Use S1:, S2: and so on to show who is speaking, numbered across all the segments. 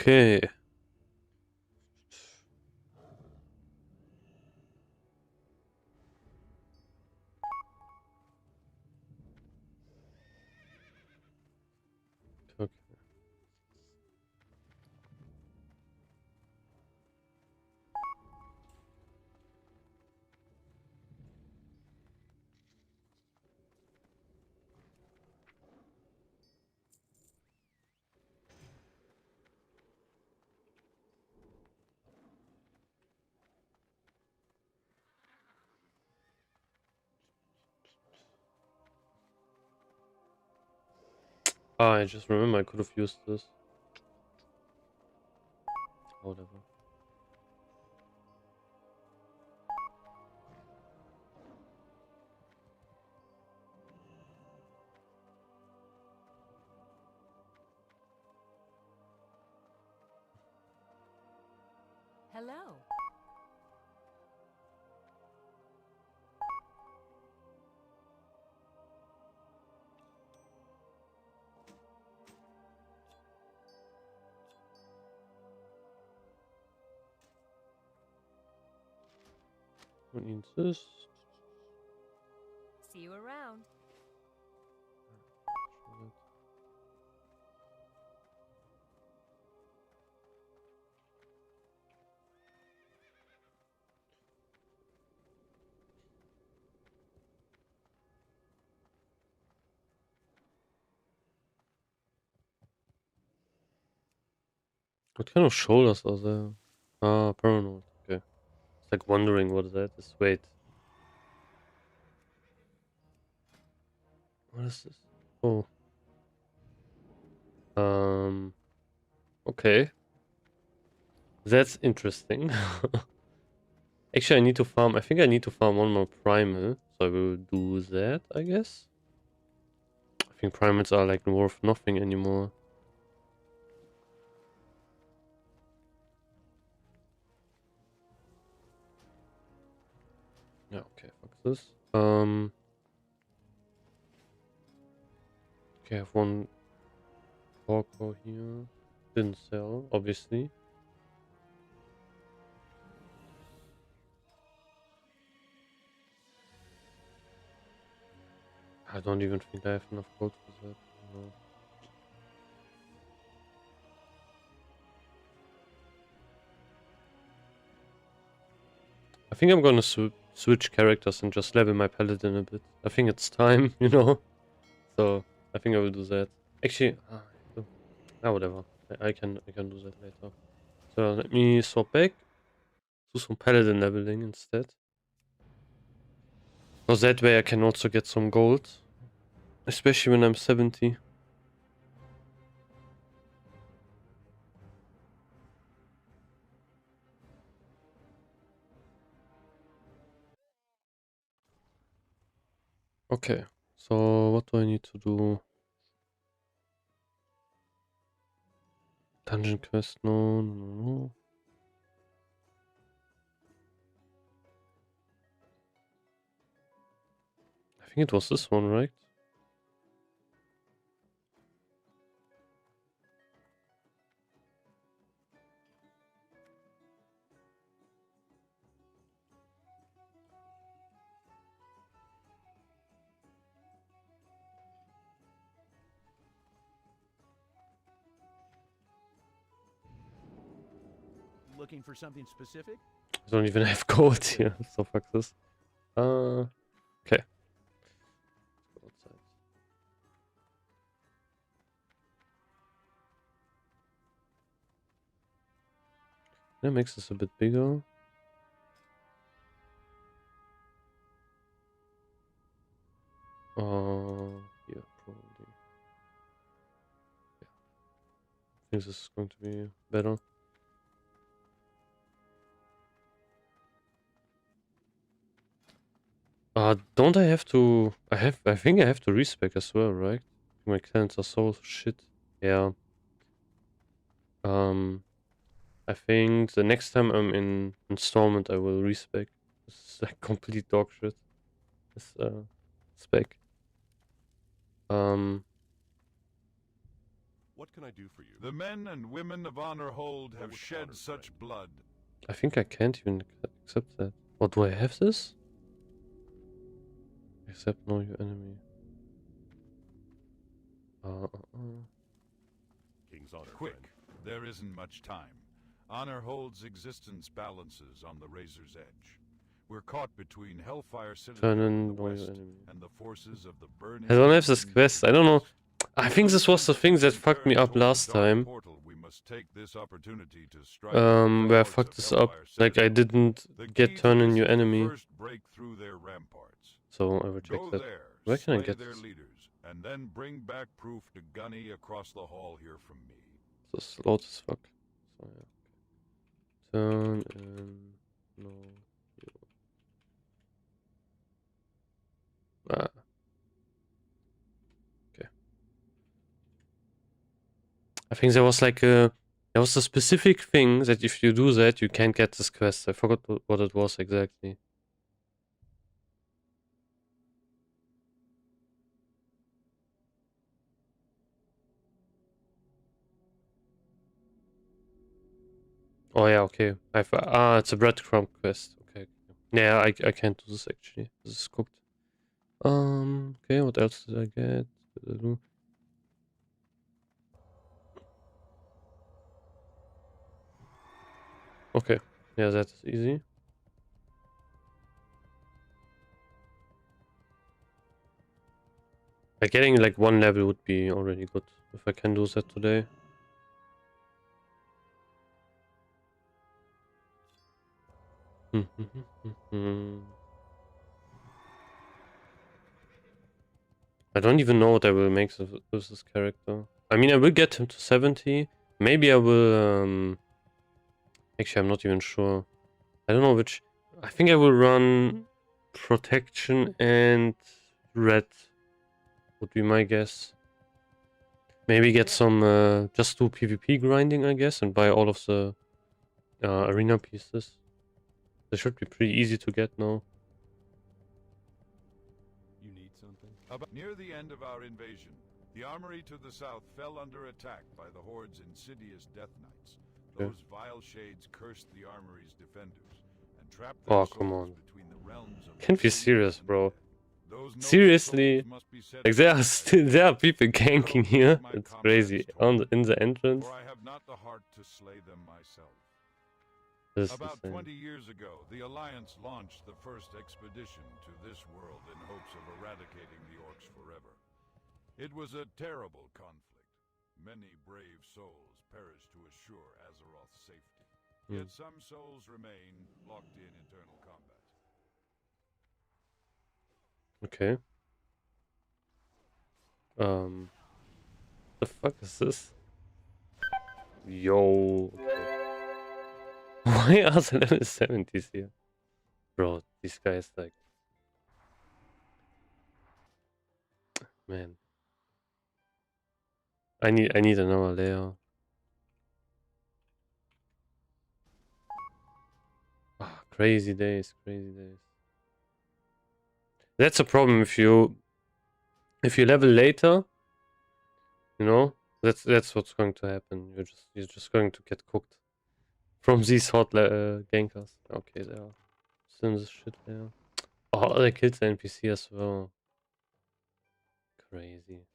S1: Okay. Okay. Ah, I just remember I could have used this. Whatever.
S2: Hello.
S1: What needs this?
S2: See you around.
S1: What kind of shoulders are there? Ah, paranoid. Okay. It's like wondering what that is. Wait. What is this? Oh. Um. Okay. That's interesting. Actually, I need to farm. I think I need to farm one more primal. So I will do that, I guess. I think primals are like worth nothing anymore. Yeah, okay, fuck this. Okay, I have one Porco here. Didn't sell, obviously. I don't even think I have enough gold for that. No. I think I'm gonna switch characters and just level my paladin a bit. I think it's time, you know? So, I think I will do that. Actually, whatever. I can do that later. So, let me swap back. Do some paladin leveling instead. So that way I can also get some gold. Especially when I'm 70. Okay, so what do I need to do? Dungeon quest? No, no, no, no. I think it was this one, right?
S3: Looking for something specific?
S1: I don't even have gold
S3: Good.
S1: here, so fuck this. Okay. Let's go outside. That makes this a bit bigger. Yeah, probably. Yeah, I think this is going to be better. Don't I have to? I think I have to respec as well, right? My cannons are so shit. Yeah. Um, I think the next time I'm in installment, I will respec. This is like complete dog shit. This spec. Um,
S2: What can I do for you?
S4: The men and women of Honorhold have
S2: would
S4: shed
S2: honor
S4: such
S2: bring?
S4: blood.
S1: I think I can't even accept that. Or do I have this? Accept know your enemy.
S2: King's honor,
S4: Quick,
S2: friend.
S4: there isn't much time. Honorhold's existence balances on the razor's edge. We're caught between Hellfire Citadel
S1: Turn
S4: in
S1: in
S4: the
S1: know your
S4: west
S1: enemy.
S4: and the forces of the burning.
S1: I don't have this
S4: Legion
S1: quest.
S4: to
S1: I don't know.
S4: east.
S1: I think this was the thing that fucked me up
S4: Toward the
S1: last
S4: dark
S1: time.
S4: portal, we must take this opportunity to strike
S1: Where I
S4: the
S1: fucked
S4: forts
S1: this
S4: of
S1: up.
S4: Hellfire
S1: Like I
S4: Citadel.
S1: didn't
S4: The
S1: get
S4: key to
S1: turn in
S4: this
S1: your
S4: is to
S1: enemy.
S4: first break through their ramparts.
S1: So I will check
S4: Go
S1: that.
S4: there,
S1: Where can I
S4: slay
S1: get
S4: their
S1: this?
S4: leaders, and then bring back proof to Gunny across the hall here from me.
S1: This is loud as fuck. So yeah. Turn in no you. Ah. Okay. I think there was like a specific thing that if you do that you can't get this quest. I forgot what it was exactly. Oh yeah, okay. It's a breadcrumb quest. Okay. Yeah, I can't do this actually. This is cooked. Okay, what else did I get? Okay. Yeah, that is easy. Like getting like one level would be already good if I can do that today. I don't even know what I will make with this character. I mean, I will get him to 70. Maybe I will. Actually, I'm not even sure. I don't know which. I think I will run protection and red. Would be my guess. Maybe get some. Just do PvP grinding, I guess, and buy all of the arena pieces. They should be pretty easy to get now.
S2: You need something?
S4: Near the end of our invasion, the armory to the south fell under attack by the Horde's insidious Death Knights. Those vile shades cursed the armory's defenders and trapped their
S1: Oh, come
S4: souls
S1: on.
S4: between the realms of
S1: Can't be
S4: the
S1: serious,
S4: living
S1: bro.
S4: and the dead. Those noble
S1: Seriously?
S4: souls must be set
S1: Like there are
S4: free.
S1: still there are people ganking here.
S4: My
S1: It's
S4: comrades
S1: crazy.
S4: told
S1: In the entrance.
S4: For I have not the heart to slay them myself.
S1: This is
S4: About
S1: insane.
S4: 20 years ago, the Alliance launched the first expedition to this world in hopes of eradicating the Orcs forever. It was a terrible conflict. Many brave souls perished to assure Azeroth's safety. Yet some souls remain locked in eternal combat.
S1: Okay. The fuck is this? Yo. Okay. Why are the level 70s here? Bro, these guys like... Man. I need another layer. Ah, crazy days, crazy days. That's a problem if you level later, you know? That's what's going to happen. You're just going to get cooked from these hot gankers. Okay, they are still in this shit there. Oh, they killed the NPC as well. Crazy.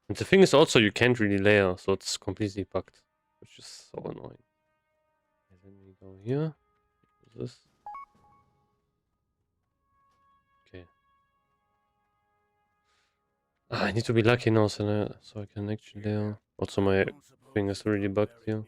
S1: And the thing is also you can't really layer, so it's completely bugged, which is so annoying. And then we go here. This. Okay. I need to be lucky now, so I can actually layer. Also, my thing is really bugged here.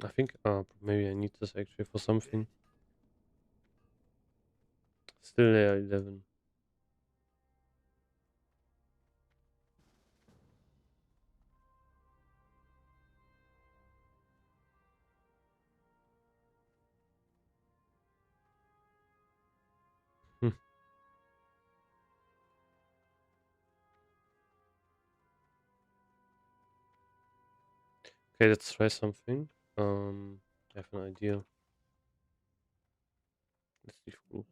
S1: I think maybe I need this actually for something. Still layer 11. Okay, let's try something. I have an idea. Let's leave group.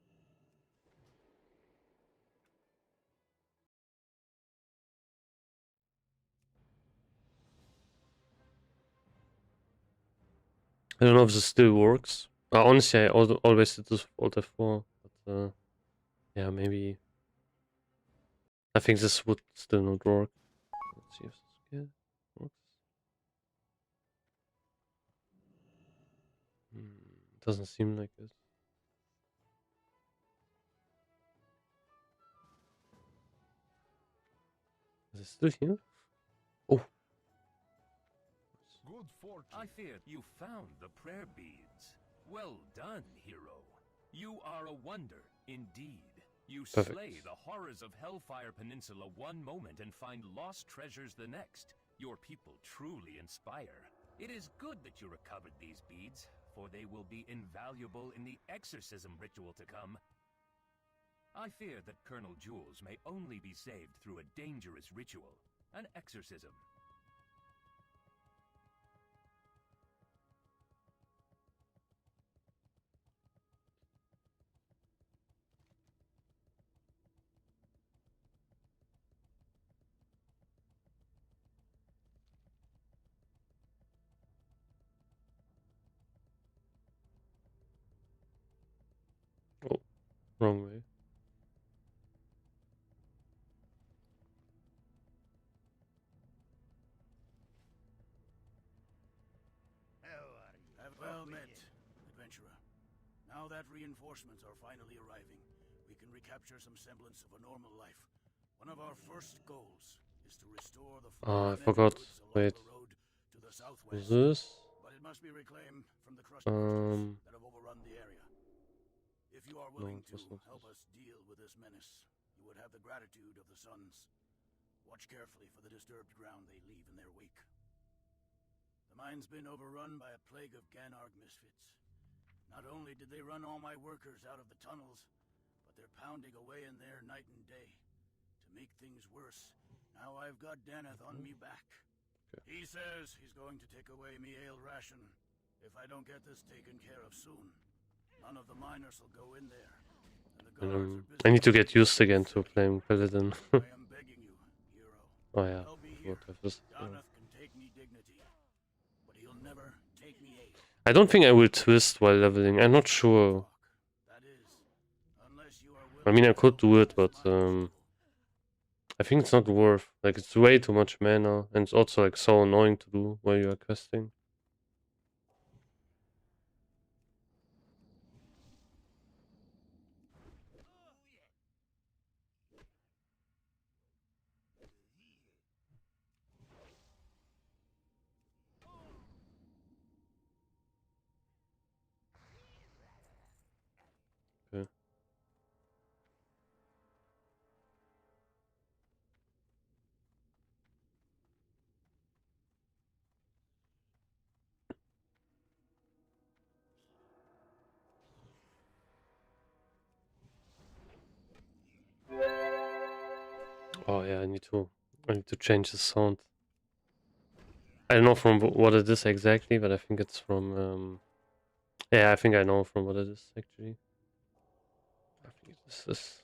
S1: I don't know if this still works. Honestly, I always did this with Alt F4, but yeah, maybe. I think this would still not work. Let's see if this works. Doesn't seem like it. Is it still here? Oh,
S4: Good fortune.
S5: I fear you found the prayer beads. Well done, hero. You are a wonder, indeed. You
S1: Perfect.
S5: slay the horrors of Hellfire Peninsula one moment and find lost treasures the next. Your people truly inspire. It is good that you recovered these beads, for they will be invaluable in the exorcism ritual to come. I fear that Colonel Jules may only be saved through a dangerous ritual, an exorcism.
S1: oh, wrong way.
S3: Well met, adventurer. Now that reinforcements are finally arriving, we can recapture some semblance of a normal life. One of our first goals is to restore the
S1: I
S3: former
S1: forgot.
S3: neighborhoods along
S1: Wait.
S3: the road to the southwest.
S1: This?
S3: But it must be reclaimed from the crust monsters that have overrun the area. If you are willing
S1: it was
S3: to
S1: not
S3: help
S1: this.
S3: us deal with this menace, you would have the gratitude of the Suns. Watch carefully for the disturbed ground they leave in their wake. The mine's been overrun by a plague of Ganarg misfits. Not only did they run all my workers out of the tunnels, but they're pounding away in there night and day. To make things worse, now I've got Daneth on me back.
S1: Okay.
S3: He says he's going to take away me ale ration if I don't get this taken care of soon. None of the miners will go in there. And the guards are busy.
S1: I need to get used again to playing Paladin.
S3: I am begging you, hero.
S1: Oh yeah,
S3: Help me
S1: what
S3: here.
S1: have this?
S3: Daneth can take me dignity, but he'll never take me ale.
S1: I don't think I will twist while leveling. I'm not sure.
S3: That is, unless you are
S1: I mean, I could do it, but
S3: willing
S1: I think it's not worth. Like, it's way too much mana, and it's also like so annoying to do while you are questing. Okay. Oh yeah, I need to change the sound. I don't know from what it is exactly, but I think it's from yeah, I think I know from what it is actually. I think this is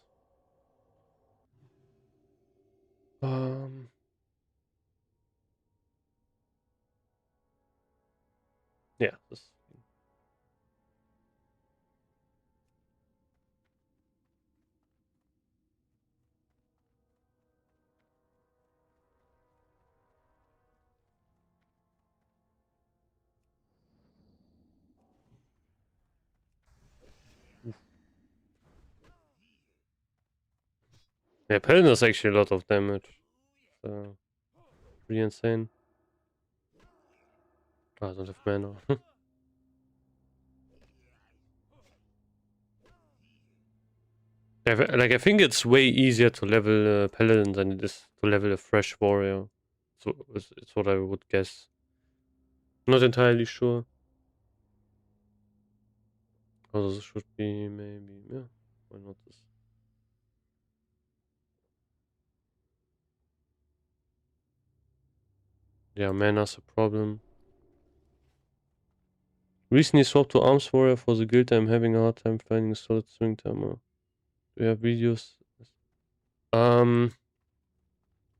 S1: yeah, this. Yeah, Paladin does actually a lot of damage. So pretty insane. Oh, I don't have mana. Like I think it's way easier to level Paladin than it is to level a fresh warrior. So it's what I would guess. Not entirely sure. Oh, this should be maybe yeah. Why not this? Yeah, mana's a problem. Recently swapped to Arms Warrior for the guild. I'm having a hard time finding a solid swing timer. Do you have videos?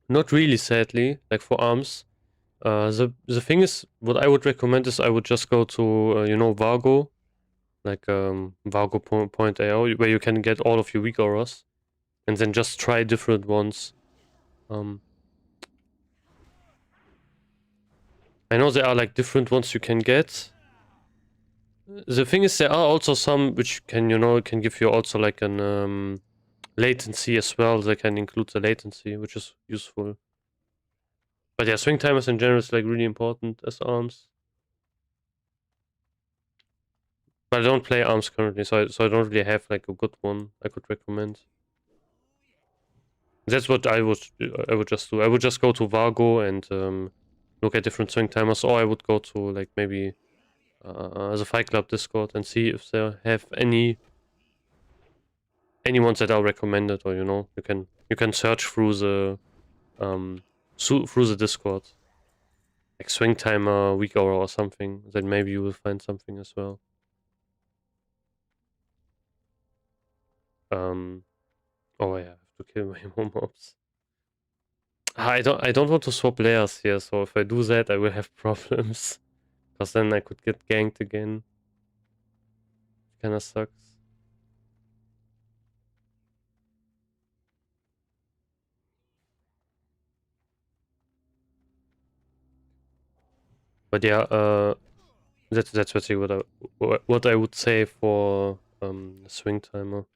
S1: Not really, sadly. Like for Arms. The thing is, what I would recommend is I would just go to you know, Vargo, like Vargo.io, where you can get all of your weak auras, and then just try different ones. I know there are like different ones you can get. The thing is, there are also some which can, you know, can give you also like an latency as well. They can include the latency, which is useful. But yeah, swing timers in general is like really important as Arms. But I don't play Arms currently, so I don't really have like a good one I could recommend. That's what I would just do. I would just go to Vargo and look at different swing timers, or I would go to like maybe the Fight Club Discord and see if they have any ones that are recommended, or you know, you can search through the through the Discord, like swing timer, weak aura or something. Then maybe you will find something as well. Oh yeah, I have to kill my more mobs. I don't want to swap layers here, so if I do that, I will have problems. Because then I could get ganked again. Kinda sucks. But yeah, that's basically what I would say for swing timer.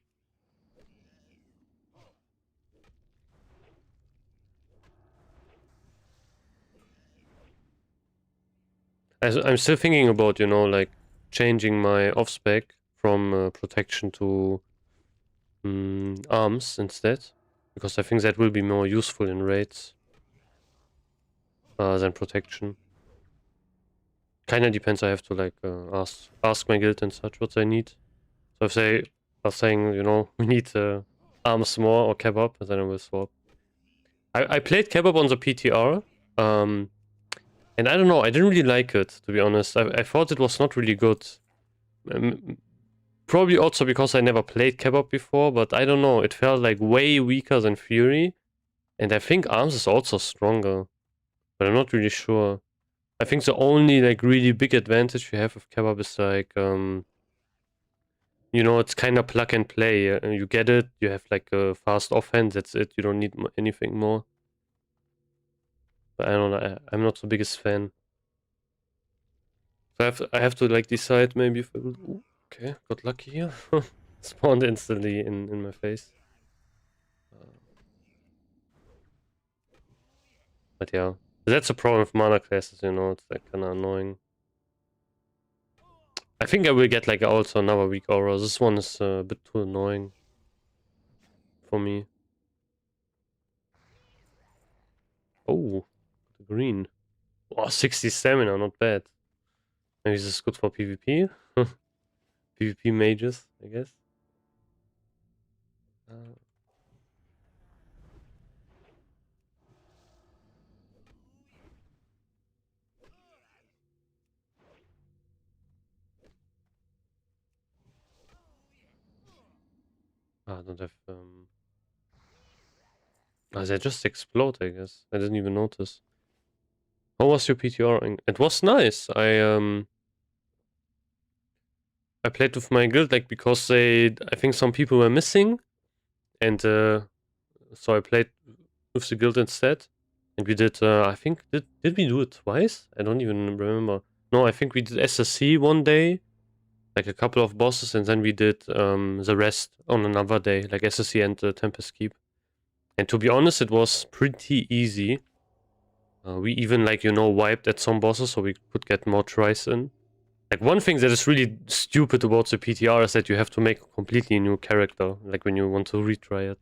S1: I'm still thinking about, you know, like changing my off spec from protection to arms instead, because I think that will be more useful in raids than protection. Kinda depends. I have to like ask my guild and such what they need. So if they are saying, you know, we need arms more or kebab, then I will swap. I played kebab on the PTR. And I don't know, I didn't really like it, to be honest. I thought it was not really good. Probably also because I never played kebab before, but I don't know, it felt like way weaker than Fury. And I think Arms is also stronger, but I'm not really sure. I think the only like really big advantage you have with kebab is like, you know, it's kind of plug and play. You get it, you have like a fast offhand, that's it, you don't need anything more. But I don't know, I'm not the biggest fan. So I have to like decide maybe if I will... Ooh, okay, got lucky here. Spawned instantly in my face. But yeah, that's a problem with mana classes, you know, it's like kinda annoying. I think I will get like also another weak aura. This one is a bit too annoying for me. Oh, green. Oh, 60 stamina, not bad. Maybe this is good for PvP. PvP mages, I guess. I don't have they just explode, I guess. I didn't even notice. How was your PTR? It was nice. I played with my guild like because I think some people were missing, and so I played with the guild instead. And we did I think did we do it twice? I don't even remember. No, I think we did SSC one day, like a couple of bosses, and then we did the rest on another day, like SSC and Tempest Keep. And to be honest, it was pretty easy. We even like, you know, wiped at some bosses so we could get more tries in. Like one thing that is really stupid about the PTR is that you have to make a completely new character, like when you want to retry it.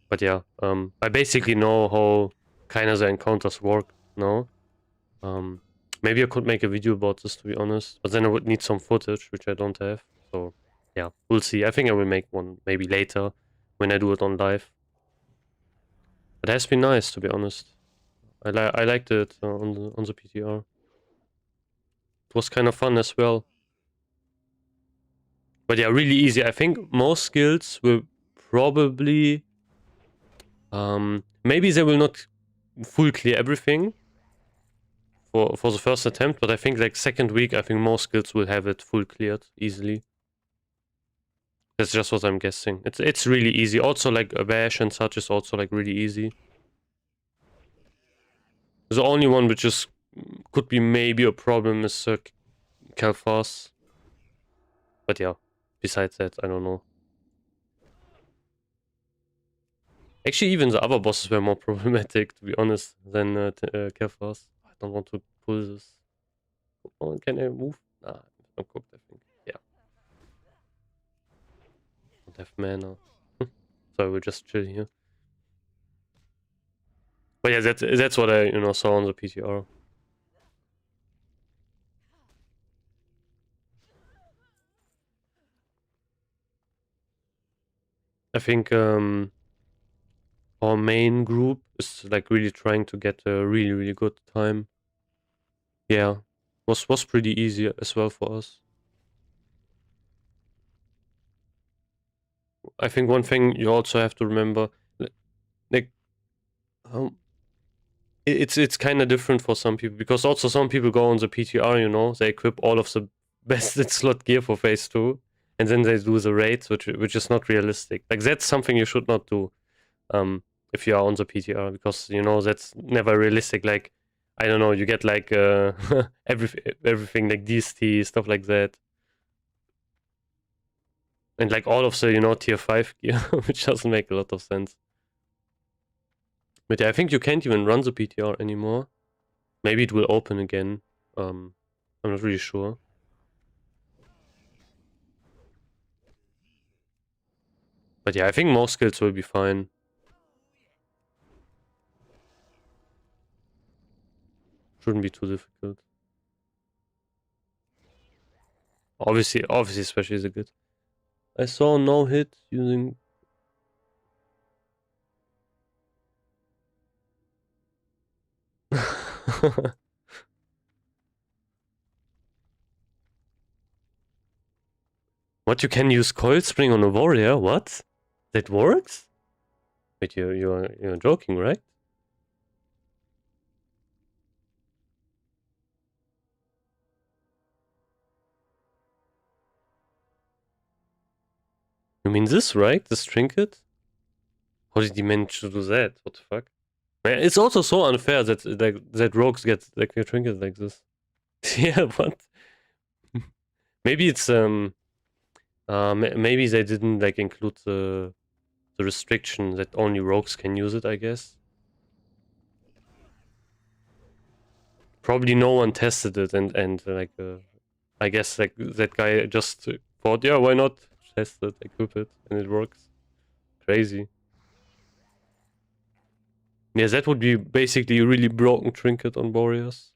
S1: But yeah, I basically know how kind of the encounters work now. Maybe I could make a video about this, to be honest, but then I would need some footage, which I don't have. So yeah, we'll see. I think I will make one maybe later when I do it on live. It has been nice, to be honest. I liked it on the PTR. It was kind of fun as well. But yeah, really easy. I think most skills will probably... maybe they will not full clear everything for the first attempt, but I think like second week, I think most skills will have it full cleared easily. That's just what I'm guessing. It's really easy. Also like a bash and such is also like really easy. The only one which is could be maybe a problem is Kalfas. But yeah, besides that, I don't know. Actually, even the other bosses were more problematic, to be honest, than Kalfas. I don't want to pull this. Oh, can I move? Nah, I'm cooked, I think. Yeah. Don't have mana. So I will just chill here. But yeah, that's what I saw on the PTR. I think our main group is like really trying to get a really good time. Yeah, was pretty easy as well for us. I think one thing you also have to remember, like, it's kind of different for some people because also some people go on the PTR, they equip all of the best slot gear for phase 2, and then they do the raids, which is not realistic. Like that's something you should not do, if you are on the PTR, because that's never realistic. Like I don't know, you get like everything like DST stuff like that. And like all of the, tier 5 gear, which doesn't make a lot of sense. But yeah, I think you can't even run the PTR anymore. Maybe it will open again. I'm not really sure. But yeah, I think most skills will be fine. Shouldn't be too difficult. Obviously especially the good. I saw no hit using... What, you can use Coil Spring on a warrior? What? That works? Wait, you're joking, right? You mean this, right? This trinket? How did he manage to do that? What the fuck? Man, it's also so unfair that rogues get like a trinket like this. Yeah, what? Maybe it's maybe they didn't like include the restriction that only rogues can use it, I guess. Probably no one tested it, and like I guess like that guy just thought, yeah, why not test it, equip it, and it works. Crazy. Yeah, that would be basically a really broken trinket on warriors.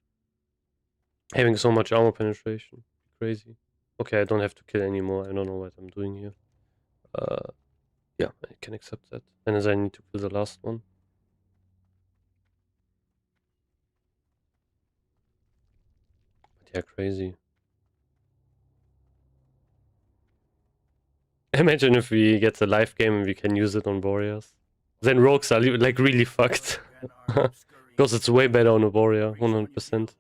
S1: Having so much armor penetration. Crazy. Okay, I don't have to kill anymore. I don't know what I'm doing here. Yeah, I can accept that. And then I need to kill the last one. But yeah, crazy. Imagine if we get the live game and we can use it on warriors. Then rogues are like really fucked. Because it's way better on a warrior, 100%.
S3: 2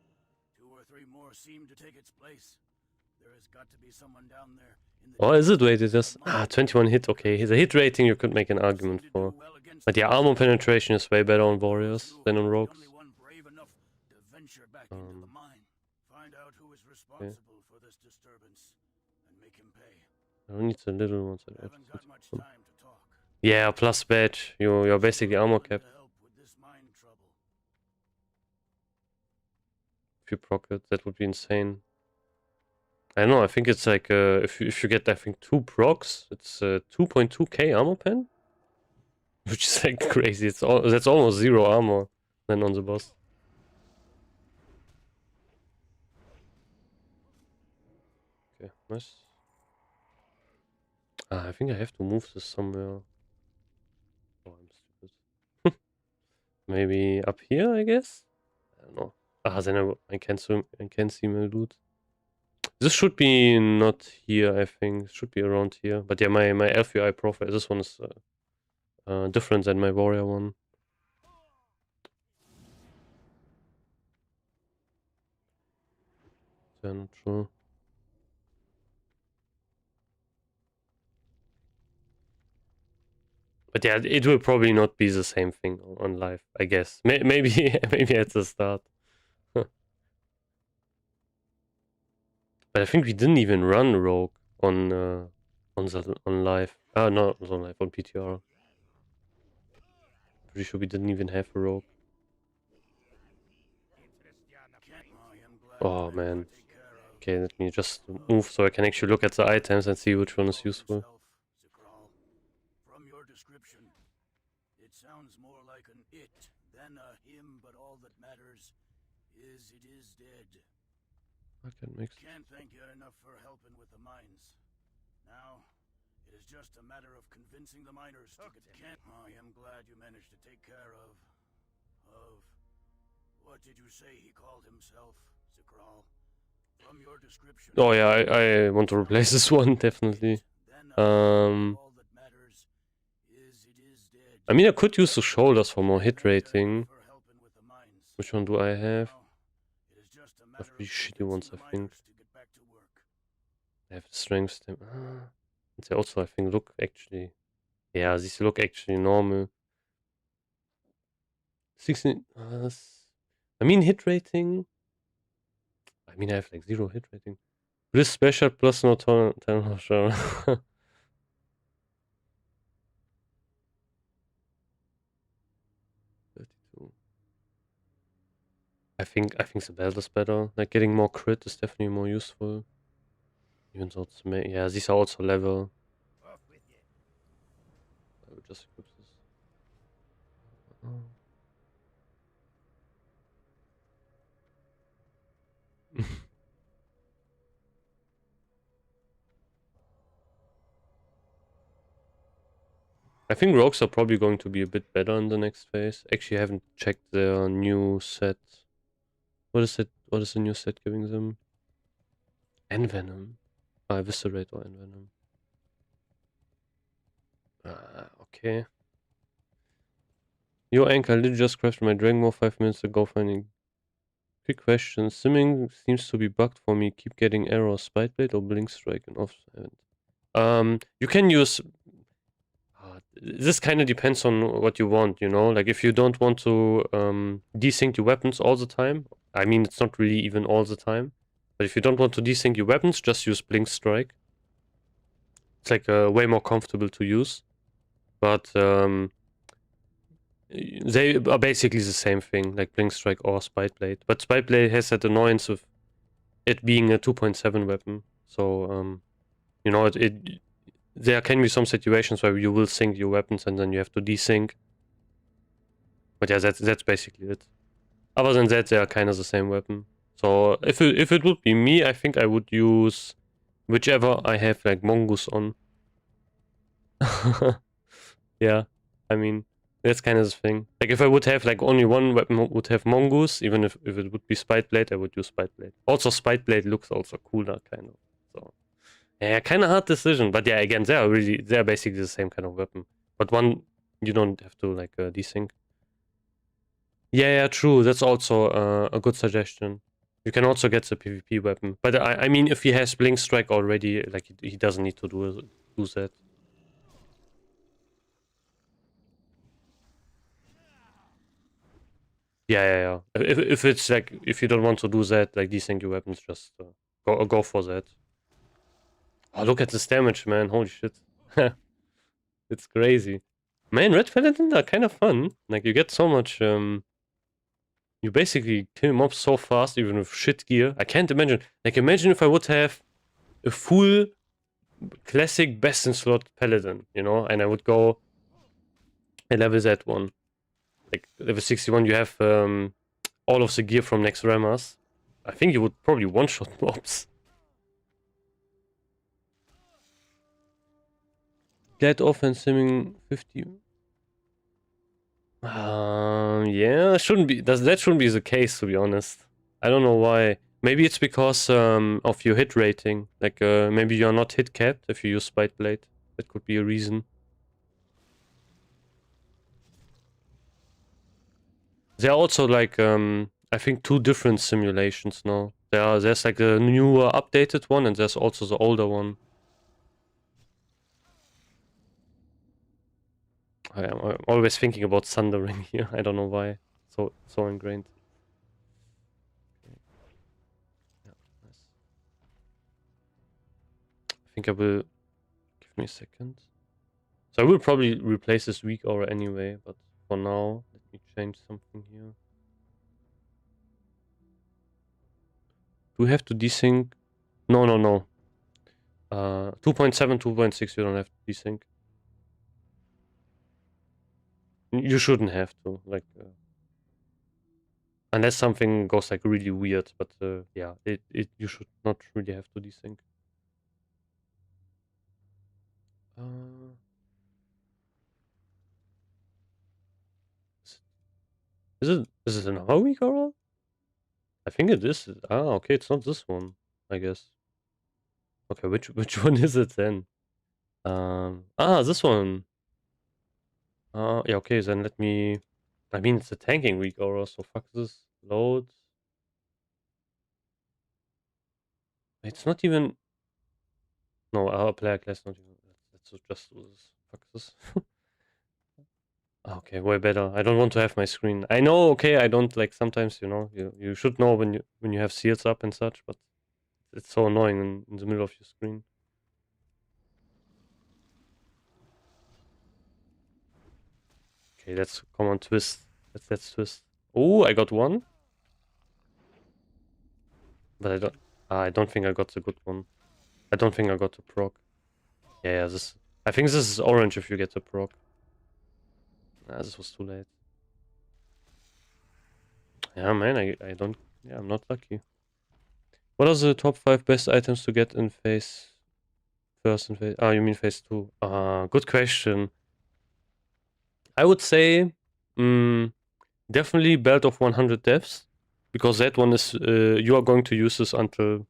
S3: or 3 more seem to take its place. There has got to be someone down there in the...
S1: Or is it? Wait, it just... 21 hit, okay. The hit rating you could make an argument for. But yeah, armor penetration is way better on warriors than on rogues. Okay. I need the little ones. Yeah, plus badge. You're basically armor capped. If you proc it, that would be insane. I don't know, I think it's like, if you get, I think, 2 procs, it's 2.2k armor pen? Which is like crazy, that's almost 0 armor then on the boss. Okay, nice. I think I have to move this somewhere. Oh, I'm stupid. Maybe up here, I guess? I don't know. Then I can swim and can see my loot. This should be not here, I think. It should be around here. But yeah, my LVI profile, this one is different than my warrior one. Yeah, not sure. But yeah, it will probably not be the same thing on live, I guess. Maybe maybe at the start. But I think we didn't even run Rogue on live. Ah, no, it was on live on PTR. Pretty sure we didn't even have a Rogue. Oh man. Okay, let me just move so I can actually look at the items and see which one is useful.
S3: From your description, it sounds more like an it than a him, but all that matters is it is dead.
S1: I can mix.
S3: Can't thank you enough for helping with the mines. Now, it is just a matter of convincing the miners to get I am glad you managed to take care of... What did you say he called himself, Zikral? From your description...
S1: Oh yeah, I want to replace this one, definitely.
S3: all that matters is it is dead.
S1: I mean, I could use the shoulders for more hit rating. Which one do I have? I have pretty shitty ones, I think. I have strength stem. They also, I think, look actually... Yeah, these look actually normal. 16... I mean, hit rating... I mean, I have like 0 hit rating. Bliss special plus no talent show. 32. I think the belt is better. Like getting more crit is definitely more useful. Even though it's yeah, these are also level. I will just equip this. I think rogues are probably going to be a bit better in the next phase. Actually, I haven't checked their new set. What is it? What is the new set giving them? Envenom. Eviscerate or Envenom. Okay. Yo, Anchor, I literally just crashed my Dragon Ball 5 minutes ago finding... Quick question. Simming seems to be bugged for me. Keep getting errors. Spite Blade or Blink Strike and off event. You can use... this kind of depends on what you want, you know? Like, if you don't want to desync your weapons all the time, I mean, it's not really even all the time, but if you don't want to desync your weapons, just use Blink Strike. It's like way more comfortable to use, but they are basically the same thing, like Blink Strike or Spite Blade. But Spite Blade has that annoyance of it being a 2.7 weapon, so you know, there can be some situations where you will sync your weapons and then you have to desync. But yeah, that's basically it. Other than that, they are kind of the same weapon. So if it would be me, I think I would use whichever I have like Mongoose on. Yeah, I mean, that's kind of the thing. Like if I would have like only one weapon would have Mongoose, even if it would be Spite Blade, I would use Spite Blade. Also, Spite Blade looks also cooler, kind of. So yeah, kind of hard decision. But yeah, again, they're basically the same kind of weapon. But one you don't have to like desync. Yeah, true. That's also a good suggestion. You can also get the PvP weapon. But I mean, if he has Blink Strike already, like he doesn't need to do that. Yeah. If it's like, if you don't want to do that, like desync your weapons, just go for that. Oh, look at this damage, man. Holy shit. It's crazy. Man, Red Paladins are kind of fun. Like, you get so much... you basically kill mobs so fast, even with shit gear. I can't imagine. Like, imagine if I would have a full classic best in slot Paladin, you know? And I would go and level that one. Like, level 61, you have all of the gear from Naxxramas. I think you would probably one-shot mobs. Glad offense simming 50. Yeah, that shouldn't be the case, to be honest. I don't know why. Maybe it's because of your hit rating. Like maybe you're not hit capped if you use Spite Blade. That could be a reason. There are also like I think 2 different simulations now. There's like a newer updated one and there's also the older one. I'm always thinking about Thundering here. I don't know why. So ingrained. Yeah, nice. I think I will give me a second. So I will probably replace this weak aura anyway, but for now, let me change something here. Do we have to desync? No. 2.7, 2.6, you don't have to desync. You shouldn't have to, like, unless something goes like really weird. But yeah, you should not really have to desync. Is it another weak aura? I think it is. Ah, okay, it's not this one, I guess. Okay, which one is it then? This one. Yeah, okay, then let me... I mean, it's a tanking weak aura, so fuck this. Load. It's not even... No, our player class not even... Let's just do this. Fuck this. Okay, way better. I don't want to have my screen. I know, okay, I don't, like, sometimes, you know, you should know when you have seals up and such, but it's so annoying in the middle of your screen. Okay, let's come on, twist. Let's twist. Oh, I got one. But I don't think I got the good one. I don't think I got the proc. Yeah, this... I think this is orange if you get the proc. Nah, this was too late. Yeah, man, I don't... Yeah, I'm not lucky. What are the top 5 best items to get in phase... First and phase... Ah, you mean phase 2. Good question. I would say... definitely Belt of 100 Deaths. Because that one is... you are going to use this until...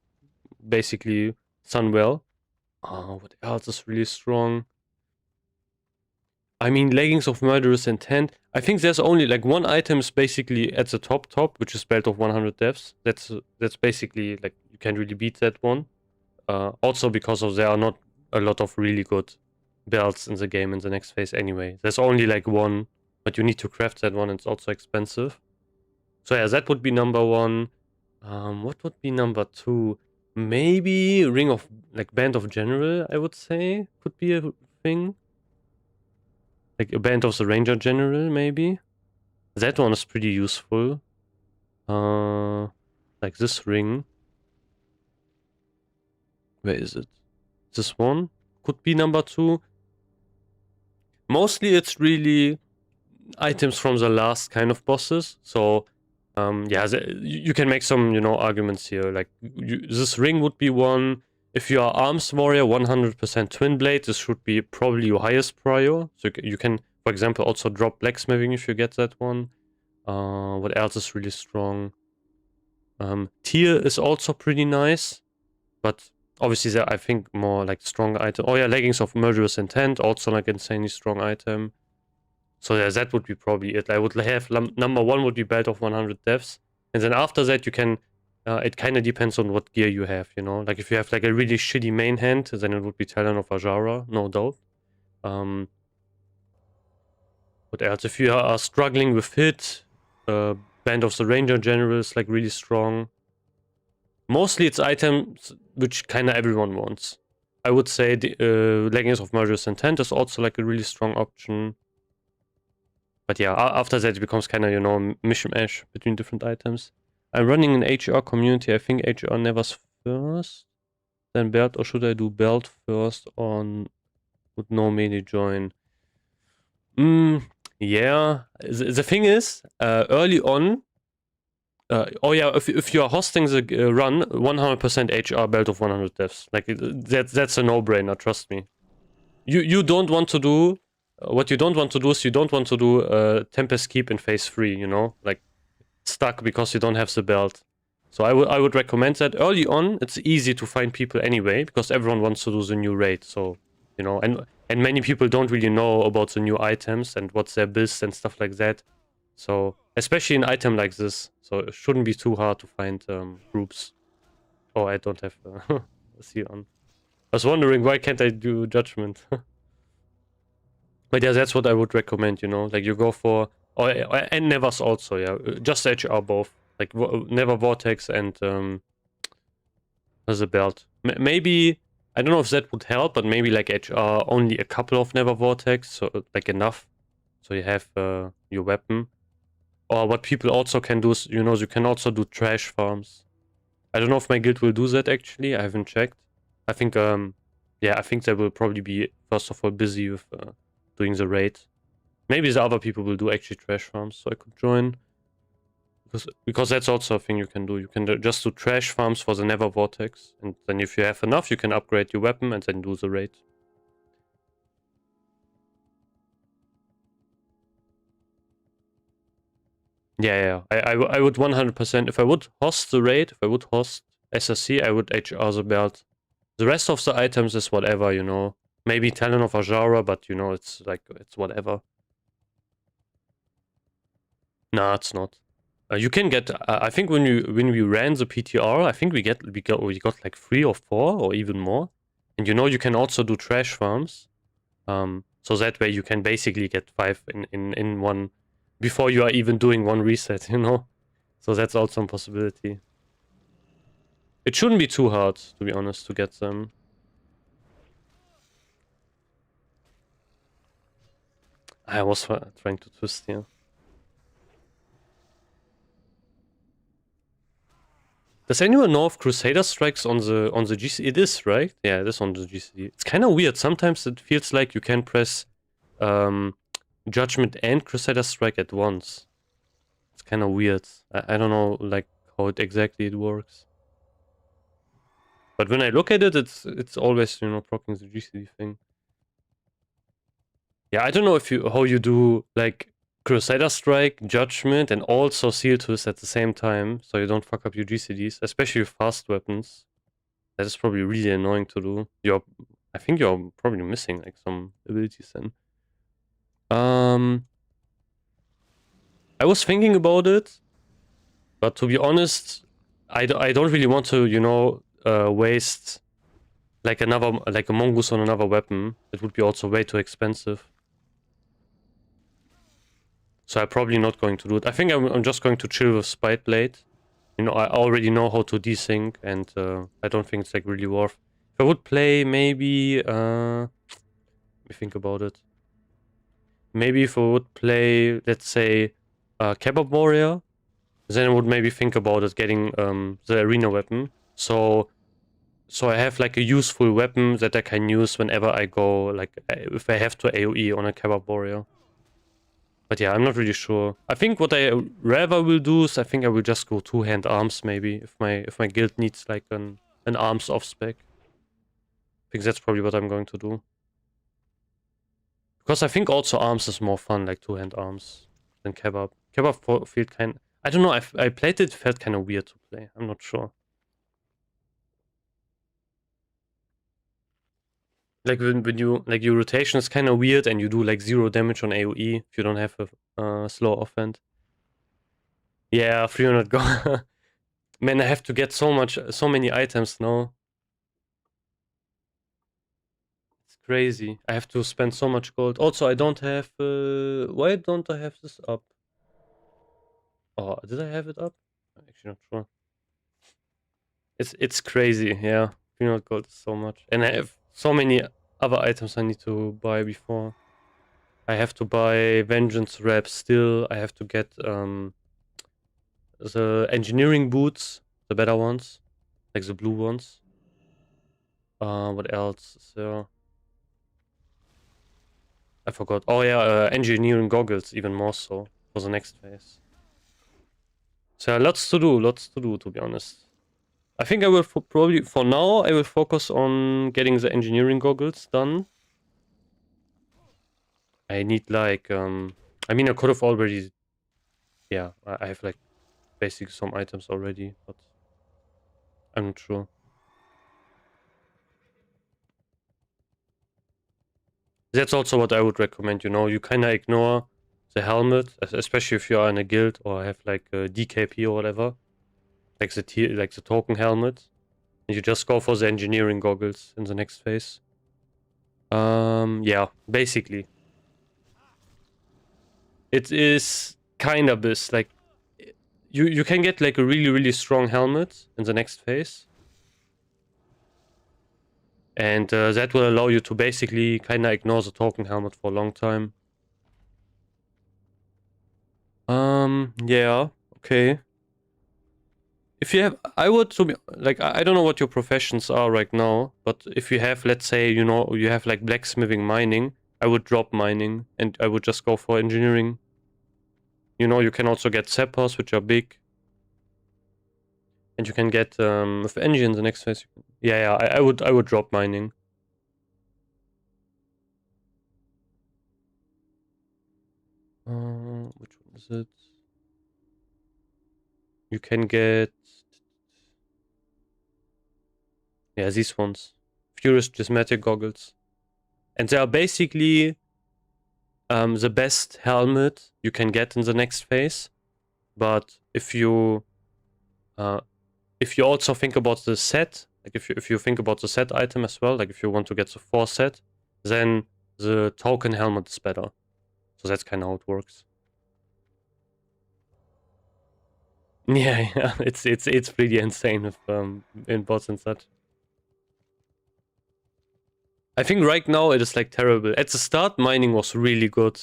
S1: basically Sunwell. What else is really strong? I mean, Leggings of Murderous Intent. I think there's only like one item is basically at the top, which is Belt of 100 Deaths. That's basically like you can't really beat that one. Also because of there are not a lot of really good belts in the game in the next phase anyway. There's only like one, but you need to craft that one. It's also expensive. So yeah, that would be number 1. What would be number 2? Maybe Ring of, like Band of General, I would say, could be a thing. Like a Band of the Ranger General, maybe. That one is pretty useful. Like this ring. Where is it? This one could be number 2. Mostly it's really items from the last kind of bosses. So yeah, you can make some, you know, arguments here. Like this ring would be one. If you are Arms Warrior, 100% Twin Blade, this should be probably your highest prior. So you can, for example, also drop Blacksmithing if you get that one. What else is really strong? Tear is also pretty nice. But obviously there, I think, more like strong item. Oh yeah, Leggings of Murderous Intent, also like insanely strong item. So yeah, that would be probably it. I would have number 1 would be Belt of 100 Deaths. And then after that you can... it kind of depends on what gear you have, you know? Like, if you have, like, a really shitty main hand, then it would be Talon of Ajara, no doubt. What else? If you are struggling with hit, Band of the Ranger General is, like, really strong. Mostly it's items which kind of everyone wants. I would say the Leggings of Murderous Intent is also, like, a really strong option. But yeah, after that it becomes kind of, you know, mishmash between different items. I'm running an HR community. I think HR Nevers first, then Belt, or should I do Belt first on with no melee join? Yeah. The thing is, early on, oh yeah, if you are hosting the run, 100% HR Belt of 100 Deaths. Like that's a no-brainer. Trust me. You don't want to do what you don't want to do is you don't want to do Tempest Keep in phase 3. You know, like. Stuck because you don't have the belt. So I would recommend that. Early on, it's easy to find people anyway, because everyone wants to do the new raid. So, you know, and many people don't really know about the new items and what's their builds and stuff like that. So, especially an item like this. So it shouldn't be too hard to find groups. Oh, I don't have a seal on. I was wondering, why can't I do judgment? But yeah, that's what I would recommend, you know, like you go for, and Nevers also, yeah, just HR both, like Never Vortex and the belt. Maybe, I don't know if that would help, but maybe like HR only a couple of Never Vortex, so like enough, so you have your weapon. Or what people also can do is, you know, you can also do trash farms. I don't know if my guild will do that actually, I haven't checked. I think, yeah, I think they will probably be, first of all, busy with doing the raid. Maybe the other people will do actually trash farms, so I could join. Because that's also a thing you can do. You can just do trash farms for the Never Vortex, and then if you have enough, you can upgrade your weapon and then do the raid. Yeah. I would 100%, if I would host the raid, if I would host SSC, I would HR the belt. The rest of the items is whatever, you know. Maybe Talon of Ajara, but you know, it's like, it's whatever. Nah, it's not. You can get, I think when we ran the PTR, I think we got like 3 or 4 or even more. And you know, you can also do trash farms. So that way you can basically get 5 in one, before you are even doing one reset, you know? So that's also a possibility. It shouldn't be too hard, to be honest, to get them. I was trying to twist here. Does anyone know if Crusader strikes on the GC? It is, right? Yeah, it is on the GCD. It's kind of weird. Sometimes it feels like you can press Judgment and Crusader strike at once. It's kind of weird. I don't know like how exactly it works. But when I look at it, it's always, you know, proccing the GCD thing. Yeah, I don't know if how you do like Crusader Strike, Judgment, and also Seal Twist at the same time, so you don't fuck up your GCDs, especially with fast weapons. That is probably really annoying to do. I think you're probably missing like some abilities then. I was thinking about it, but to be honest, I don't really want to, you know, waste like a mongoose on another weapon. It would be also way too expensive. So I'm probably not going to do it. I think I'm just going to chill with Spite Blade. You know, I already know how to desync, and I don't think it's like really worth. If I would play maybe, let me think about it. Maybe if I would play, let's say, Kebab Warrior, then I would maybe think about it getting the arena weapon. So I have like a useful weapon that I can use whenever I go, like if I have to AoE on a Kebab Warrior. But yeah, I'm not really sure. I think what I rather will do is I think I will just go 2-hand arms maybe if my guild needs like an arms off spec. I think that's probably what I'm going to do. Because I think also arms is more fun, like 2-hand arms, than Kebab. Kebab felt kind. I don't know. I played it, felt kind of weird to play. I'm not sure. Like when you like your rotation is kind of weird, and you do like 0 damage on AoE if you don't have a slow offhand. Yeah, 300 gold. Man, I have to get so many items now. It's crazy. I have to spend so much gold. Also, I don't have. Why don't I have this up? Oh, did I have it up? I'm actually not sure. It's crazy. Yeah, 300 gold is so much, and I have so many other items I need to buy before. I have to buy Vengeance Wrap still. I have to get the engineering boots, the better ones, like the blue ones. What else is there? I forgot. Oh yeah, engineering goggles, even more so for the next phase. So lots to do, to be honest. I think I will probably, for now, I will focus on getting the engineering goggles done. I need like, I mean, I could have already, yeah, I have like basically some items already, but I'm not sure. That's also what I would recommend, you know. You kind of ignore the helmet, especially if you are in a guild or have like a DKP or whatever. Like the token helmet. And you just go for the engineering goggles in the next phase. Yeah, basically. It is kind of this, like, you can get like a really, really strong helmet in the next phase. And that will allow you to basically kind of ignore the token helmet for a long time. Yeah, okay. If you have, I would, to be, like, I don't know what your professions are right now, but if you have, let's say, you know, you have like blacksmithing, mining, I would drop mining and I would just go for engineering. You know, you can also get sappers, which are big. And you can get, with engine the next phase. Yeah, I would drop mining. Which one is it? You can get, yeah, these ones. Furious Prismatic Goggles. And they are basically the best helmet you can get in the next phase. But if you also think about the set, like if you think about the set item as well, like if you want to get the 4 set, then the token helmet is better. So that's kind of how it works. Yeah, it's pretty insane with in bots and such. I think right now it is like terrible. At the start, mining was really good,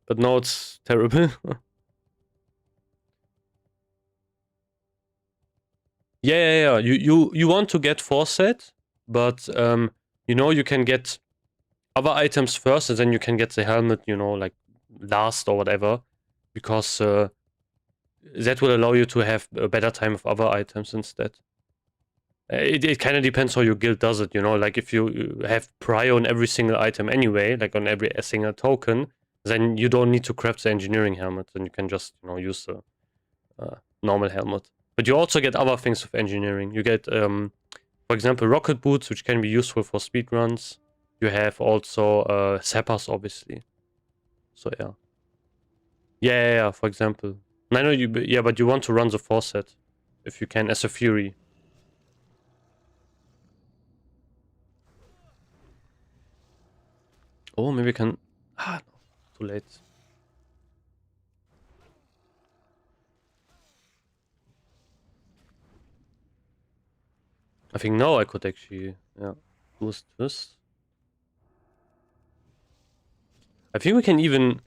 S1: but now it's terrible. Yeah. You want to get 4 set, but you know, you can get other items first, and then you can get the helmet, you know, like last or whatever, because that will allow you to have a better time with other items instead. It kind of depends how your guild does it, you know, like if you have prio on every single item anyway, like on every single token, then you don't need to craft the engineering helmet, and you can just, you know, use the normal helmet. But you also get other things with engineering. You get, for example, rocket boots, which can be useful for speedruns. You have also sappers, obviously. So yeah. Yeah, for example. I know you, yeah, but you want to run the 4 set, if you can, as a Fury. Oh, maybe I can... Ah, no, too late. I think now I could actually, yeah, boost this. I think we can even...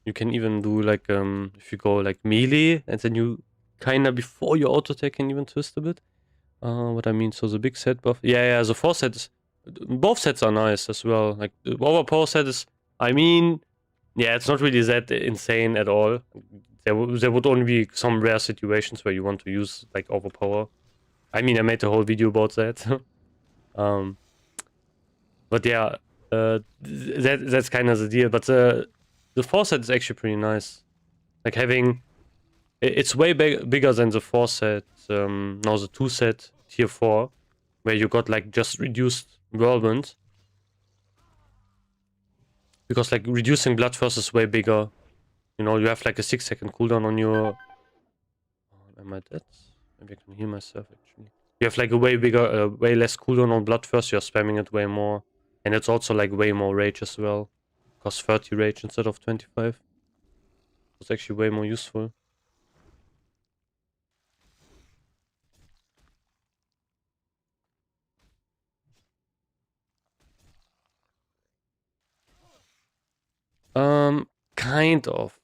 S1: You can even do like, if you go like melee, and then you kinda, before your auto attack, can even twist a bit. What I mean, so the big set buff. Yeah, the 4 set is... Both sets are nice as well. Like, the overpower set is... I mean, yeah, it's not really that insane at all. There would only be some rare situations where you want to use, like, overpower. I mean, I made a whole video about that. But yeah, that's kind of the deal. But the 4 set is actually pretty nice. Like, having... It's way bigger than the 4 set, now the 2 set, tier 4, where you got like just reduced whirlwind. Because like reducing blood first is way bigger. You know, you have like a 6-second cooldown on your... Oh, am I dead? Maybe I can heal myself actually. You have like a way bigger, way less cooldown on blood first, you're spamming it way more. And it's also like way more rage as well. Costs 30 rage instead of 25. It's actually way more useful. Kind of.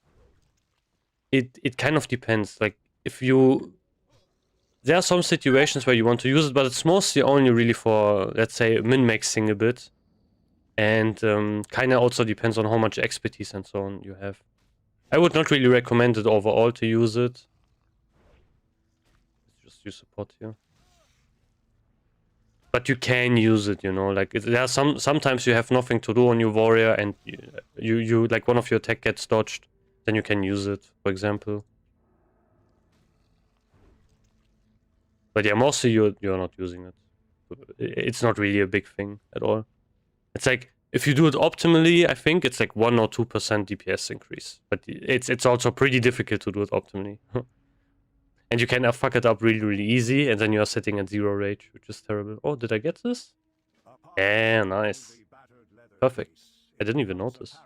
S1: It kind of depends. Like, if you... There are some situations where you want to use it, but it's mostly only really for, let's say, min-maxing a bit. And kind of also depends on how much expertise and so on you have. I would not really recommend it overall to use it. Let's just use support here. But you can use it, you know, like, there are sometimes you have nothing to do on your warrior, and you like one of your attack gets dodged, then you can use it, for example. But yeah, mostly you're not using it. It's not really a big thing at all. It's like if you do it optimally, I think it's like 1 or 2% DPS increase. But it's also pretty difficult to do it optimally. And you can fuck it up really easy, and then you are sitting at 0 rage, which is terrible. Oh, did I get this? Yeah, nice. Perfect. I didn't even notice.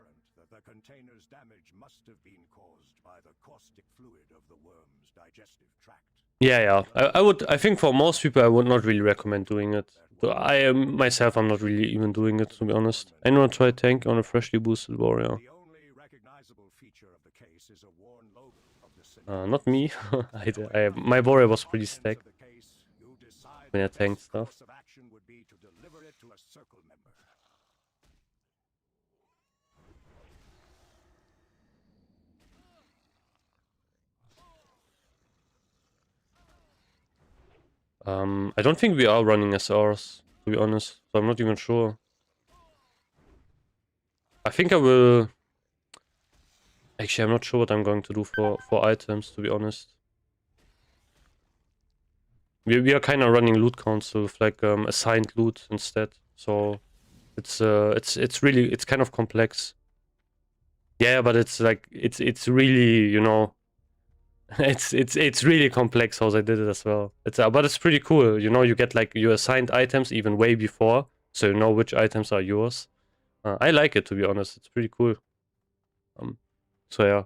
S3: The container's damage must have been caused by the caustic fluid of the worm's digestive tract.
S1: Yeah. I think for most people, I would not really recommend doing it. So myself, I'm not really even doing it, to be honest. Anyone try tank on a freshly boosted warrior?
S3: The only recognizable feature of the case is a worn logo of the
S1: Not me. My warrior was pretty stacked when I tanked stuff.
S3: course of action would be to deliver it to a circle member.
S1: I don't think we are running SRs, to be honest. So I'm not even sure. I think I will... Actually, I'm not sure what I'm going to do for items, to be honest. We are kind of running loot council with like assigned loot instead. So it's really kind of complex. Yeah, but it's like it's really, you know, it's really complex how they did it as well. But it's pretty cool. You know, you get like your assigned items even way before, so you know which items are yours. I like it, to be honest. It's pretty cool. So yeah,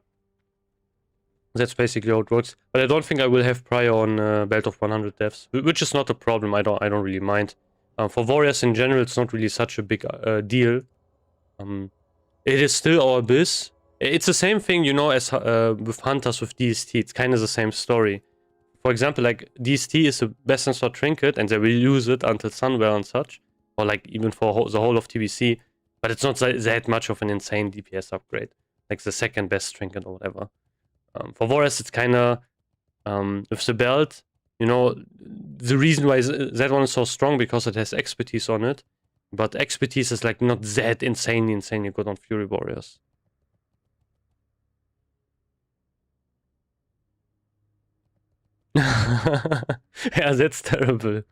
S1: that's basically how it works. But I don't think I will have prior on Belt of 100 deaths, which is not a problem. I don't really mind. For warriors in general, it's not really such a big deal. It is still our biz. It's the same thing, you know, as with hunters with DST. It's kind of the same story. For example, like DST is the best in slot trinket, and they will use it until Sunwear and such, or like even for the whole of TBC. But it's not that much of an insane DPS upgrade, like the second best trinket or whatever. For warriors, it's kind of with the belt. You know, the reason why that one is so strong because it has expertise on it, but expertise is like not that insanely good on Fury warriors. Yeah, that's terrible.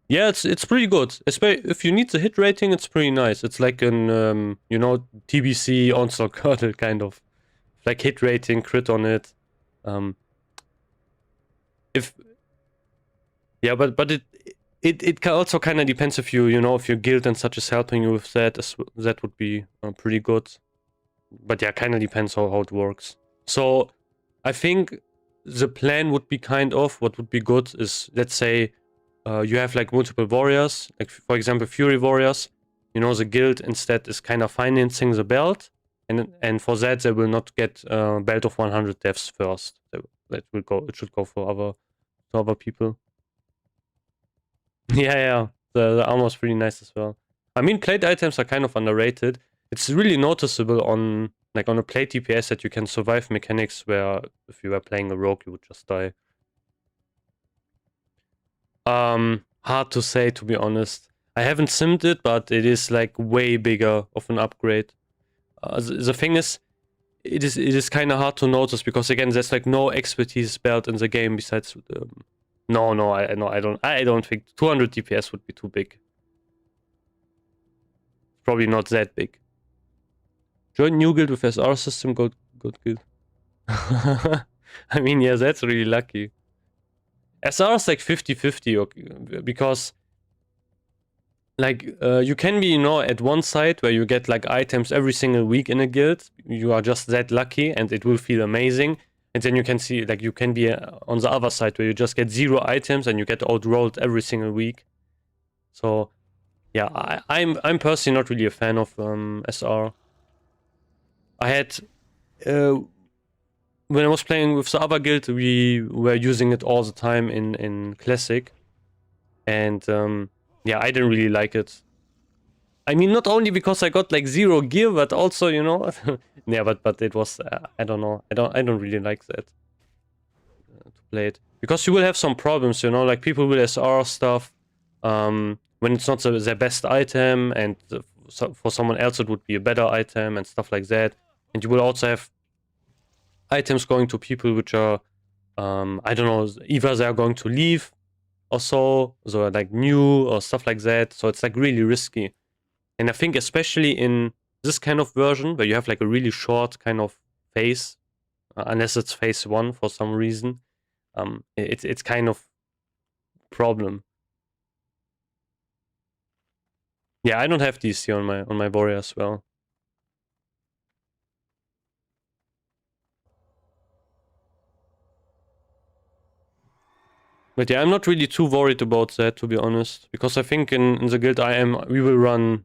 S1: Yeah, it's pretty good. Especially if you need the hit rating, it's pretty nice. It's like an you know, TBC onslaught kernel kind of, like hit rating, crit on it. But it also kind of depends if you know, if your guild and such is helping you with that. That would be pretty good. But yeah, kind of depends how it works. So I think the plan would be kind of, what would be good is, let's say you have like multiple warriors, like for example Fury warriors. You know, the guild instead is kind of financing the belt, and for that they will not get belt of 100 deaths first. It should go for other people. Yeah, the armor is pretty nice as well. I mean, plate items are kind of underrated. It's really noticeable on a plate DPS that you can survive mechanics where if you were playing a rogue you would just die. Hard to say, to be honest. I haven't simmed it, but it is like way bigger of an upgrade. The thing is, it is kind of hard to notice because again, there's like no expertise belt in the game besides. I don't think 200 DPS would be too big. Probably not that big. Join new guild with SR system, good guild. I mean, yeah, that's really lucky. SR is like 50-50, because like you can be, you know, at one side where you get like items every single week in a guild. You are just that lucky and it will feel amazing. And then you can see, like, you can be on the other side where you just get 0 items and you get outrolled every single week. So yeah, I'm personally not really a fan of SR. I had when I was playing with the other guild, we were using it all the time in Classic, and yeah, I didn't really like it. I mean, not only because I got like 0 gear, but also, you know, yeah, but it was I don't know, I don't really like that to play it, because you will have some problems, you know, like people will SR stuff when it's not their best item, and for someone else it would be a better item and stuff like that. And you will also have items going to people which are I don't know, either they are going to leave or so like new or stuff like that. So it's like really risky. And I think especially in this kind of version where you have like a really short kind of phase, unless it's phase 1 for some reason, it's kind of problem. Yeah, I don't have DC on my warrior as well. But yeah, I'm not really too worried about that, to be honest, because I think in the guild we will run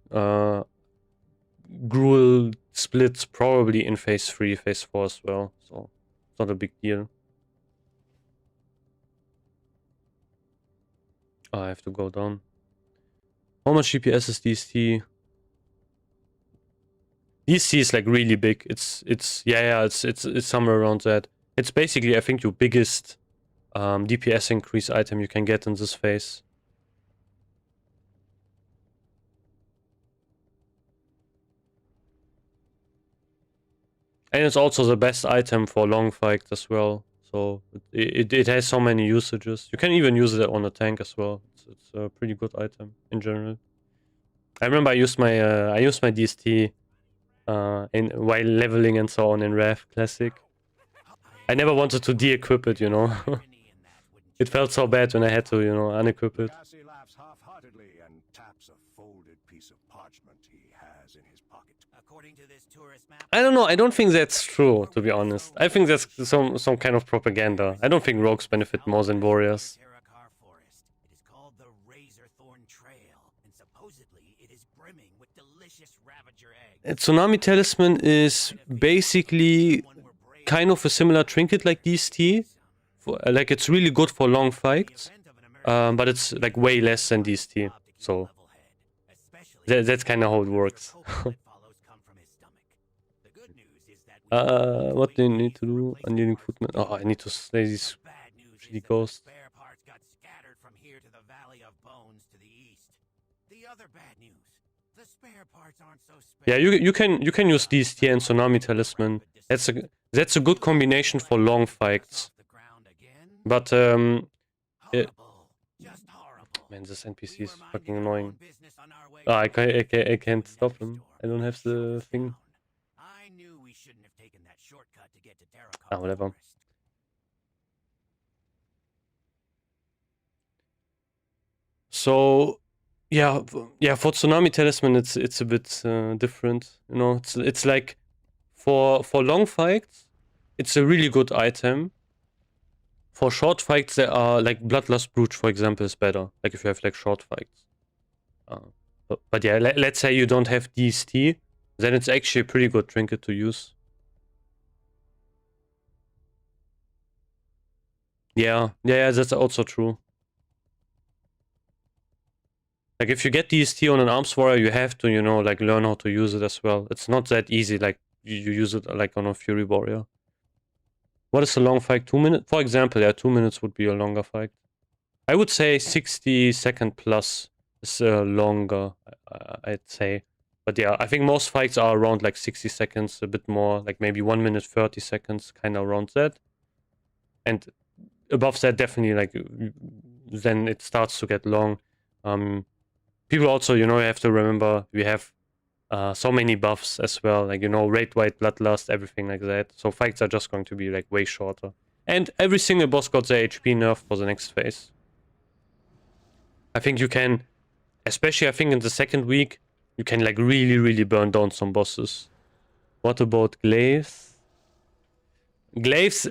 S1: Gruul splits probably in phase 3, phase 4 as well, so it's not a big deal. Oh, I have to go down. How much DPS is DST? DST is like really big. It's somewhere around that. It's basically, I think, your biggest DPS increase item you can get in this phase. And it's also the best item for long fights as well. So it has so many usages. You can even use it on a tank as well. It's a pretty good item in general. I remember I used my DST while leveling and so on in Rev Classic. I never wanted to de-equip it, you know. It felt so bad when I had to, you know, unequip it.
S6: Cassie laughs half-heartedly and taps a folded piece of parchment he has in his pocket.
S7: According to this tourist map,
S1: I don't know. I don't think that's true, to be honest. I think that's some kind of propaganda. I don't think rogues benefit more than warriors.
S7: Terakar Forest. It is called the Razorthorn Trail, and supposedly it is brimming with delicious Ravager eggs.
S1: Tsunami Talisman is basically kind of a similar trinket like DST. Like it's really good for long fights, but it's like way less than DST. So that's kind of how it works. What do you need to do? Unyielding footman. Oh, I need to slay these shitty ghosts.
S7: Spare parts got scattered from here to the Valley of Bones to the east. The other bad news, the spare parts aren't so spare.
S1: Yeah, you can use DST and Tsunami Talisman. That's a good combination for long fights. But man, this NPC is fucking annoying. I can't stop him. I don't have the thing.
S7: I knew we shouldn't have taken that shortcut to get to Terakar
S1: Whatever.
S7: Forest.
S1: So yeah, for Tsunami Talisman it's a bit different. You know, it's like for long fights, it's a really good item. For short fights, there are like Bloodlust Brute, for example, is better. Like if you have like short fights. But yeah, let's say you don't have DST, then it's actually a pretty good trinket to use. Yeah, that's also true. Like if you get DST on an arms warrior, you have to, you know, like learn how to use it as well. It's not that easy. Like you use it like on a Fury warrior. What is a long fight? 2 minutes? For example, yeah, 2 minutes would be a longer fight. I would say 60-second plus is longer, I'd say. But yeah, I think most fights are around like 60 seconds, a bit more, like maybe 1 minute, 30 seconds, kind of around that. And above that, definitely, like, then it starts to get long. People also, you know, you have to remember, we have so many buffs as well, like, you know, Raid White, Bloodlust, everything like that. So fights are just going to be like way shorter. And every single boss got their HP nerf for the next phase. I think you can, especially I think in the second week, you can like really burn down some bosses. What about Glaives? Glaives,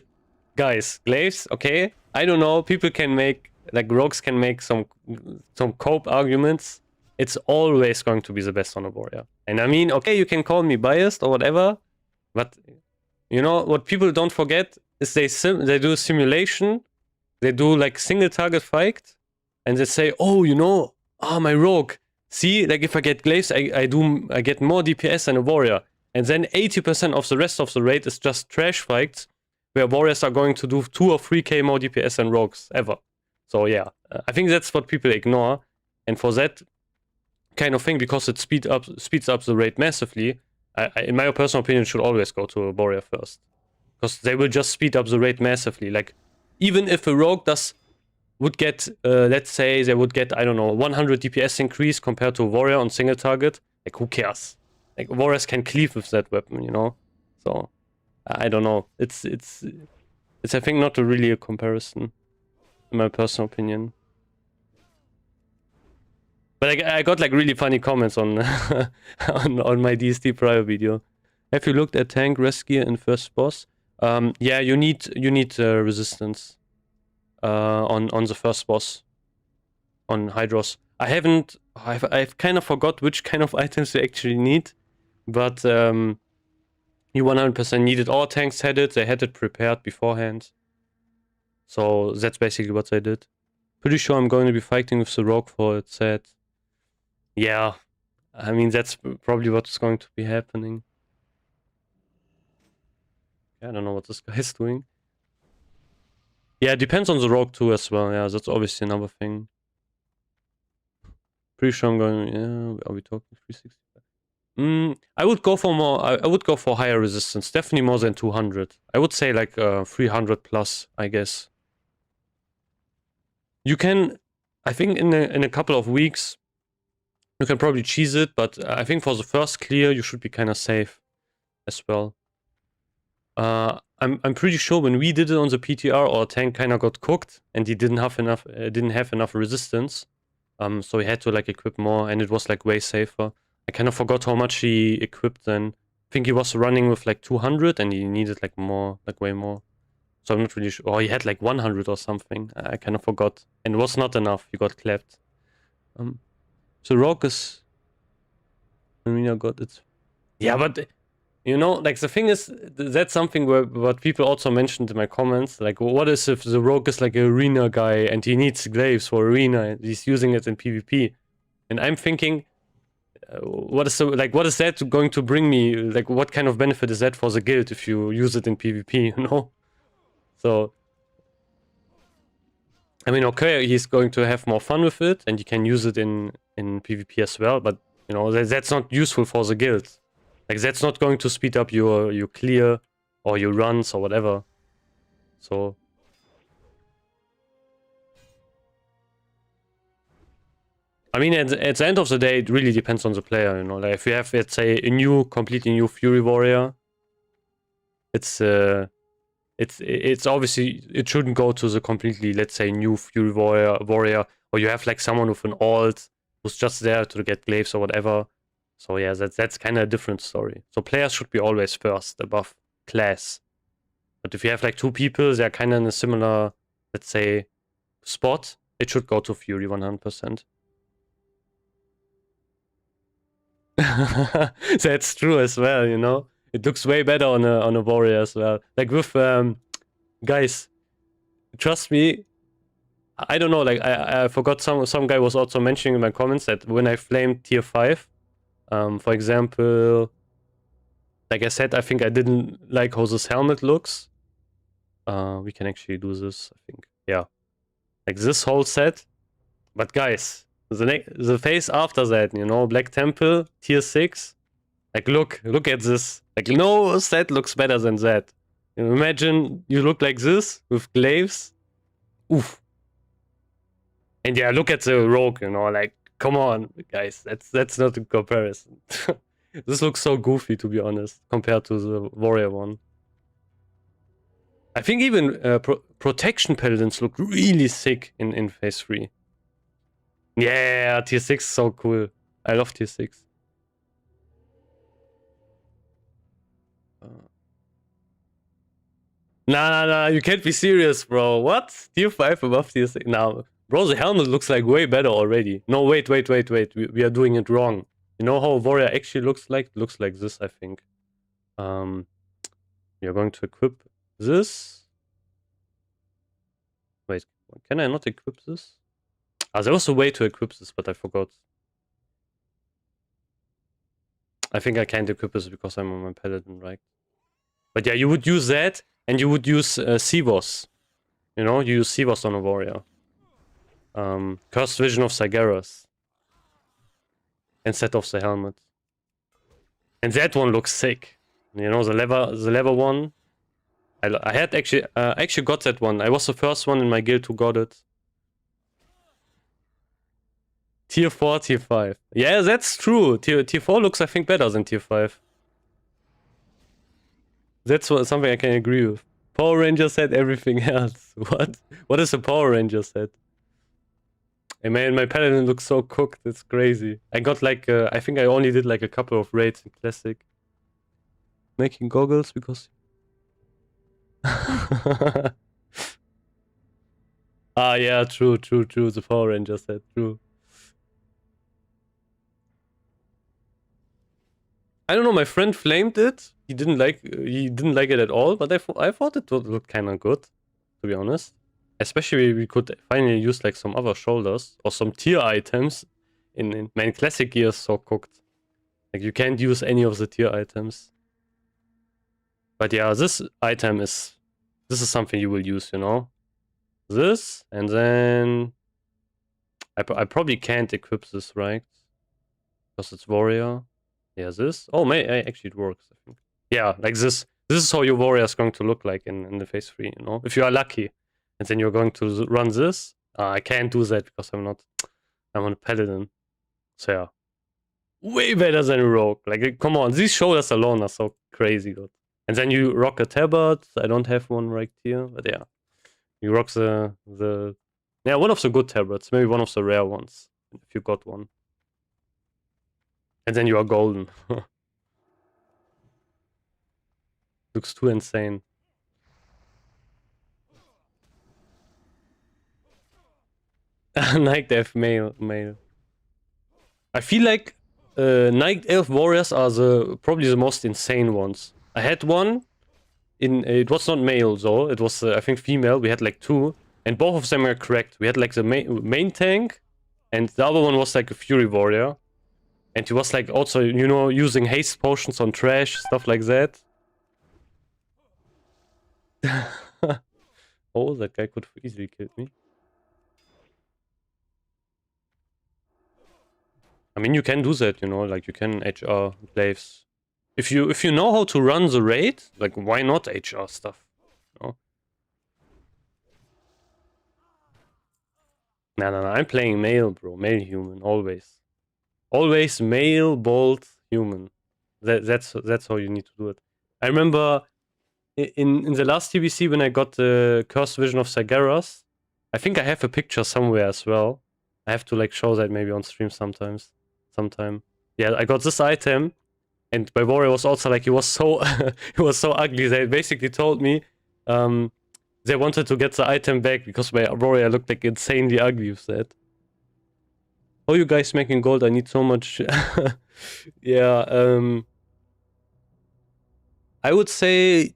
S1: guys, Glaives, okay? I don't know, people can make, like rogues can make some cope arguments. It's always going to be the best on a warrior. And I mean, okay, you can call me biased or whatever, but you know, what people don't forget is they do simulation, they do like single target fight, and they say, oh, you know, my rogue, see, like if I get Glaives, I get more DPS than a warrior. And then 80% of the rest of the raid is just trash fights, where warriors are going to do 2 or 3k more DPS than rogues, ever. So yeah, I think that's what people ignore. And for that kind of thing, because it speeds up the raid massively, I, in my personal opinion, should always go to a warrior first. Because they will just speed up the raid massively. Like, even if a rogue would get, let's say they would get, I don't know, 100 DPS increase compared to a warrior on single target, like who cares? Like warriors can cleave with that weapon, you know? So, I don't know. It's I think not really a comparison, in my personal opinion. But I got like really funny comments on on my DSD prior video. Have you looked at tank rescue in first boss? Yeah, you need resistance on the first boss on Hydros. I've kind of forgot which kind of items you actually need, but you 100% need it. All tanks had it. They had it prepared beforehand. So that's basically what I did. Pretty sure I'm going to be fighting with the rogue for it set. Yeah, I mean that's probably what's going to be happening. I don't know what this guy's doing. Yeah, it depends on the rogue too as well. Yeah, that's obviously another thing. Pretty sure I'm going. Yeah, are we talking 360? I would go for more. I would go for higher resistance. Definitely more than 200. I would say like 300 plus, I guess. You can, I think in a couple of weeks, you can probably cheese it, but I think for the first clear, you should be kind of safe as well. I'm pretty sure when we did it on the PTR, our tank kind of got cooked, and he didn't have enough resistance. So he had to like equip more, and it was like way safer. I kind of forgot how much he equipped then. I think he was running with like 200, and he needed like more, like way more. So I'm not really sure. Or he had like 100 or something. I kind of forgot, and it was not enough. He got clapped. So rogue is. Arena got it. Yeah, but you know, like the thing is, that's something what people also mentioned in my comments. Like, what is if the rogue is like an arena guy and he needs glaives for arena and he's using it in PvP? And I'm thinking, what is that going to bring me? Like, what kind of benefit is that for the guild if you use it in PvP? You know? So, I mean, okay, he's going to have more fun with it, and you can use it in PvP as well. But you know, that's not useful for the guild. Like, that's not going to speed up your clear or your runs or whatever. So, I mean, at the end of the day, it really depends on the player. You know, like if you have, let's say, a completely new Fury Warrior, it's obviously it shouldn't go to the completely, let's say, new Fury Warrior, or you have like someone with an alt who's just there to get glaives or whatever. So yeah, that's kind of a different story. So players should be always first above class. But if you have like two people, they're kind of in a similar, let's say, spot, it should go to Fury 100%. That's true as well, you know. It looks way better on a warrior as well. Like with guys, trust me. I don't know. Like I forgot some guy was also mentioning in my comments that when I flamed tier 5, for example, like I said, I think I didn't like how this helmet looks. We can actually do this. I think, yeah, like this whole set. But guys, the phase after that, you know, Black Temple tier 6. Like look at this. Like no set looks better than that. You know, imagine you look like this with glaives. Oof. And yeah, look at the rogue. You know, like come on, guys. That's not a comparison. This looks so goofy, to be honest, compared to the warrior one. I think even protection paladins look really sick in phase 3. Yeah, tier 6 is so cool. I love tier 6. Nah, you can't be serious, bro. What? Tier 5 above tier 6? Now, bro, the helmet looks like way better already. No, wait. We are doing it wrong. You know how a warrior actually looks like? It looks like this, I think. We are going to equip this. Wait, can I not equip this? There was a way to equip this, but I forgot. I think I can't equip this because I'm on my paladin, right? But yeah, you would use that, and you would use Sivos. You know, you use Sivos on a warrior. Cursed Vision of Sargeras. Instead of the helmet. And that one looks sick. You know, the leather one. I had actually got that one. I was the first one in my guild who got it. Tier 4, Tier 5. Yeah, that's true. Tier 4 looks, I think, better than Tier 5. That's something I can agree with. Power Ranger set, everything else. What? What is a Power Ranger set? Hey man, my paladin looks so cooked. It's crazy. I got like, I think I only did like a couple of raids in Classic. Making goggles because... Ah, yeah, true. The Power Ranger set, true. I don't know, my friend flamed it. He didn't like it at all, but I thought it would look kind of good, to be honest. Especially we could finally use like some other shoulders or some tier items in main classic gear is so cooked. Like you can't use any of the tier items. But yeah, this is something you will use, you know. This, and then I probably can't equip this, right? Because it's warrior. Yeah, this. Oh, actually it works, I think. Yeah, like this. This is how your warrior is going to look like in the phase 3, you know? If you are lucky. And then you're going to run this. I can't do that because I'm on a paladin. So yeah. Way better than a rogue. Like, come on, these shoulders alone are so crazy good. And then you rock a tabard. I don't have one right here, but yeah. You rock the one of the good tabards, maybe one of the rare ones, if you got one. And then you are golden. Looks too insane. Night Elf male. I feel like Night Elf warriors are probably the most insane ones. I had one it was not male though, it was I think female. We had like 2, and both of them were correct. We had like the main tank, and the other one was like a fury warrior. And he was like also, you know, using haste potions on trash, stuff like that. Oh, that guy could easily kill me. I mean, you can do that, you know, like you can HR glaives. If you know how to run the raid, like why not HR stuff? You know? No, I'm playing male, bro. Male human, always. Always male, bold, human. That's how you need to do it. I remember in the last TBC when I got the Cursed Vision of Sargeras, I think I have a picture somewhere as well. I have to like show that maybe on stream sometime. Yeah, I got this item, and my warrior was also like, he was so ugly. They basically told me they wanted to get the item back because my warrior looked like insanely ugly with that. Oh, you guys making gold? I need so much. Yeah, I would say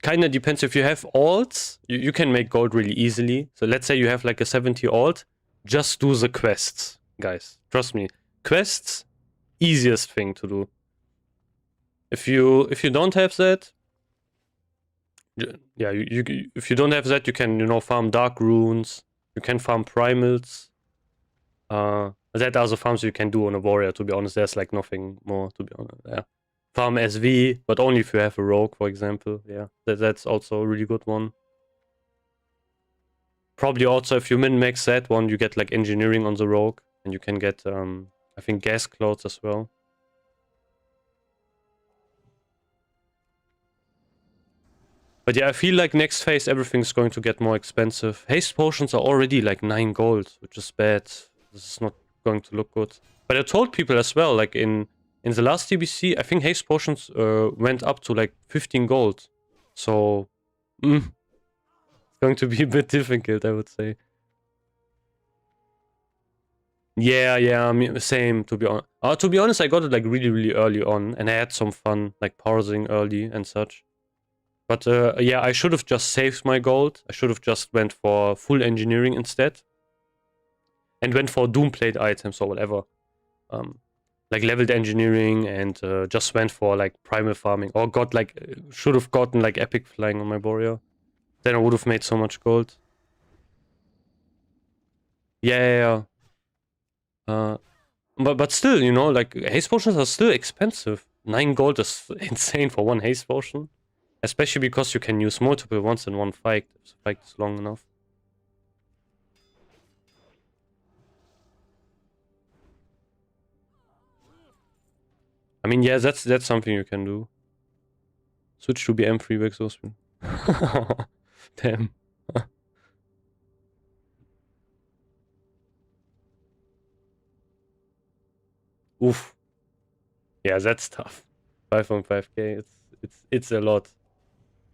S1: kind of depends. If you have alts, you can make gold really easily. So let's say you have like a 70 alt, just do the quests, guys. Trust me, quests, easiest thing to do. If you don't have that, yeah, if you don't have that, you can, you know, farm dark runes. You can farm primals. That are the farms you can do on a warrior, to be honest. There's like nothing more, to be honest. Yeah. Farm SV, but only if you have a rogue, for example. Yeah, that's also a really good one. Probably also if you min-max that one, you get like engineering on the rogue, and you can get, I think, gas clothes as well. But yeah, I feel like next phase everything's going to get more expensive. Haste potions are already like 9 gold, which is bad. This is not going to look good. But I told people as well, like in the last TBC, I think haste potions went up to like 15 gold. So, it's going to be a bit difficult, I would say. Yeah, same, to be honest. To be honest, I got it like really early on, and I had some fun, like parsing early and such. But yeah, I should have just saved my gold. I should have just went for full engineering instead. And went for Doomplate items or whatever. Like leveled engineering, and just went for like primal farming. Or got like, should have gotten like epic flying on my warrior. Then I would have made so much gold. Yeah. But still, you know, like haste potions are still expensive. 9 gold is insane for one haste potion. Especially because you can use multiple ones in one fight if the fight is long enough. I mean, yeah, that's something you can do. Switch to BM free exospin. Damn. Oof. Yeah, that's tough. 5.5k. It's a lot.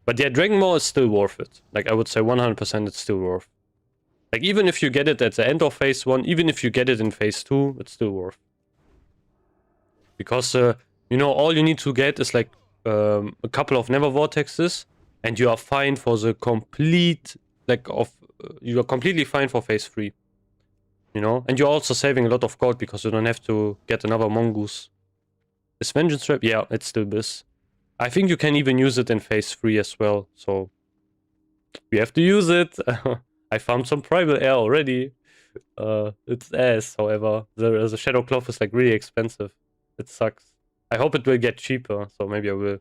S1: But yeah, Dragon Ball is still worth it. Like I would say 100% it's still worth. Like even if you get it at the end of phase 1, even if you get it in phase 2, it's still worth. Because you know, all you need to get is like a couple of Never Vortexes, and you are fine for the complete you are completely fine for phase 3. You know, and you're also saving a lot of gold because you don't have to get another Mongoose. Is Vengeance Trap? Yeah, it's still this. I think you can even use it in phase 3 as well, so we have to use it. I found some Primal Air already. It's ass, however. The Shadow Cloth is like really expensive. It sucks. I hope it will get cheaper, so maybe I will.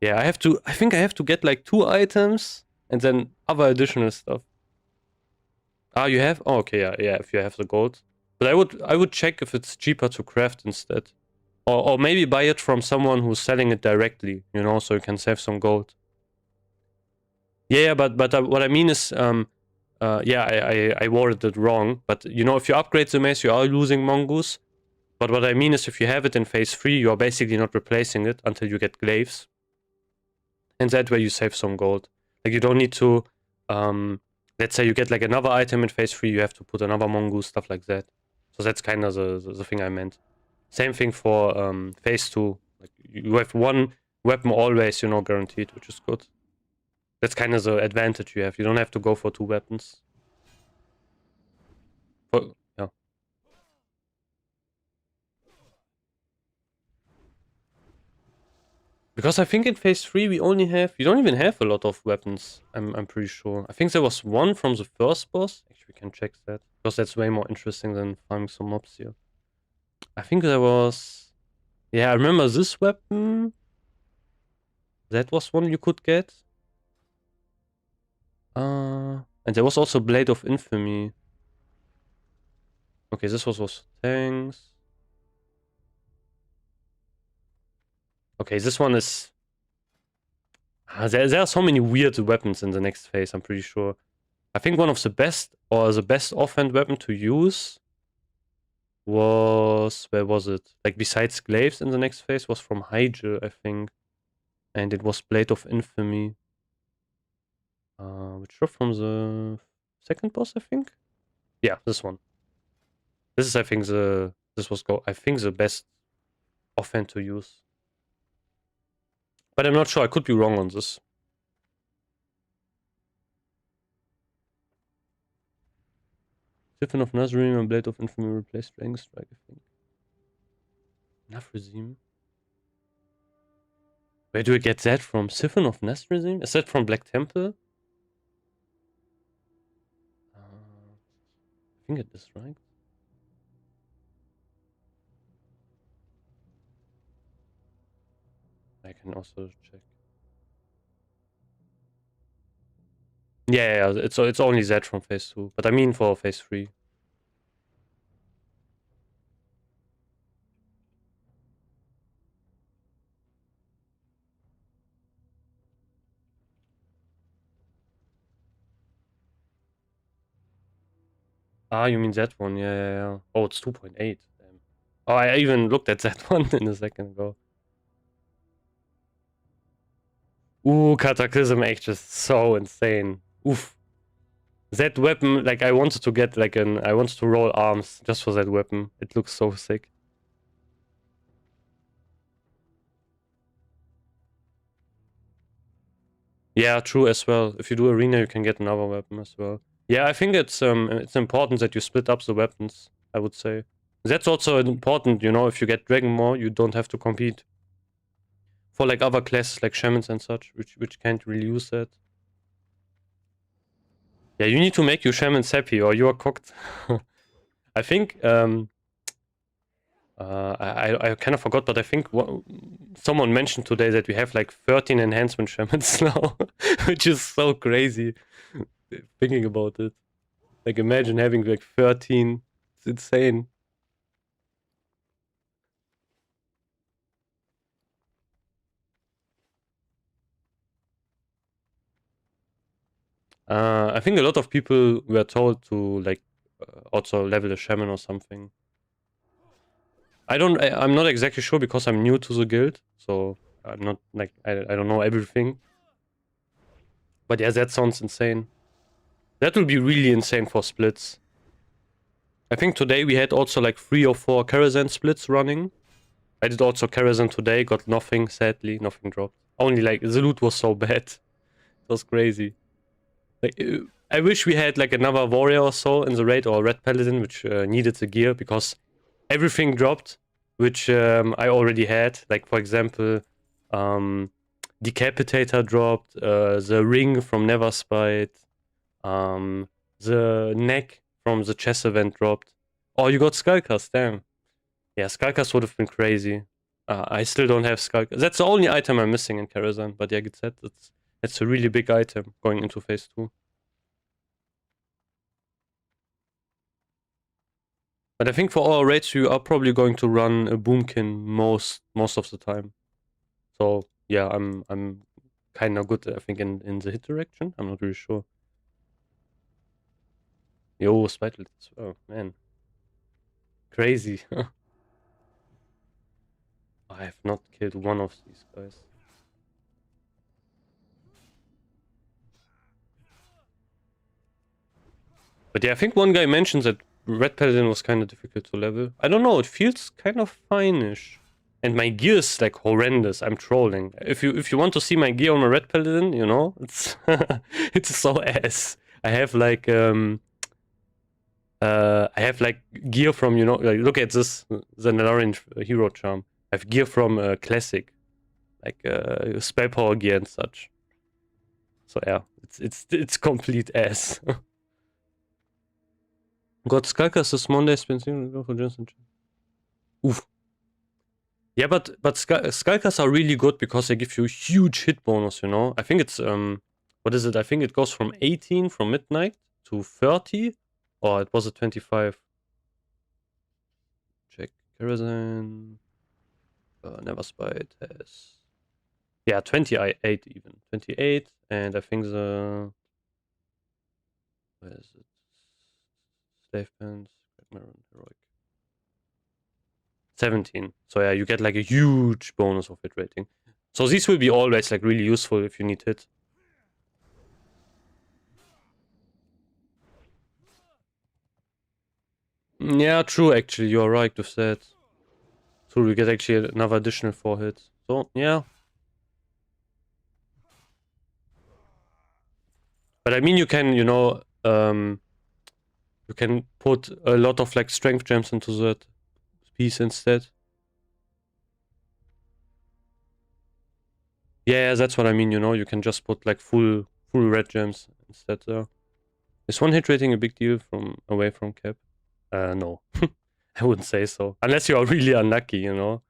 S1: Yeah, I think I have to get like 2 items and then other additional stuff. Ah, you have? Oh, okay, yeah, if you have the gold. But I would check if it's cheaper to craft instead. Or maybe buy it from someone who's selling it directly, you know, so you can save some gold. Yeah, but what I mean is, yeah, I worded it wrong. But, you know, if you upgrade the mace, you are losing Mongoose. But what I mean is, if you have it in phase 3, you are basically not replacing it until you get glaives. And that way you save some gold. Like, you don't need to, let's say you get like another item in phase 3, you have to put another Mongoose, stuff like that. So that's kind of the thing I meant. Same thing for phase 2. Like, you have one weapon always, you know, guaranteed, which is good. That's kind of the advantage you have. You don't have to go for 2 weapons. Yeah. Because I think in phase 3 we don't even have a lot of weapons, I'm pretty sure. I think there was one from the first boss. Actually, we can check that. Because that's way more interesting than farming some mobs here. I think there was... Yeah, I remember this weapon. That was one you could get. And there was also Blade of Infamy. Okay, this was tanks. Okay, this one is... There are so many weird weapons in the next phase, I'm pretty sure. I think one of the best, or the best offhand weapon to use was... Where was it? Like, besides Glaives in the next phase, was from Hyjal, I think. And it was Blade of Infamy. Which was from the second boss, I think? Yeah, this one. This is, I think, the best offhand to use. But I'm not sure, I could be wrong on this. Siphon of Nazrim and Blade of Infamy replace Dragon Strike, I think. Nafrizim? Where do I get that from? Siphon of Nazrim? Is that from Black Temple? I think it is, right? I can also check. Yeah, it's only that from phase 2. But I mean for phase 3. Ah, you mean that one? Yeah. Oh, it's 2.8. Damn. Oh, I even looked at that one in a second ago. Ooh, Cataclysm Age is so insane. Oof. That weapon, like, I wanted to get, like, I wanted to roll arms just for that weapon. It looks so sick. Yeah, true as well. If you do arena, you can get another weapon as well. Yeah, I think it's important that you split up the weapons, I would say. That's also important, you know, if you get Dragon Maw, you don't have to compete for like other classes like shamans and such, which can't really use that. Yeah, you need to make your shamans happy or you are cooked. I think I kind of forgot, but I think someone mentioned today that we have like 13 enhancement shamans now, which is so crazy thinking about it. Like imagine having like 13. It's insane. I think a lot of people were told to like also level a shaman or something. I'm not exactly sure because I'm new to the guild, so I'm not like I don't know everything. But yeah, that sounds insane. That will be really insane for splits. I think today we had also like 3 or 4 Karazhan splits running. I did also Karazhan today, got nothing, sadly, nothing dropped. Only like the loot was so bad. It was crazy. Like, I wish we had like another warrior or so in the raid or red paladin which needed the gear because everything dropped which I already had. Like for example, Decapitator dropped, the ring from Neverspite, the neck from the chess event dropped. Oh, you got Skullcast, damn. Yeah, Skullcast would have been crazy. I still don't have Skullcast. That's the only item I'm missing in Karazhan, but yeah, get set. That's a really big item going into phase 2. But I think for all raids you are probably going to run a Boomkin most of the time. So yeah, I'm kind of good, I think, in the hit direction. I'm not really sure. Yo, Spiteful. Oh man, crazy. I have not killed one of these guys. But yeah, I think one guy mentioned that Red Paladin was kind of difficult to level. I don't know, it feels kind of fine-ish. And my gear is like horrendous. I'm trolling. If you want to see my gear on my Red Paladin, you know, it's it's so ass. I have like gear from, you know, like look at this, the Nalaran hero charm. I have gear from classic, like spell power gear and such. So yeah, it's complete ass. Got Skullcast this Monday, spending for Johnson. Oof. Yeah, but Skullcasts are really good because they give you huge hit bonus, you know? I think it's, what is it? I think it goes from 18 from midnight to 30. Or it was a 25. Check. Karazhan. Neverspite has... Yeah, 28 even. 28. And I think the... Where is it? Slave Pants. Maron, Heroic. 17. So yeah, you get like a huge bonus of hit rating. So these will be always like really useful if you need hit. Yeah, true actually, you are right with that. True, we get actually another additional 4 hits. So yeah. But I mean you can, you know, you can put a lot of like strength gems into that piece instead. Yeah, that's what I mean, you know, you can just put like full red gems instead there. Is one hit rating a big deal from away from cap? No. I wouldn't say so. Unless you are really unlucky, you know.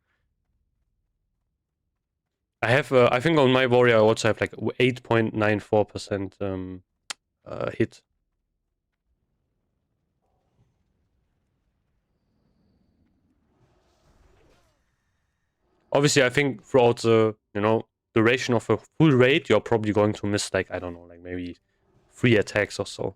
S1: I have, I think on my warrior I also have like 8.94% hit. Obviously, I think throughout the, you know, duration of a full raid, you're probably going to miss like, I don't know, like maybe 3 attacks or so.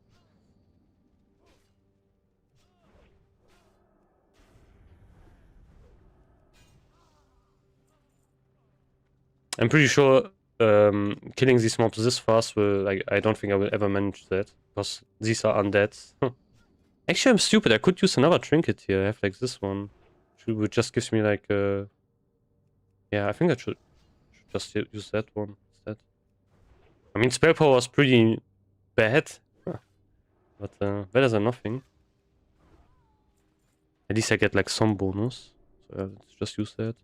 S1: I'm pretty sure killing these mobs this fast will, like, I don't think I will ever manage that, because these are undead. Actually, I'm stupid, I could use another trinket here, I have like this one, which just gives me like, yeah, I think I should just use that one instead. I mean, spell power was pretty bad, but better than nothing. At least I get like some bonus, so let's just use that.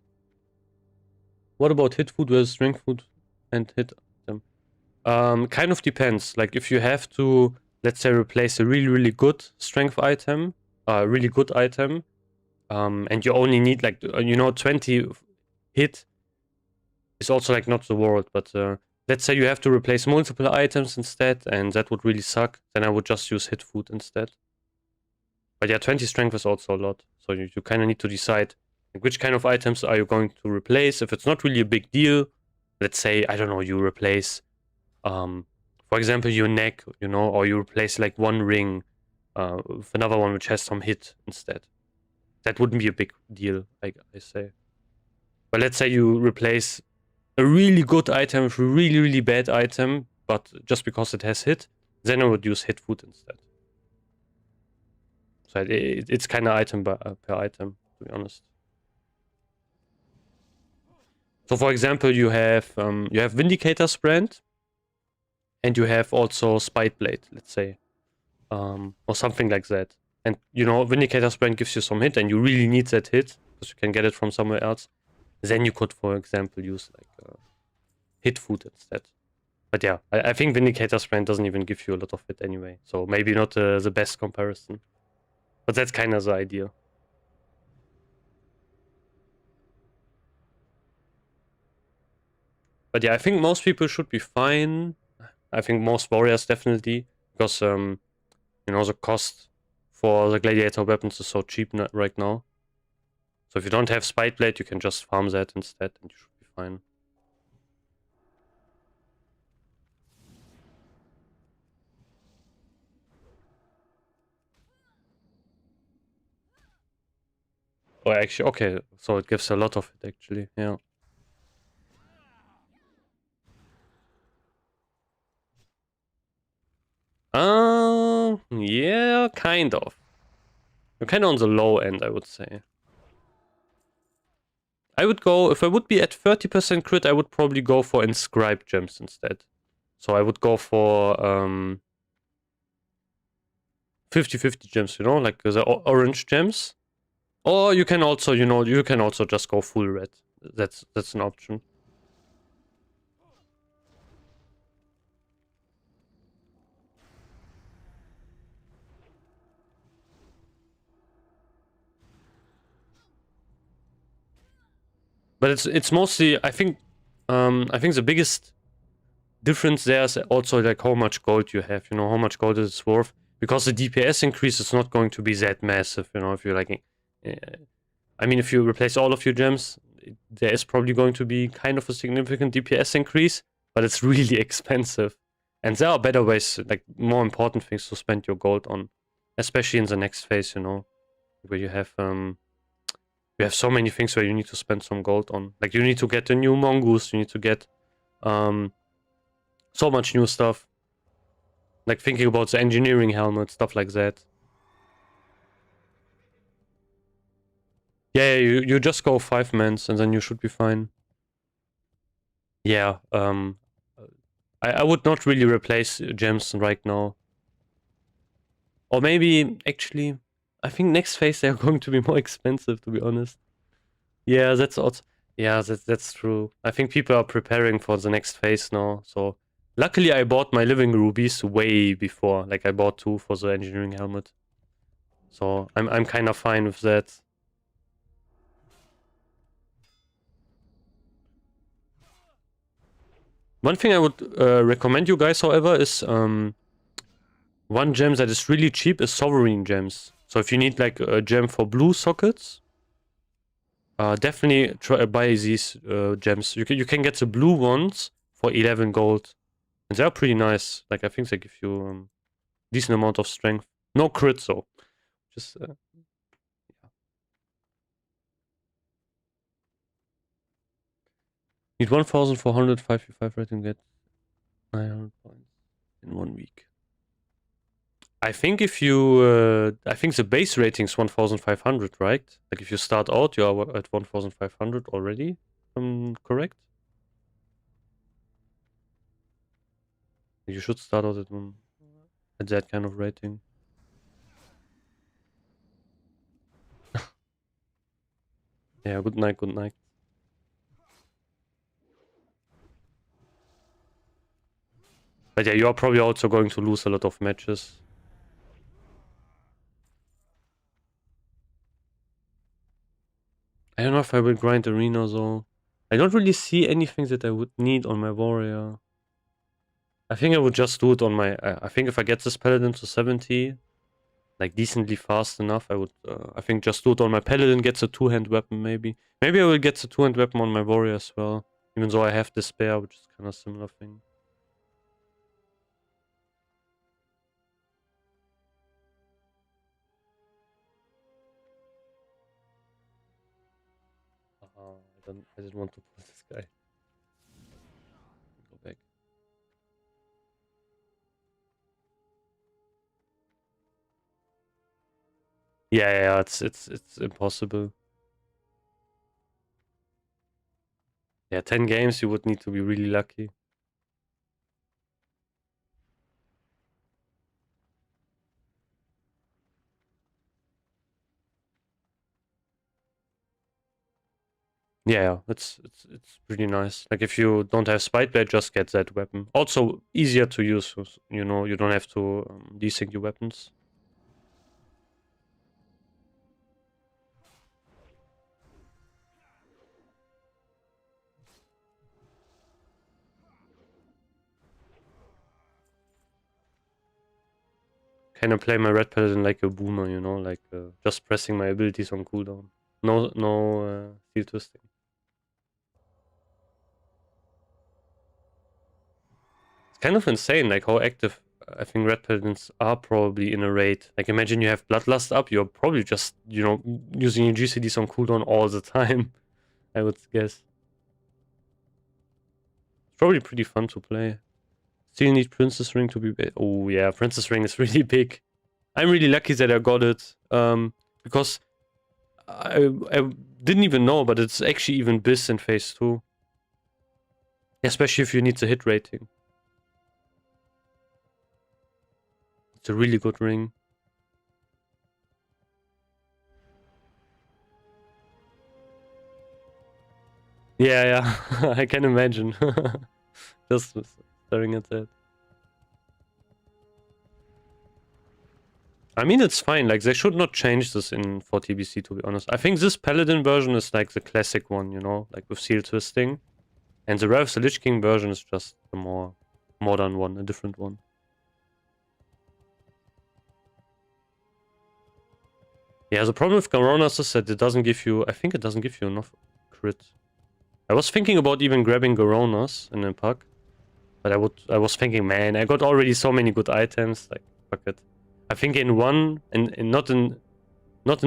S1: What about hit food versus strength food and hit item? Kind of depends. Like if you have to, let's say, replace a really good strength item, really good item, and you only need like, 20 hit is also like not the world, but let's say you have to replace multiple items instead, and that would really suck, then I would just use hit food instead. But yeah, 20 strength is also a lot, so you kind of need to decide like, which kind of items are you going to replace. If it's not really a big deal, let's say, I don't know, you replace, for example, your neck, or you replace like one ring with another one which has some hit instead. That wouldn't be a big deal, I say. But let's say you replace a really good item with a really, really bad item, but just because it has hit, then I would use hit food instead. So it's kind of item per item, to be honest. So for example, you have Vindicator's Brand, and you have also Spite Blade, let's say, or something like that. And Vindicator's Brand gives you some hit, and you really need that hit because you can get it from somewhere else. Then you could, for example, use like hit food instead. But yeah, I think Vindicator's Brand doesn't even give you a lot of hit anyway, so maybe not the best comparison. But that's kind of the idea. But yeah, I think most people should be fine. I think most warriors definitely, because the cost for the gladiator weapons is so cheap right now. So if you don't have Spite Blade, you can just farm that instead, and you should be fine. Oh, actually, okay, so it gives a lot of it, actually, yeah. Yeah, kind of. You're kind of on the low end, I would say. I would go, if I would be at 30% crit, I would probably go for inscribed gems instead. So I would go for 50-50 gems, like the orange gems. Or you can also, you can also just go full red. That's an option. But it's mostly, I think the biggest difference there is also like how much gold you have, how much gold it's worth. Because the DPS increase is not going to be that massive, if you're like, I mean, if you replace all of your gems, there is probably going to be kind of a significant DPS increase, but it's really expensive. And there are better ways, like more important things to spend your gold on, especially in the next phase, where you have so many things where you need to spend some gold on. Like you need to get a new mongoose, you need to get so much new stuff. Like thinking about the engineering helmet, stuff like that. Yeah, you just go 5 mans and then you should be fine. Yeah, I would not really replace gems right now. Or maybe, actually, I think next phase they are going to be more expensive, to be honest. Yeah, that's also, yeah, that's true. I think people are preparing for the next phase now, so... Luckily, I bought my living rubies way before. Like, I bought 2 for the engineering helmet. So, I'm kind of fine with that. One thing I would recommend you guys, however, is one gem that is really cheap is sovereign gems. So if you need like a gem for blue sockets, definitely try buy these gems. You can get the blue ones for 11 gold, and they are pretty nice. Like I think they give you decent amount of strength. No crit though. Just yeah. Need 1,400 5v5 rating, get 900 points in 1 week. I think if you, I think the base rating is 1,500, right? Like if you start out, you are at 1,500 already, if I'm correct? You should start out at that kind of rating. Yeah, good night, good night. But yeah, you are probably also going to lose a lot of matches. don't know if I will grind arena though. I don't really see anything that I would need on my warrior. I think I would just do it on my... I think if I get this paladin to 70, like decently fast enough, I would... I think just do it on my paladin, gets a two-hand weapon maybe. Maybe I will get the two-hand weapon on my warrior as well. Even though I have the spare, which is kind of similar thing. I didn't want to pull this guy. Go back. Yeah, it's impossible. Yeah, 10 games you would need to be really lucky. Yeah, it's pretty nice. Like if you don't have Spiteblade, just get that weapon. Also easier to use, you know, you don't have to desync your weapons. Kind of play my red paladin like a boomer, you know, like just pressing my abilities on cooldown. No seal twisting. It's kind of insane, like how active I think red paladins are probably in a raid. Like imagine you have Bloodlust up, you're probably just, you know, using your GCDs on cooldown all the time, I would guess. It's probably pretty fun to play. Still need Princess Ring to be big. Oh yeah, Princess Ring is really big. I'm really lucky that I got it. Because I didn't even know, but it's actually even BIS in phase 2. Especially if you need the hit rating. It's a really good ring. Yeah, I can imagine. Just staring at that. I mean, it's fine. Like, they should not change this in for TBC, to be honest. I think this Paladin version is like the classic one, you know, like with seal twisting. And the Wrath of the Lich King version is just the more modern one, a different one. Yeah, the problem with Garonas is that it doesn't give you... I think it doesn't give you enough crit. I was thinking about even grabbing Garonas in a pack. But I was thinking, man, I got already so many good items, like, fuck it. I think in one, and not in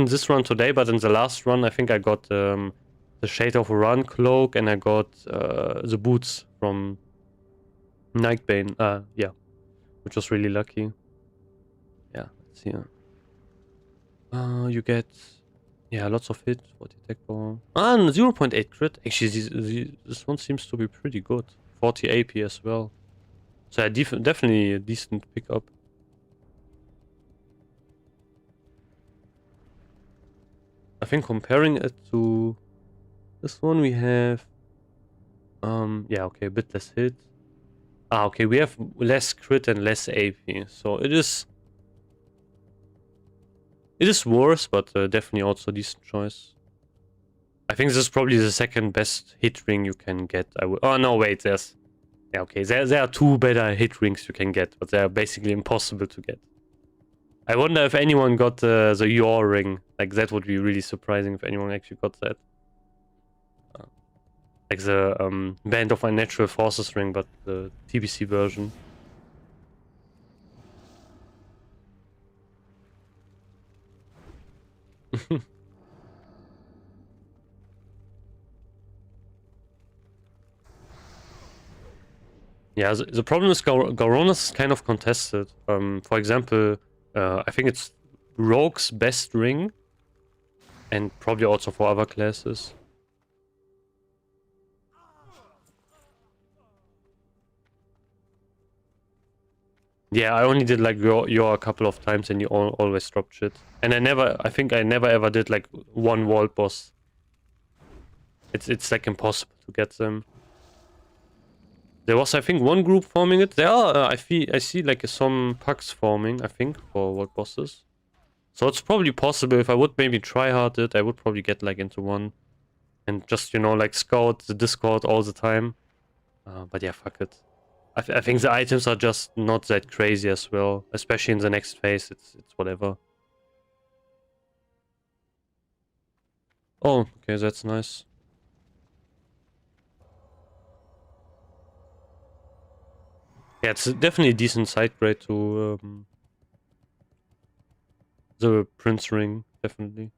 S1: this run today, but in the last run, I think I got the Shade of Run cloak, and I got the boots from Nightbane. Yeah, which was really lucky. Yeah, let's see. You get, yeah, lots of hit, 40 attack power. And 0.8 crit. Actually, this one seems to be pretty good. 40 AP as well. So yeah, definitely a decent pickup. I think comparing it to this one, we have yeah, okay, a bit less hit. Okay, we have less crit and less AP, so it is worse, but definitely also a decent choice. I think this is probably the second best hit ring you can get. Oh no, wait, there's... Yeah, okay, there are two better hit rings you can get, but they are basically impossible to get. I wonder if anyone got the Yor ring. Like, that would be really surprising if anyone actually got that. Like the Band of Unnatural Forces ring, but the TBC version. Yeah, the problem is Garonas is kind of contested. For example, I think it's Rogue's best ring, and probably also for other classes. Yeah, I only did like Yor a couple of times, and you always dropped shit. And I think I never ever did like one world boss. It's like impossible to get them. There was, I think, one group forming it. There are, I see like some packs forming, I think, for world bosses. So it's probably possible. If I would maybe try hard it, I would probably get like into one. and just, you know, like scout the Discord all the time. But yeah, fuck it. I think the items are just not that crazy as well, especially in the next phase. It's whatever. Oh, okay, that's nice. Yeah, it's definitely a decent side grade to the Prince Ring, definitely.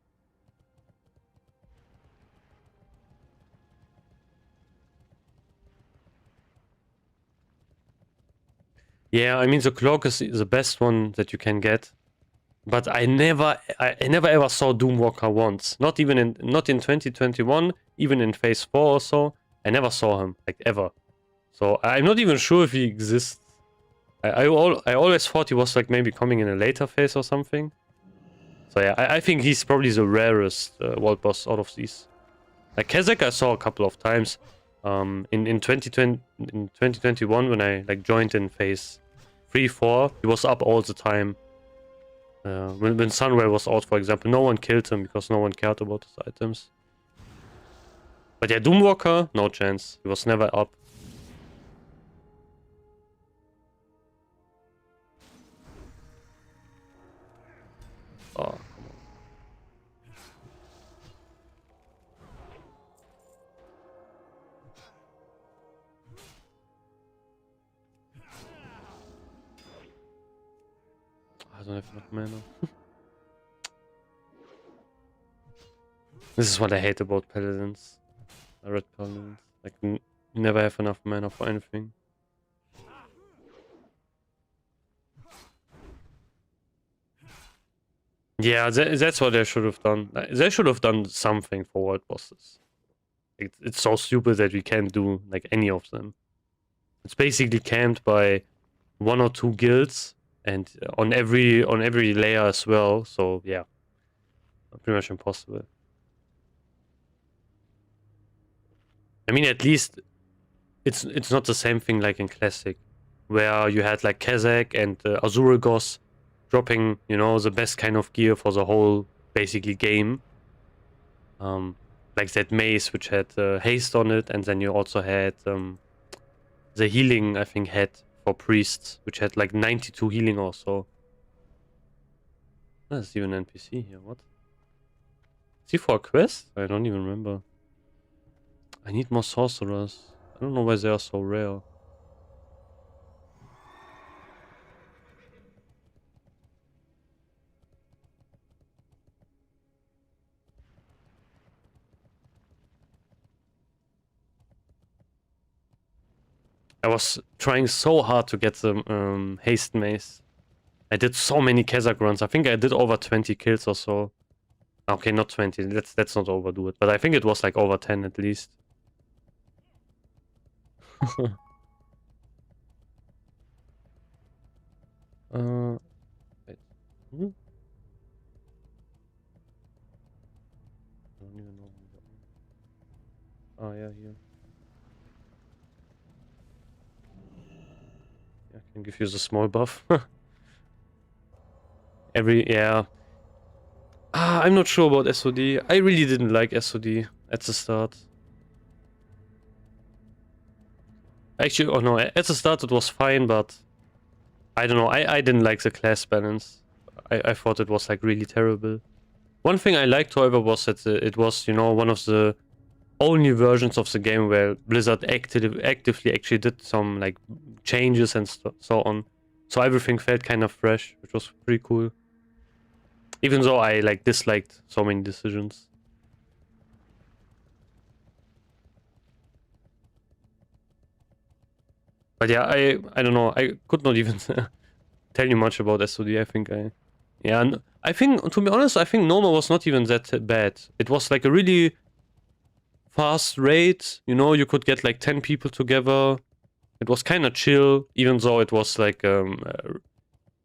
S1: Yeah, I mean the cloak is the best one that you can get, but I never ever saw Doomwalker once. Not in 2021, even in Phase 4 or so. I never saw him, like, ever. So I'm not even sure if he exists. I always thought he was like maybe coming in a later phase or something. So yeah, I think he's probably the rarest world boss out of these. Like Kazakh I saw a couple of times. In 2021 when I like joined in phase 3-4, he was up all the time. When Sunray was out, for example, no one killed him because no one cared about his items. But yeah, Doomwalker, no chance. He was never up. Oh, come on. I don't have enough mana. This is what I hate about paladins. Red paladins. Like, never have enough mana for anything. Yeah, that's what they should have done. They should have done something for world bosses. It's so stupid that we can't do like any of them. It's basically camped by 1 or 2 guilds, and on every layer as well. So yeah, pretty much impossible. I mean, at least it's not the same thing like in Classic, where you had like Kazakh and Azuragos dropping, you know, the best kind of gear for the whole basically game. Like that mace which had haste on it, and then you also had the healing, I think, head for priests, which had like 92 healing or so. There's even an NPC here, what? Is he for a quest? I don't even remember. I need more sorcerers. I don't know why they are so rare. I was trying so hard to get the haste mace. I did so many Kazakh runs. I think I did over 20 kills or so. Okay, not 20. Let's not overdo it. But I think it was like over 10 at least. Wait. Hmm? I don't even know. Oh yeah, here. I can give you the small buff. Yeah. I'm not sure about SOD. I really didn't like SOD at the start. Actually, oh no, at the start it was fine, but I don't know. I didn't like the class balance. I thought it was like really terrible. One thing I liked, however, was that it was, you know, one of the only versions of the game where Blizzard actively actually did some like changes and so on. So everything felt kind of fresh, which was pretty cool. Even though I like disliked so many decisions. But yeah, I don't know. I could not even tell you much about SOD. I think and I think, to be honest, I think Noma was not even that bad. It was like a really fast raid. You know, you could get like 10 people together. It was kind of chill, even though it was like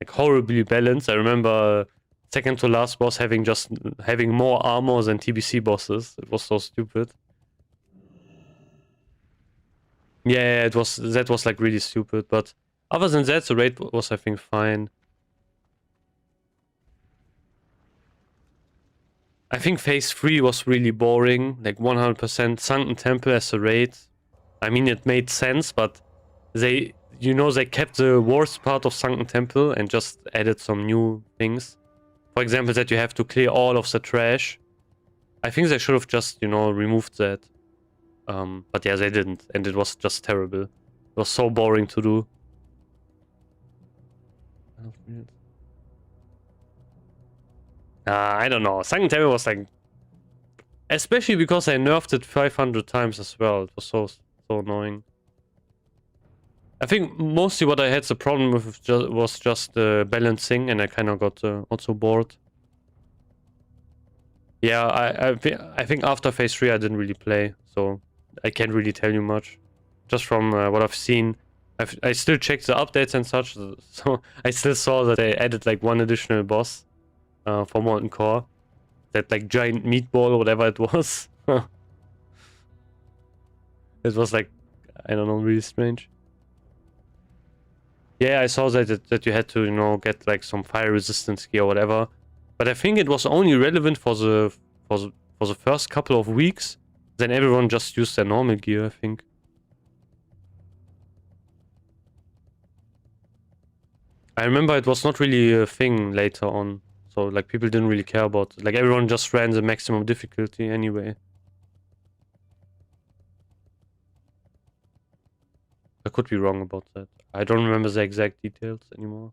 S1: horribly balanced. I remember second to last boss having more armor than TBC bosses. It was so stupid. Yeah, that was like really stupid. But other than that, the raid was, I think, fine. I think phase 3 was really boring, like 100%. Sunken Temple as a raid. I mean, it made sense, but they, they kept the worst part of Sunken Temple and just added some new things. For example, that you have to clear all of the trash. I think they should have just, removed that. But yeah, they didn't, and it was just terrible. It was so boring to do. I don't know. Sunken Temple was like... Especially because I nerfed it 500 times as well. It was so annoying. I think mostly what I had the problem with was just balancing, and I kind of got also bored. Yeah, I think after phase 3 I didn't really play, so I can't really tell you much. Just from what I've seen. I still checked the updates and such, so I still saw that they added like one additional boss for Molten Core. That like giant meatball or whatever it was. It was like, I don't know, really strange. Yeah, I saw that you had to, get like some fire resistance gear or whatever. But I think it was only relevant for the first couple of weeks. Then everyone just used their normal gear, I think. I remember it was not really a thing later on. So like people didn't really care about it. Like everyone just ran the maximum difficulty anyway. I could be wrong about that. I don't remember the exact details anymore.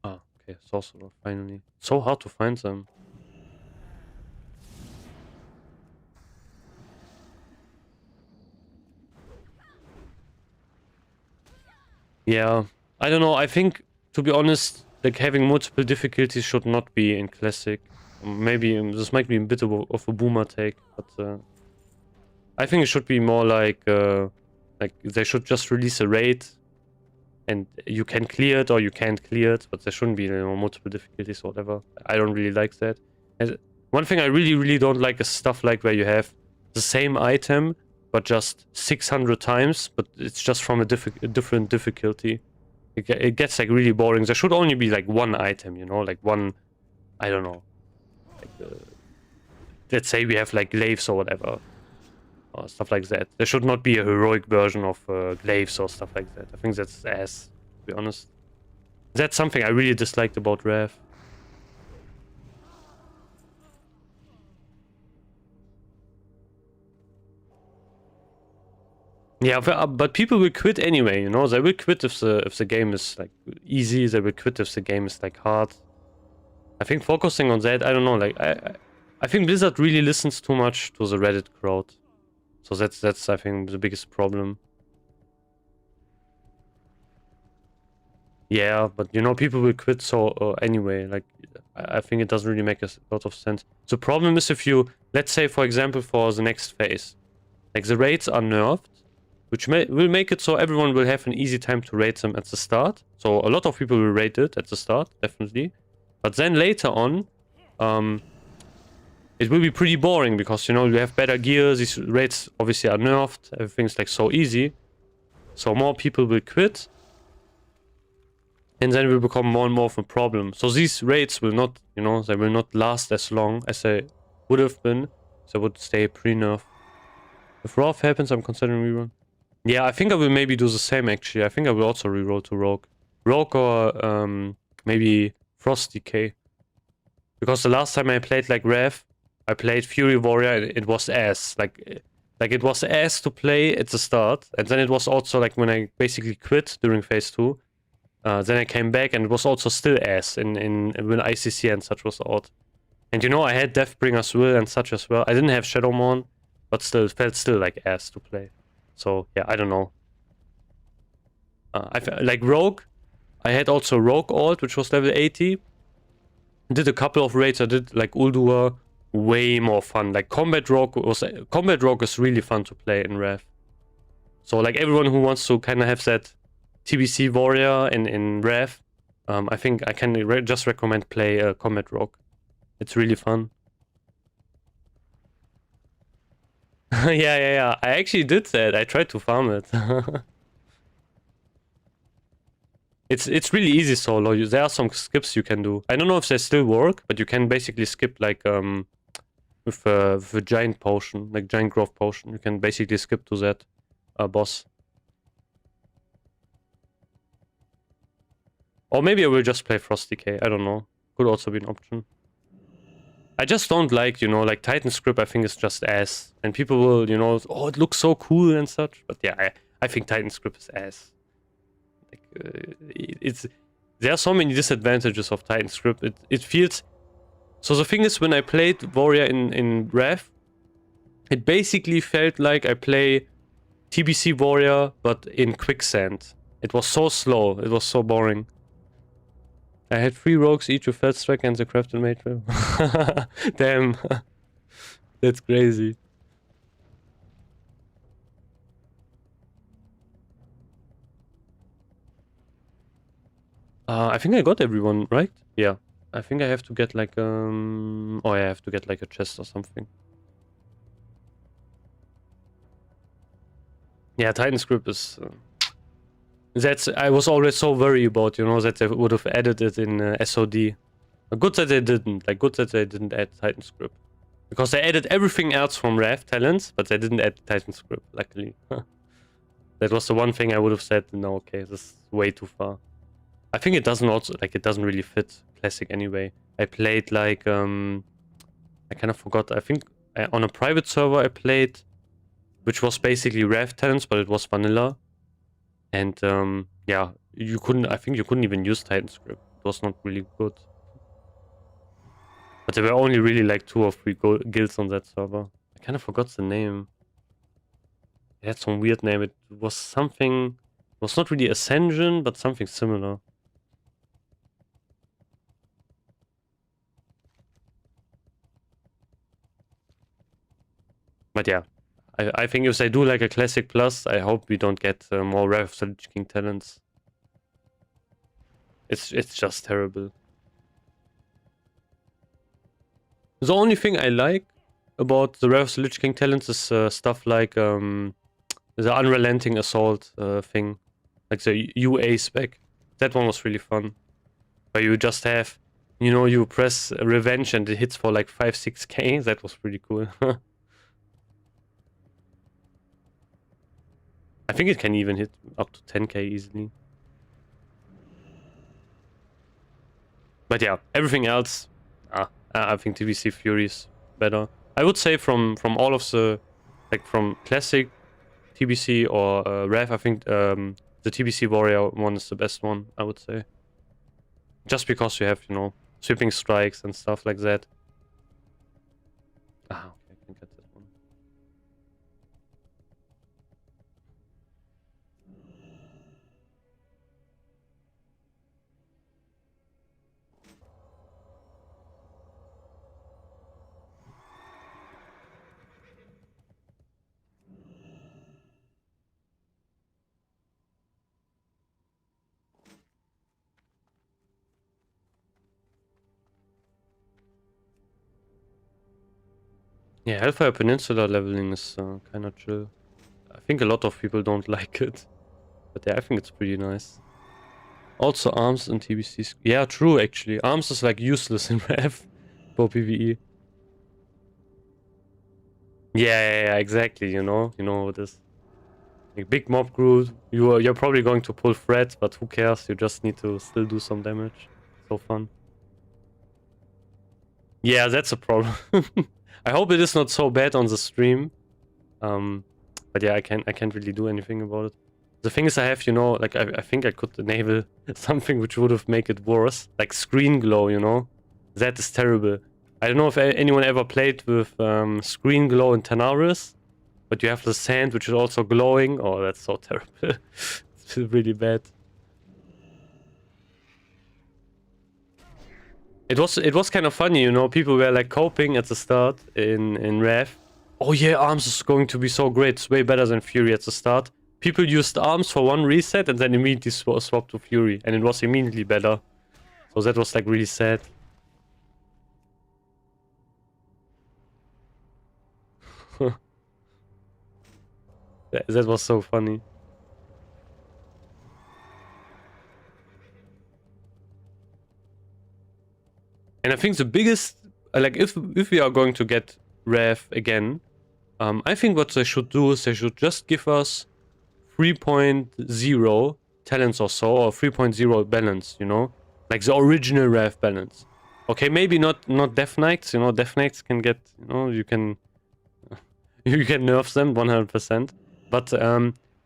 S1: Ah, okay, Sorcerer, finally. So hard to find them. Yeah, I don't know. I think, to be honest, like having multiple difficulties should not be in Classic. Maybe this might be a bit of a boomer take, but I think it should be more like they should just release a raid, and you can clear it or you can't clear it, but there shouldn't be multiple difficulties or whatever. I don't really like that. And one thing I really don't like is stuff like where you have the same item but just 600 times, but it's just from a different difficulty. It gets like really boring. There should only be like one item, like one, I don't know. Like, let's say we have like glaives or whatever, or stuff like that. There should not be a heroic version of glaives or stuff like that. I think that's ass, to be honest. That's something I really disliked about Rev. Yeah, but people will quit anyway, They will quit if the game is like easy. They will quit if the game is like hard. I think focusing on that, I don't know. Like I think Blizzard really listens too much to the Reddit crowd. So that's I think the biggest problem. Yeah, but people will quit so anyway. Like I think it doesn't really make a lot of sense. The problem is if you, let's say for example for the next phase, like the raids are nerfed, which will make it so everyone will have an easy time to raid them at the start. So a lot of people will raid it at the start, definitely. But then later on, it will be pretty boring because, you have better gear. These raids obviously are nerfed. Everything's like so easy. So more people will quit. And then it will become more and more of a problem. So these raids will not, they will not last as long as they would have been. They would stay pre-nerf. If Wrath happens, I'm considering rerun. Yeah, I think I will maybe do the same actually. I think I will also reroll to Rogue. Rogue or maybe Frost Decay. Because the last time I played like Rev, I played Fury Warrior and it was ass. Like it was ass to play at the start. And then it was also like when I basically quit during phase 2. Then I came back and it was also still ass when ICC and such was out. And I had Deathbringer's Will and such as well. I didn't have Shadowmourne, but still, it felt still like ass to play. So, yeah, I don't know. Like Rogue, I had also Rogue Alt, which was level 80. Did a couple of raids. I did like Ulduar, way more fun. Like Combat Rogue is really fun to play in Rev. So like everyone who wants to kind of have that TBC Warrior in Rev, I think I can just recommend play Combat Rogue. It's really fun. Yeah. I actually did that. I tried to farm it. It's really easy solo. There are some skips you can do. I don't know if they still work, but you can basically skip like with a giant potion, like giant growth potion. You can basically skip to that boss. Or maybe I will just play Frost Decay. I don't know. Could also be an option. I just don't like, you know, like Titan's Grip I think is just ass. And people will, you know, oh, it looks so cool and such. But yeah, I think Titan's Grip is ass. Like, there are so many disadvantages of Titan's Grip. It feels... So the thing is, when I played Warrior in Wrath, it basically felt like I play TBC Warrior, but in Quicksand. It was so slow. It was so boring. I had 3 rogues, each with Felt Strike and the Crafted Mage. Damn. That's crazy. I think I got everyone, right? Yeah. I think I have to get like oh yeah, I have to get like a chest or something. Yeah, Titan's Grip is that's I was always so worried about, you know, that they would have added it in SOD. Good that they didn't. Like good that they didn't add Titan's Grip. Because they added everything else from Wrath talents, but they didn't add Titan's Grip, luckily. That was the one thing I would have said, no, okay, this is way too far. I think it doesn't also, like, it doesn't really fit Classic anyway. I played, like, I kind of forgot. I think on a private server I played, which was basically Wrath talents, but it was vanilla. And, yeah, I think you couldn't even use Titan's Grip. It was not really good. But there were only really, like, 2 or 3 guilds on that server. I kind of forgot the name. It had some weird name. It was something... It was not really Ascension, but something similar. But yeah, I think if they do like a Classic Plus, I hope we don't get more Wrath of the Lich King talents. It's just terrible. The only thing I like about the Wrath of the Lich King talents is stuff like the Unrelenting Assault thing. Like the UA spec. That one was really fun. Where you just have, you know, you press Revenge and it hits for like 5-6k. That was pretty cool. I think it can even hit up to 10k easily. But yeah, everything else, I think TBC Fury is better. I would say from all of the, like from Classic, TBC or Wrath, I think the TBC Warrior one is the best one, I would say. Just because you have, you know, sweeping strikes and stuff like that. Ah, okay, I can get that one. Yeah, Hellfire Peninsula leveling is kind of chill. I think a lot of people don't like it. But yeah, I think it's pretty nice. Also arms and TBC. Yeah, true actually. Arms is like useless in Wrath for PvE. Yeah, exactly, you know how it is. Like big mob group, you're probably going to pull threats, but who cares? You just need to still do some damage. So fun. Yeah, that's a problem. I hope it is not so bad on the stream. But yeah, I can't really do anything about it. The thing is, I have, you know, like I think I could enable something which would have made it worse, like screen glow, you know. That is terrible. I don't know if anyone ever played with screen glow in Tanaris, but you have the sand which is also glowing. Oh, that's so terrible. It's really bad. It was kind of funny, you know. People were like coping at the start in Wrath. Oh yeah, arms is going to be so great. It's way better than Fury at the start. People used arms for one reset and then immediately swapped to Fury, and it was immediately better. So that was like really sad. That was so funny. And I think the biggest, like if we are going to get Rev again, I think what they should do is they should just give us 3.0 talents or so, or 3.0 balance, you know? Like the original Rev balance. Okay, maybe not Death Knights, you know, Death Knights can get, you know, you can nerf them 100%. But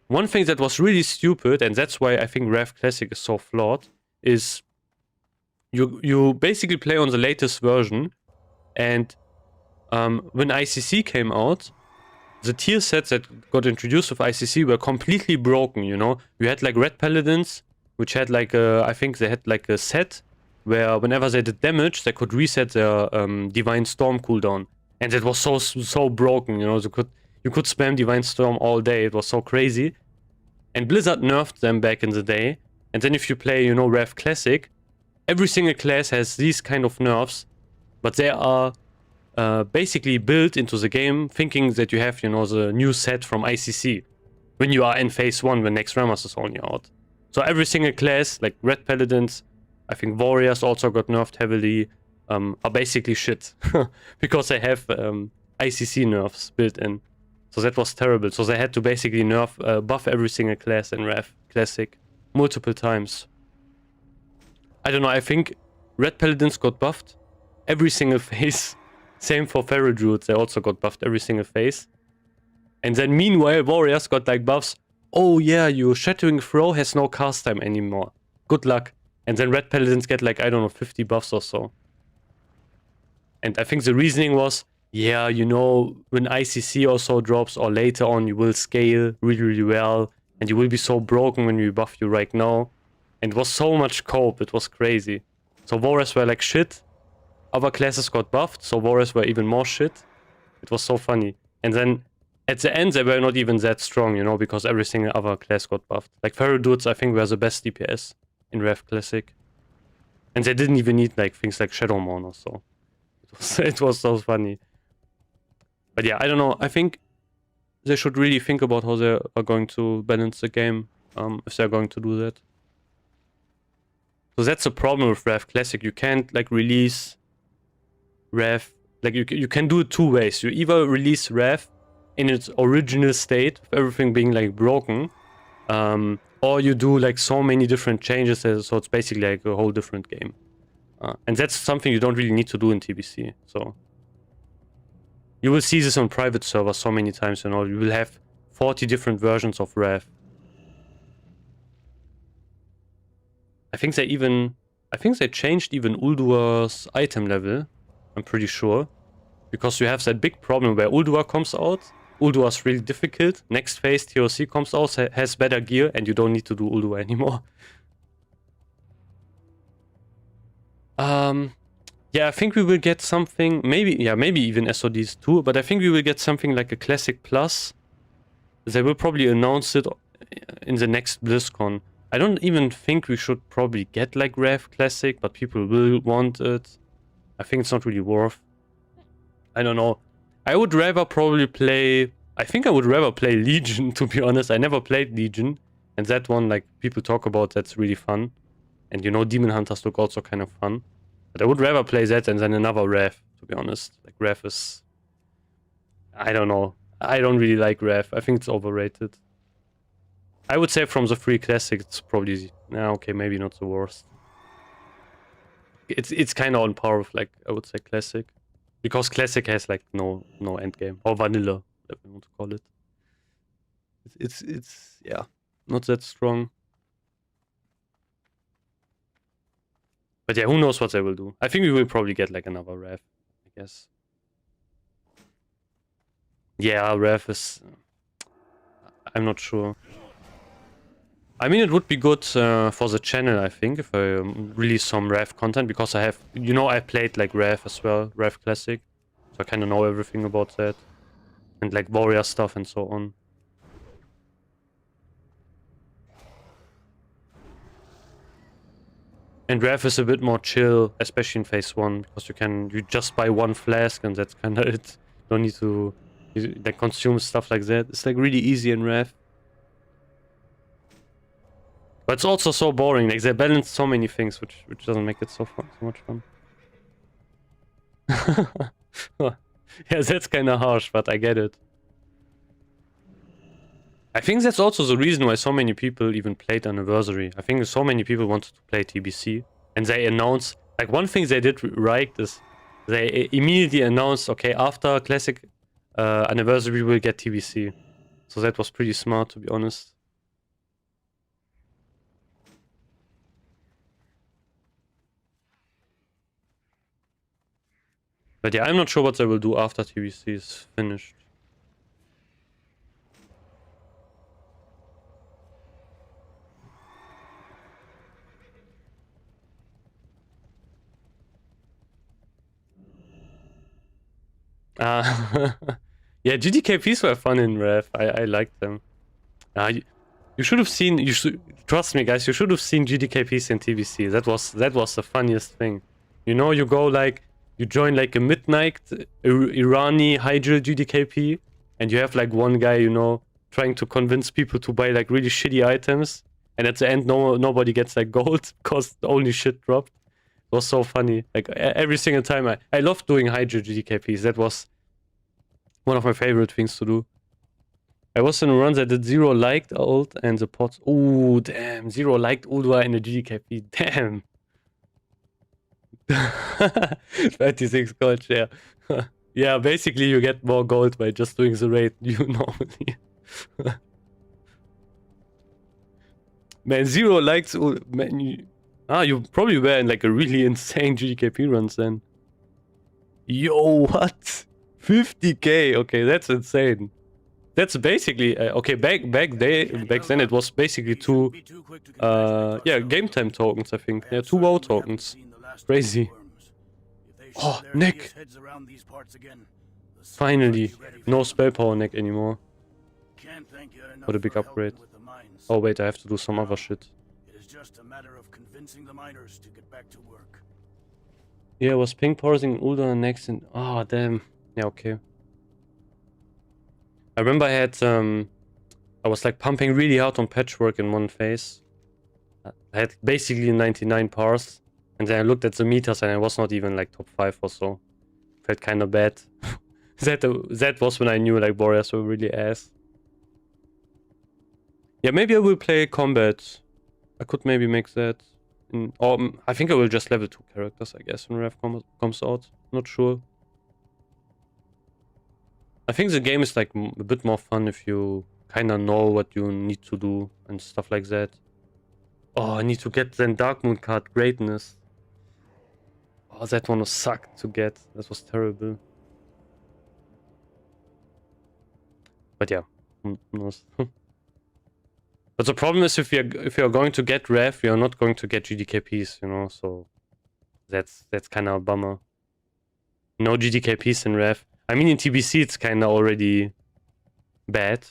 S1: one thing that was really stupid, and that's why I think Rev Classic is so flawed, is you basically play on the latest version, and when ICC came out, the tier sets that got introduced with ICC were completely broken, you know? You had like Red Paladins, which had like I think they had like a set where whenever they did damage, they could reset their Divine Storm cooldown. And it was so broken, you know? You could spam Divine Storm all day, it was so crazy. And Blizzard nerfed them back in the day. And then if you play, you know, Rev Classic, every single class has these kind of nerfs, but they are basically built into the game, thinking that you have, you know, the new set from ICC when you are in phase 1, when Naxxramas is only out. So every single class, like Red Paladins, I think Warriors also got nerfed heavily, are basically shit because they have ICC nerfs built in. So that was terrible. So they had to basically buff every single class in Rev Classic multiple times. I don't know, I think Red Paladins got buffed every single phase. Same for Feral Druids, they also got buffed every single phase. And then meanwhile, Warriors got like buffs. Oh yeah, your Shattering Throw has no cast time anymore. Good luck. And then Red Paladins get like, I don't know, 50 buffs or so. And I think the reasoning was, yeah, you know, when ICC also drops or later on, you will scale really, really well. And you will be so broken when we buff you right now. And it was so much cope, it was crazy. So Warriors were like shit. Other classes got buffed, so Warriors were even more shit. It was so funny. And then at the end, they were not even that strong, you know, because every single other class got buffed. Like Feral Druids, I think, were the best DPS in Rev Classic. And they didn't even need like things like Shadowmourne or so. It was so funny. But yeah, I don't know. I think they should really think about how they are going to balance the game, if they're going to do that. So that's the problem with Rev Classic. You can't like release Rev, like you can do it two ways. You either release Rev in its original state, with everything being like broken, or you do like so many different changes, so it's basically like a whole different game. And that's something you don't really need to do in TBC. So you will see this on private servers so many times, you know, you will have 40 different versions of Rev. I think they changed even Ulduar's item level, I'm pretty sure. Because you have that big problem where Ulduar comes out, Ulduar's really difficult, next phase TOC comes out, has better gear, and you don't need to do Ulduar anymore. Yeah, I think we will get something, maybe even SODs too, but I think we will get something like a Classic Plus. They will probably announce it in the next BlizzCon. I don't even think we should probably get like Rev Classic, but people will want it. I think it's not really worth. I don't know. I would rather probably play... I think I would rather play Legion, to be honest. I never played Legion. And that one, like, people talk about, that's really fun. And you know, Demon Hunters look also kind of fun. But I would rather play that and then another Rev, to be honest. Like, Rev is... I don't know. I don't really like Rev. I think it's overrated. I would say from the three classics, it's probably... okay, maybe not the worst. It's kind of on par with, like, I would say Classic. Because Classic has, like, no endgame. Or Vanilla, whatever you want to call it. It's yeah, not that strong. But yeah, who knows what they will do. I think we will probably get, like, another Rev, I guess. Yeah, Rev is... I'm not sure. I mean, it would be good for the channel, I think, if I release some Rev content, because I have, you know, I played like Rev as well, Rev Classic, so I kind of know everything about that, and like Warrior stuff and so on. And Rev is a bit more chill, especially in phase 1, because you just buy one flask and that's kind of it. You don't need to like consume stuff like that. It's like really easy in Rev. But it's also so boring, like they balance so many things, which doesn't make it so much fun. Yeah, that's kind of harsh, but I get it. I think that's also the reason why so many people even played Anniversary. I think so many people wanted to play TBC, and they announced, like, one thing they did right is they immediately announced, okay, after Classic Anniversary we'll get TBC. So that was pretty smart, to be honest. But yeah, I'm not sure what they will do after TBC is finished. Yeah, GDKPs were fun in Rev. I liked them. You should have seen. You should trust me, guys. You should have seen GDKPs in TBC. That was the funniest thing. You know, you go like you join like a midnight Irani Hydra GDKP, and you have like one guy, you know, trying to convince people to buy like really shitty items, and at the end, nobody gets like gold because only shit dropped. It was so funny. Like every single time, I loved doing Hydra GDKPs. That was one of my favorite things to do. I was in a run that did 0 liked ult and the pots. Oh, damn. 0 liked Uldua in the GDKP. Damn. 26 gold share. Yeah, basically you get more gold by just doing the raid you normally. Man, 0 likes. Man, you probably were in like a really insane GDKP runs then. Yo, what? 50k. Okay, that's insane. That's basically okay. Back then it was basically 2 game time tokens. I think 2 WoW tokens. Crazy. Oh, Nick. Finally, no spell power Nick anymore. For the big upgrade. Oh wait, I have to do some other shit.
S3: It is just a matter of convincing the miners to get back to work.
S1: Yeah, I was ping parsing Ulda next and oh damn. Yeah, okay. I remember I was like pumping really hard on patchwork in one phase. I had basically 99 pars, and then I looked at the meters and I was not even like top 5 or so. Felt kind of bad. that was when I knew like warriors were really ass. Yeah, maybe I will play combat. I could maybe make that. Or I think I will just level 2 characters, I guess, when Rev comes out. Not sure. I think the game is like a bit more fun if you kind of know what you need to do and stuff like that. Oh, I need to get the Dark Moon card, Greatness. Oh, that one was sucked to get. That was terrible. But yeah, who knows. But the problem is if you're going to get Rev, you're not going to get GDKPs, you know. So that's kind of a bummer. No GDKPs in Rev. I mean, in TBC, it's kind of already bad.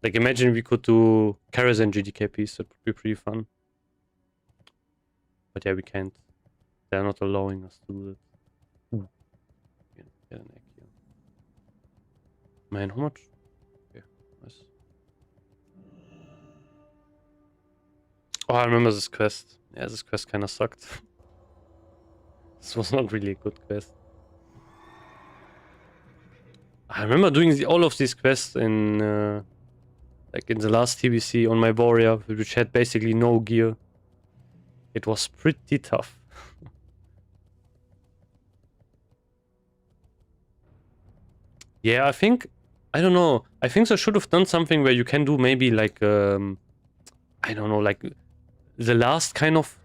S1: Like, imagine we could do Karazhan GDKPs. That would be pretty fun. But yeah, we can't. They're not allowing us to do that. Ooh. Get an egg here. Man, how much? Okay, nice. Oh, I remember this quest. Yeah, this quest kind of sucked. This was not really a good quest. I remember doing all of these quests in like in the last TBC on my warrior, which had basically no gear. It was pretty tough. Yeah, I don't know. I think they should have done something where you can do maybe like I don't know, like the last kind of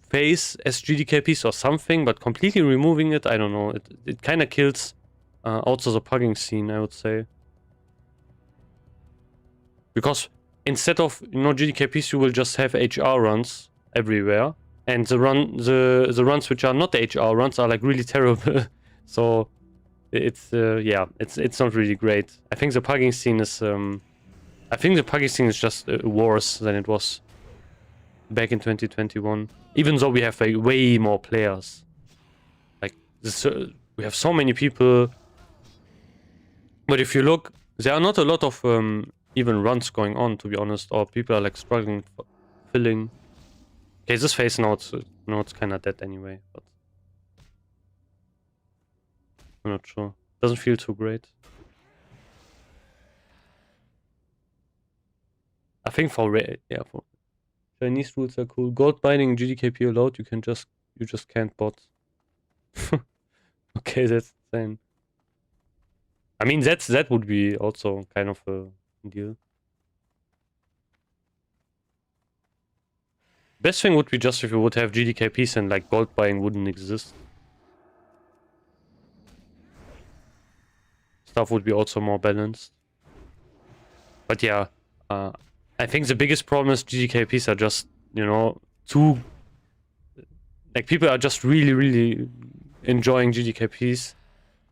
S1: phase as GDKPs or something, but completely removing it, I don't know. It kind of kills also the pugging scene, I would say. Because instead of, you know, GDKPs, you will just have HR runs everywhere. And the runs which are not HR runs are like really terrible. So it's yeah, it's not really great. I think the pugging scene is just worse than it was back in 2021. Even though we have like way more players. Like this, we have so many people. But if you look, there are not a lot of even runs going on, to be honest, or people are like struggling filling. Okay, this phase now it's kind of dead anyway. But I'm not sure. Doesn't feel too great. I think for Chinese rules are cool. Gold binding GDKP allowed. You just can't bot. Okay, that's insane. I mean, that would be also kind of a deal. Best thing would be just if you would have GDKPs and like gold buying wouldn't exist. Stuff would be also more balanced. But yeah, I think the biggest problem is GDKPs are just, you know, too... Like, people are just really enjoying GDKPs.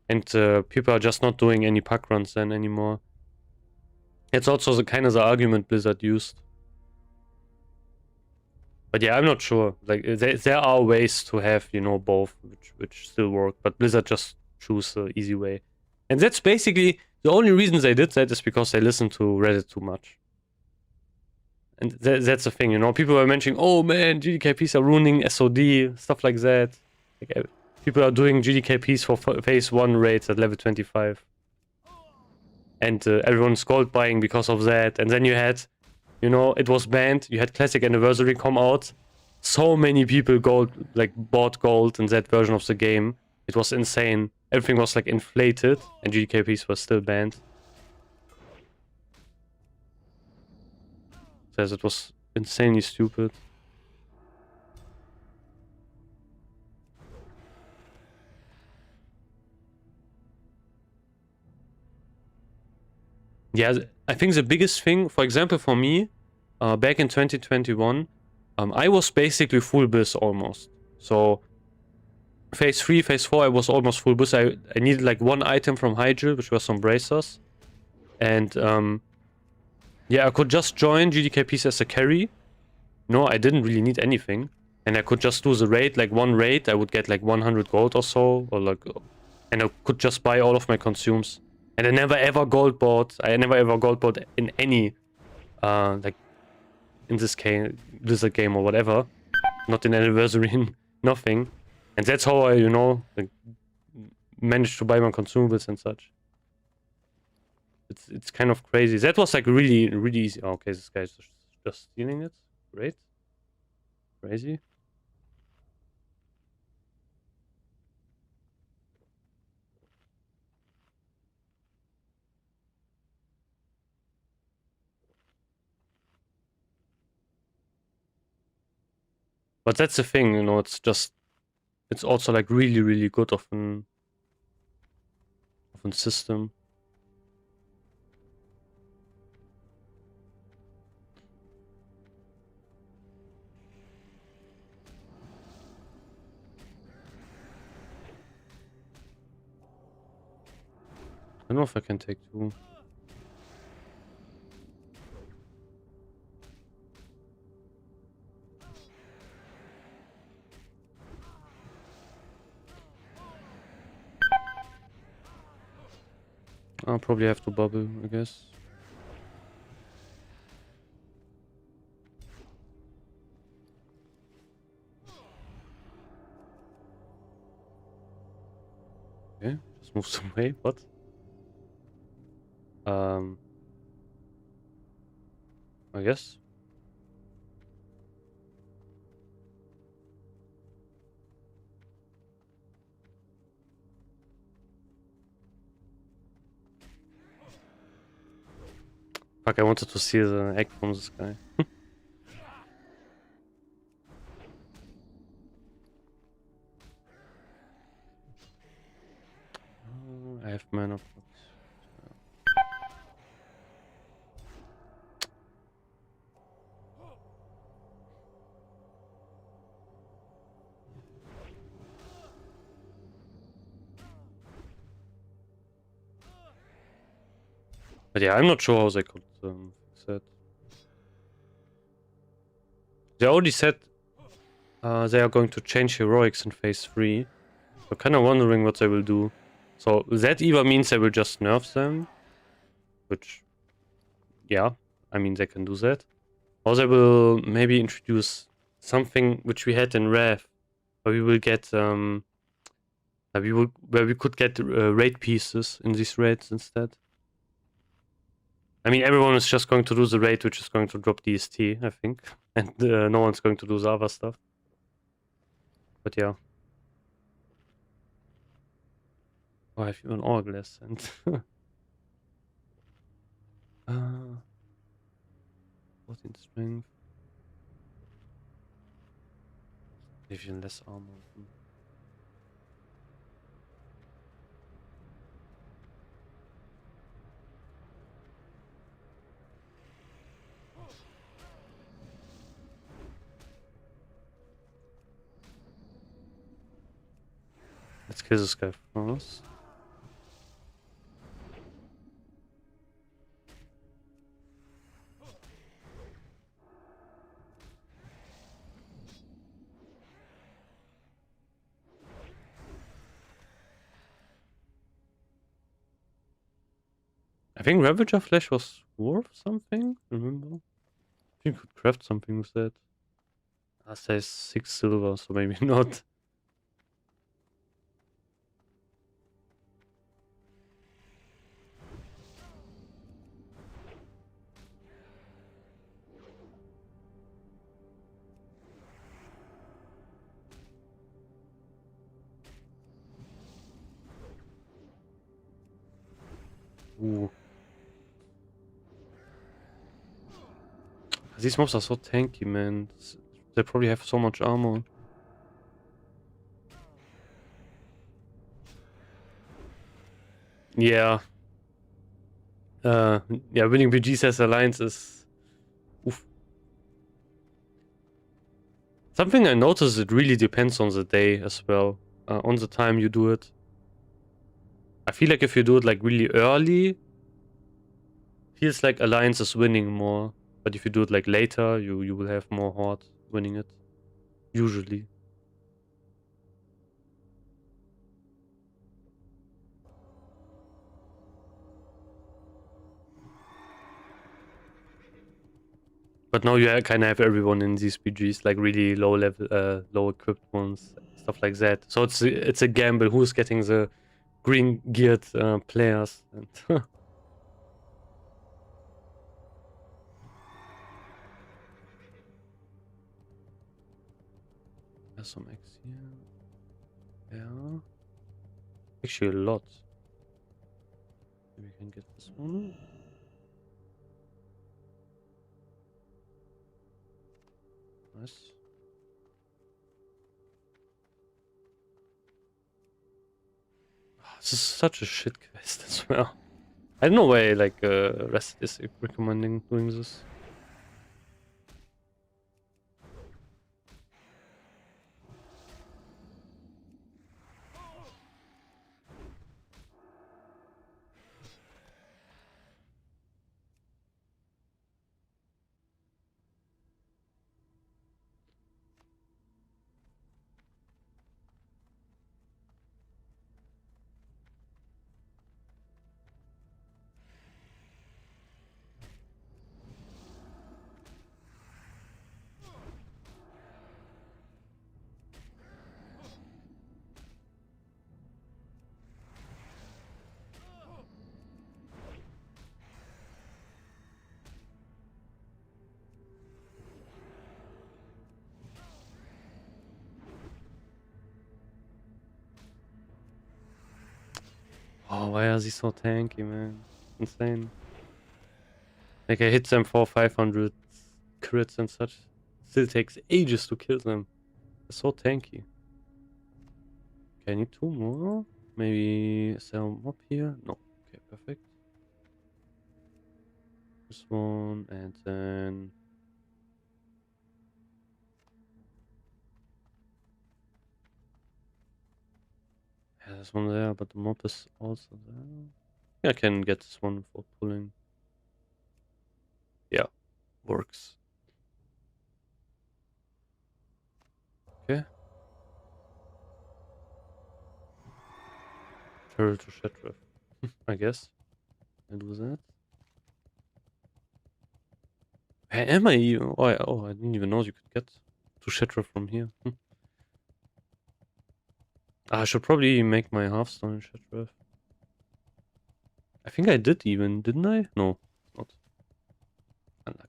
S1: And people are just not doing any pack runs then anymore. It's also the kind of the argument Blizzard used. But yeah, I'm not sure. Like, there are ways to have, you know, both, which still work. But Blizzard just choose the easy way. And that's basically the only reason they did that is because they listened to Reddit too much. And that's the thing, you know. People were mentioning, oh man, GDKPs are ruining SOD, stuff like that. Like, people are doing GDKPs for phase 1 raids at level 25. And everyone's gold buying because of that. And then you had, you know, it was banned. You had Classic Anniversary come out. So many people bought gold in that version of the game. It was insane. Everything was like inflated, and GDKPs were still banned. Says it was insanely stupid. Yeah, I think the biggest thing, for example, for me, back in 2021, I was basically full BIS almost. So, phase 3, phase 4, I was almost full BIS. I needed like one item from Hyjal, which was some bracers. And, yeah, I could just join GDKPs as a carry. No, I didn't really need anything. And I could just do the raid, like one raid, I would get like 100 gold or so. And I could just buy all of my consumes. And I never ever gold bought. I never ever gold bought in any, like, in this Blizzard game or whatever. Not in Anniversary, nothing. And that's how I, you know, like, managed to buy my consumables and such. It's kind of crazy. That was like really easy. Oh, okay, this guy's just stealing it. Great. Crazy. But that's the thing, you know, it's also like really good of an system. I don't know if I can take 2. I'll probably have to bubble, I guess. Okay, just move some way. What? I guess. Fuck, I wanted to see the egg from this guy. I have mana. But yeah, I'm not sure how they could fix it. They already said they are going to change heroics in phase 3. So kind of wondering what they will do. So that either means they will just nerf them, which, yeah, I mean they can do that. Or they will maybe introduce something which we had in Wrath, where we will get Where we could get raid pieces in these raids instead. I mean, everyone is just going to do the raid, which is going to drop DST, I think, and no one's going to do the other stuff. But yeah. Oh, I have even hourglass and. 14 strength. Even less armor. Let's kill this guy first. I think Ravager Flesh was worth something, remember? I think you could craft something with that. I say 6 silver, so maybe not. Ooh. These mobs are so tanky, man. They probably have so much armor. Yeah. Yeah, winning BGs as Alliance is... Oof. Something I noticed, it really depends on the day as well. On the time you do it. I feel like if you do it like really early, feels like Alliance is winning more. But if you do it like later, you will have more Horde winning it. Usually. But now you kind of have everyone in these BGs, like really low level, low equipped ones, stuff like that. So it's a gamble who's getting the green geared players. And there's some X here. Yeah. Actually a lot. Maybe we can get this one. Nice. This is such a shit quest as well. I don't know why like Rest is recommending doing this. Oh, why are they so tanky, man? Insane. Like I hit them for 500 crits and such. Still takes ages to kill them. They're so tanky. Okay, I need 2 more. Maybe sell them up here. No. Okay, perfect. This one and then... Yeah, there's one there, but the mob is also there. Yeah, I can get this one for pulling. Yeah, works. Okay. Turtle to Shetref. I guess. I do that. Where am I even? Oh, I didn't even know you could get to Shetref from here. I should probably make my Hearthstone in Shattrath. I think I did even, didn't I? No, not. Unlucky.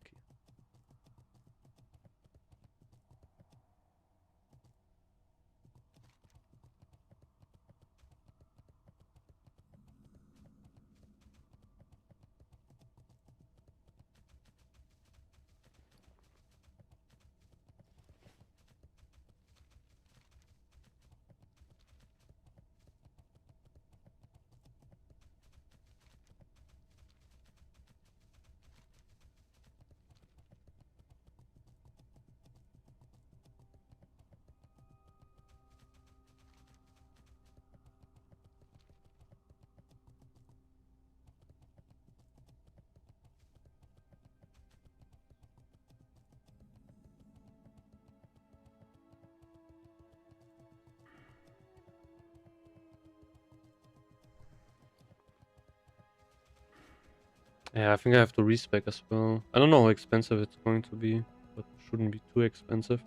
S1: Yeah, I think I have to respec as well. I don't know how expensive it's going to be, but it shouldn't be too expensive.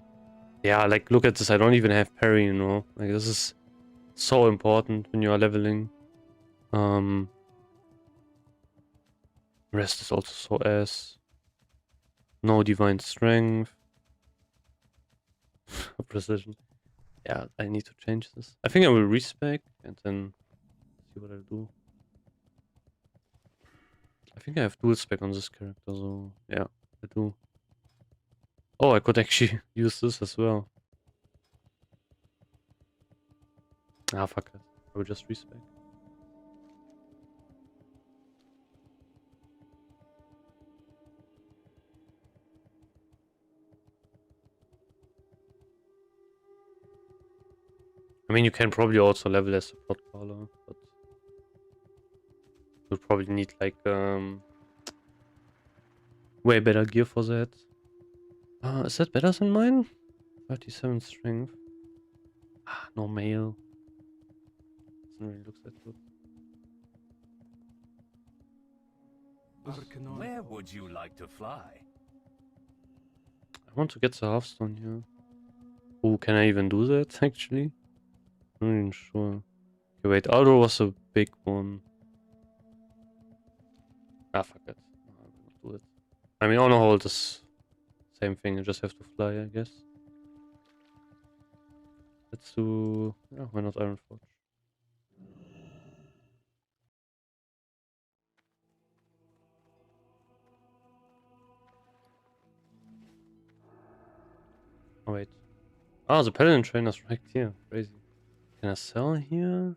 S1: Yeah, like look at this, I don't even have parry, you know. Like this is so important when you are leveling. Rest is also so ass. No divine strength. Precision. Yeah, I need to change this. I think I will respec and then see what I'll do. I think I have dual spec on this character, so yeah, I do. Oh, I could actually use this as well. Ah, fuck it. I will just respec. I mean, you can probably also level as a plot caller, but you'll probably need like way better gear for that. Is that better than mine? 37 strength. Ah, no mail. Doesn't really look that good.
S5: Where would you like to fly?
S1: I want to get the Hearthstone here. Oh, can I even do that actually? I'm not even sure. Okay, wait, Aldo was a big one. Ah, fuck it. No, I will not do it. I mean, Honor Hold is same thing, you just have to fly, I guess. Let's do... yeah, why not Iron Forge? Oh, wait. Ah, the Paladin trainer's right here. Crazy. Can I sell here?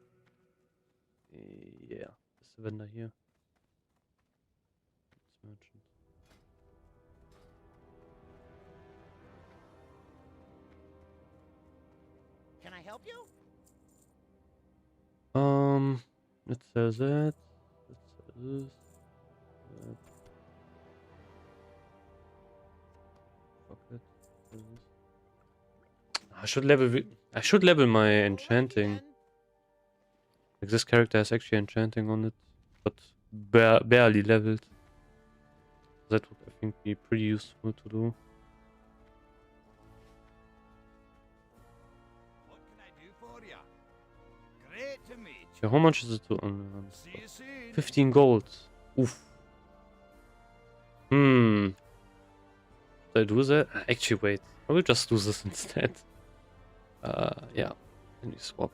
S1: Yeah, there's the vendor here. It's merchant.
S7: Can I help you?
S1: Let's sell that. Let's sell this. That. Fuck it. Sell this. I should level my enchanting. Like this character has actually enchanting on it, but barely leveled. That would, I think, be pretty useful to do.
S8: What can I do for you? Great to meet you.
S1: Okay, how much is it to
S8: See you soon.
S1: 15 gold. Oof. Should I do that? Actually, wait. I will just do this instead. Yeah. Let me swap.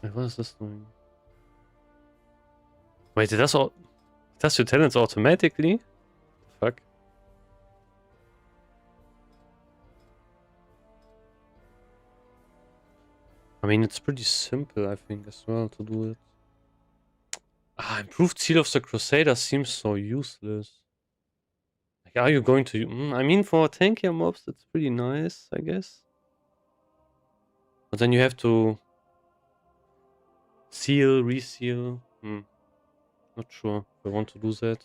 S1: Wait, what is this doing? Wait, it does all... It does your talents automatically? Fuck. I mean, it's pretty simple, I think, as well, to do it. Ah, improved Seal of the Crusader seems so useless. Like, are you going to... I mean, for tankier mobs, it's pretty nice, I guess. But then you have to... seal, reseal. Not sure if I want to do that.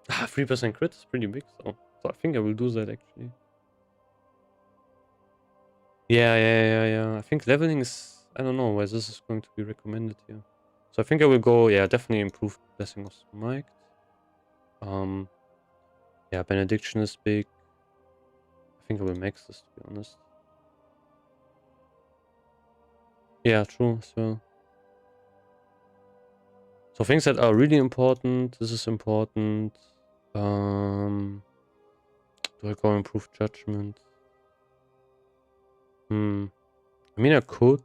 S1: Ah, 3% crit is pretty big, so I think I will do that, actually. Yeah. I think leveling is... I don't know why this is going to be recommended here. So I think I will go... yeah, definitely improve Blessing of Smite. Yeah, Benediction is big. I think I will max this, to be honest. Yeah, true, so things that are really important, this is important. Do I go improve judgment? I mean I could,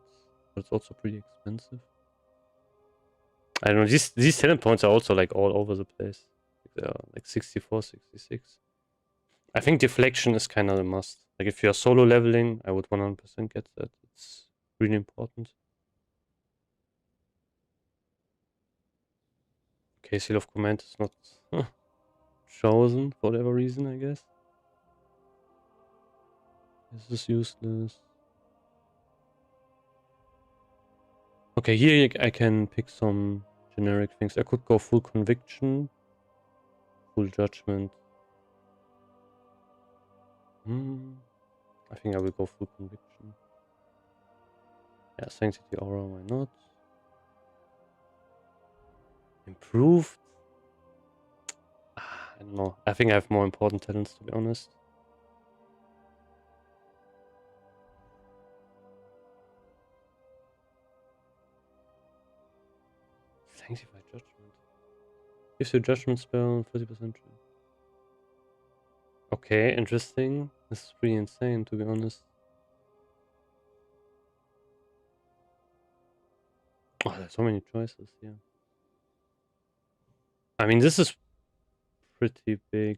S1: but it's also pretty expensive. I don't know, these talent points are also like all over the place. They are like 64, 66. I think deflection is kind of a must. Like if you're solo leveling, I would 100% get that. It's really important. Okay, Seal of Command is not chosen for whatever reason, I guess. This is useless. Okay, here I can pick some generic things. I could go full conviction, full judgment. I think I will go full conviction. Yeah, sanctity aura, why not? Improved. I don't know. I think I have more important talents, to be honest. Sanctified judgment. Gives you judgment spell 30%. Okay, interesting. This is pretty insane, to be honest. Oh, there's so many choices here. I mean, this is pretty big.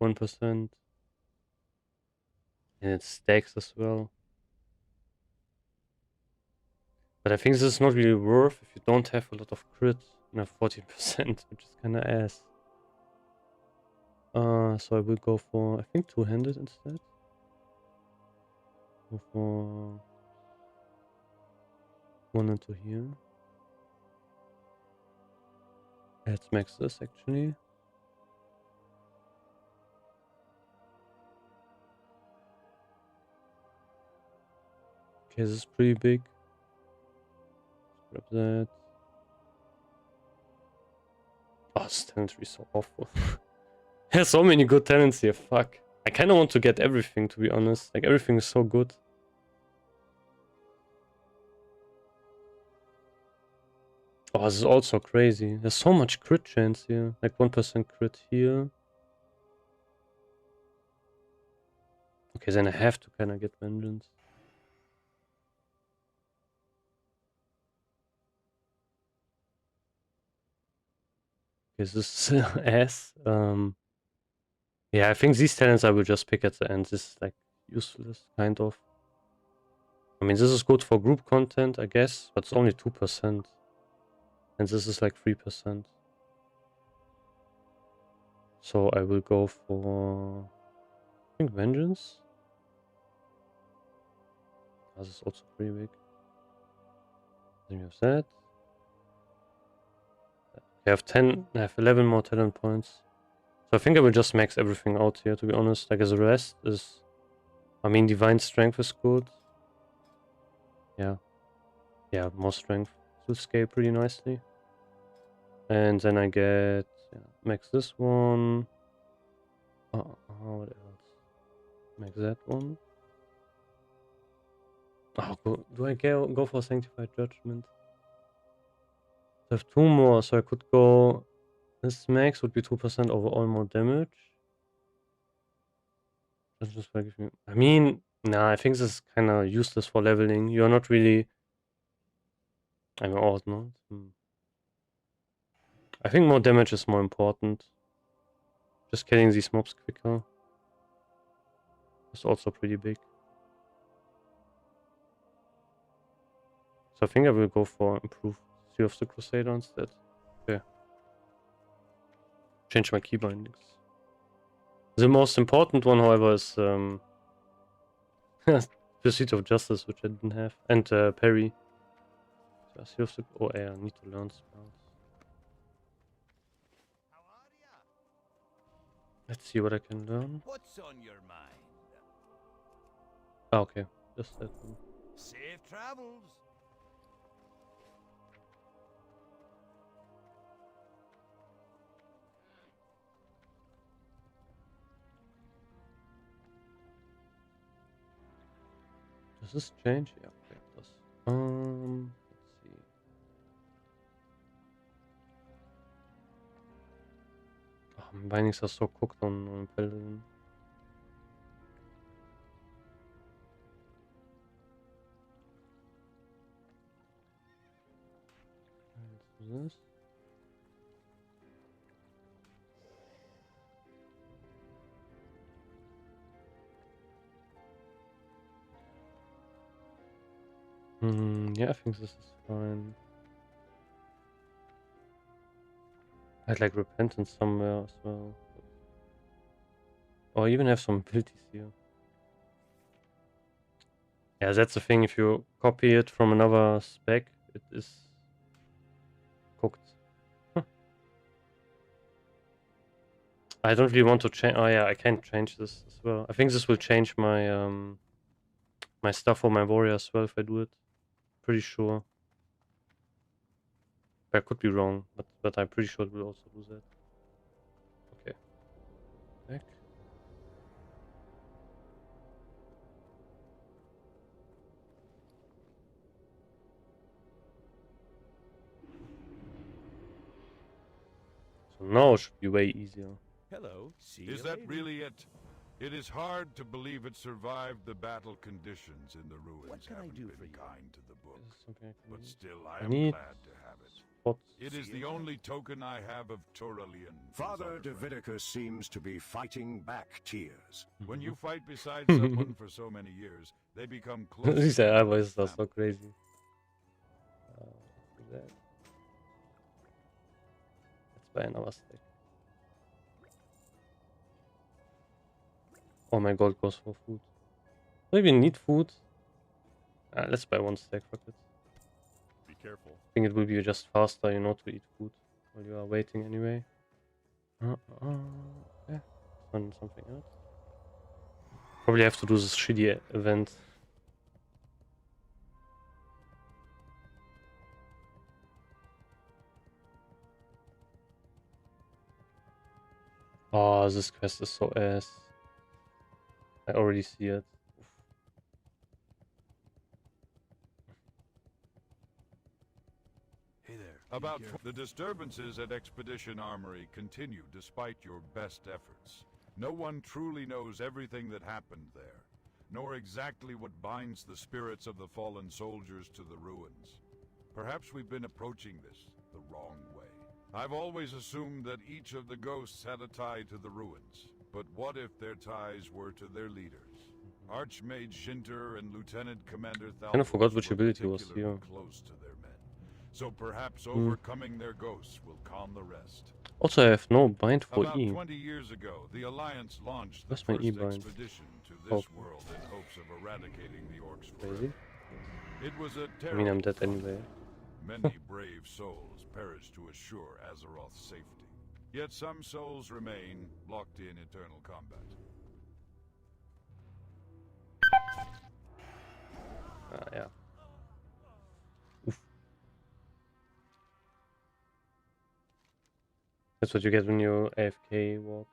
S1: 1%. And it stacks as well. But I think this is not really worth if you don't have a lot of crit and have 14%, which is kinda ass. So I will go for, I think, two-handed instead. Go for 1 and 2 here. Let's max this actually. Okay, this is pretty big. Let's grab that. Oh, this talent tree is so awful. There's so many good talents here, fuck. I kinda want to get everything, to be honest. Like, everything is so good. Oh, this is also crazy. There's so much crit chance here. Like 1% crit here. Okay, then I have to kinda get vengeance. Okay, this is ass. Yeah, I think these talents I will just pick at the end. This is like useless, kind of. I mean, this is good for group content, I guess, but it's only 2%. And this is like 3%. So I will go for, I think, vengeance. Oh, this is also pretty big. Then you have that. I have 10, I have 11 more talent points. So I think I will just max everything out here, to be honest. Like, as the rest is, I mean, divine strength is good. Yeah. Yeah, more strength will scale pretty nicely. And then I get, max this one. What else? Max that one. Oh, do I go for Sanctified Judgment? I have 2 more, so I could go. This max would be 2% overall more damage. That's just like, I mean, nah, I think this is kind of useless for leveling. You're not really. I'm odd, no? I think more damage is more important. Just killing these mobs quicker is also pretty big. So I think I will go for improved Seal of the Crusader instead. Okay. Change my key bindings. The most important one, however, is Pursuit of Justice, which I didn't have, and Parry. So Seal of the... Oh, I need to learn spells.
S8: How are ya?
S1: Let's see what I can learn.
S8: What's on your mind?
S1: Ah, okay. Just that one.
S8: Safe travels.
S1: this change? Yeah, okay, it does. Let's see. Oh, my bindings are so cooked on Paladin. Let's do this. Yeah, I think this is fine. I'd like repentance somewhere as well. Or even have some abilities here. Yeah, that's the thing. If you copy it from another spec, it is cooked. I don't really want to change. Oh yeah, I can't change this as well. I think this will change my my stuff for my warrior as well if I do it. Pretty sure. I could be wrong, but I'm pretty sure it will also do that. Okay. Back. So now it should be way easier.
S8: Hello. See
S4: Is
S8: you
S4: that
S8: later.
S4: really it? It is hard to believe it survived the battle conditions in the ruins.
S8: What can I
S4: haven't
S8: do
S4: been
S8: for you?
S4: kind to the book,
S1: Is this something I can
S4: but
S1: use?
S4: still
S1: I
S4: I am
S1: need
S4: glad to have it.
S1: spots.
S4: It is the only token I have of Turalian.
S6: Father Davidicus seems to be fighting back tears.
S4: When you fight beside someone for so many years, they become close.
S1: These eyebrows are so crazy. Let's do that. Let's buy another stick. Oh, my gold goes for food. Do I even need food? Let's buy one stack, fuck it.
S2: Be careful.
S1: I think it will be just faster, you know, to eat food while you are waiting anyway. Yeah, find something else. Probably have to do this shitty event. Oh, this quest is so ass. I already see it.
S8: Hey there.
S4: About the disturbances at Expedition Armory continue despite your best efforts. No one truly knows everything that happened there, nor exactly what binds the spirits of the fallen soldiers to the ruins. Perhaps we've been approaching this the wrong way. I've always assumed that each of the ghosts had a tie to the ruins, but what if their ties were to their leaders? Archmage Shinter and Lieutenant Commander Thalmor
S1: Kind of forgot which
S4: were
S1: ability was
S4: particularly
S1: here.
S4: close to their men. So perhaps overcoming their ghosts will calm the rest.
S1: Also, I have no bind for
S4: About
S1: E.
S4: 20 years ago, the Alliance launched the
S1: Where's my
S4: first
S1: E-bind?
S4: expedition to
S1: Oh.
S4: this world in hopes of eradicating the orcs
S1: Crazy.
S4: forever. It was a
S1: I
S4: terrible
S1: mean, I'm dead
S4: fight.
S1: anyway.
S4: Many brave souls perished to assure Azeroth's safety. Yet some souls remain locked in eternal combat.
S1: Yeah. Oof. That's what you get when you AFK walk.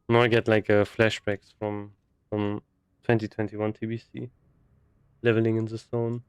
S1: Now I get like flashbacks from 2021 TBC. Leveling in the zone.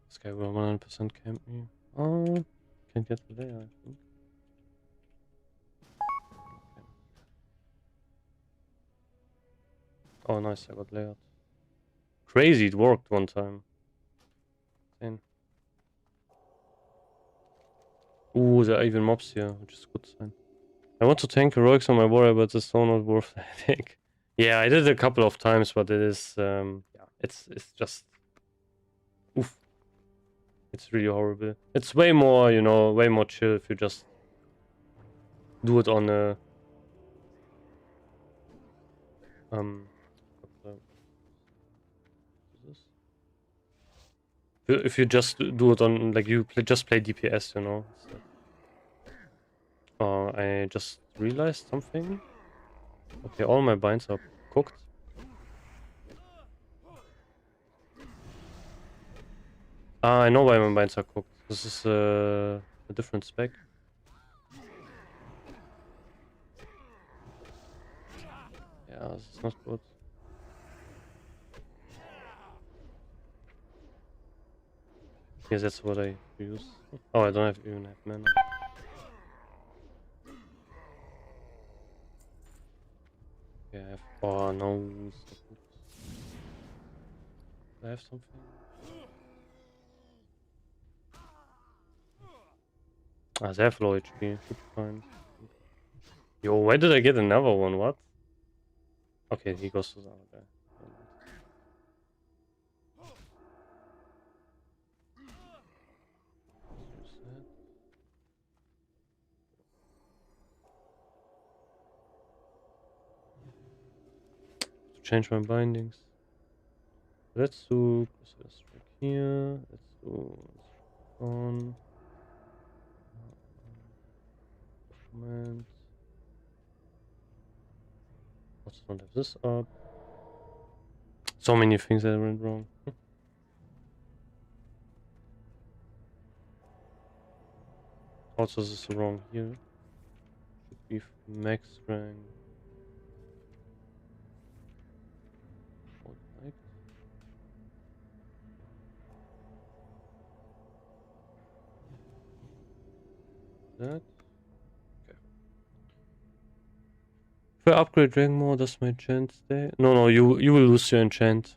S1: This guy will 100% camp me. Oh, can't get the layer, I think. Okay. Oh, nice, I got layered. Crazy, it worked one time. Insane. Ooh, there are even mobs here, which is a good sign. I want to tank heroics on my warrior, but it's so not worth the headache. Yeah, I did it a couple of times, but it is, yeah, it's just, oof. It's really horrible. It's way more, you know, way more chill if you just do it on a what is this? If you just do it on, like, you just play DPS, you know. Oh, I just realized something. Okay, all my binds are cooked. Ah, I know why my binds are cooked. This is a different spec. Yeah, this is not good. Yeah, that's what I use. Oh, I don't even have mana. Yeah, I have... Oh no. Do I have something? Ah, they have low HP. Should be fine. Yo, why did I get another one? What? Okay, he goes to the other guy. Use that. To change my bindings. Let's do this strike here. Let's do on command. Also don't have this up. So many things that went wrong. Also, this is wrong here. Should be max strength. Like that. Okay. If I upgrade rank more, does my enchant stay? No, you will lose your enchant.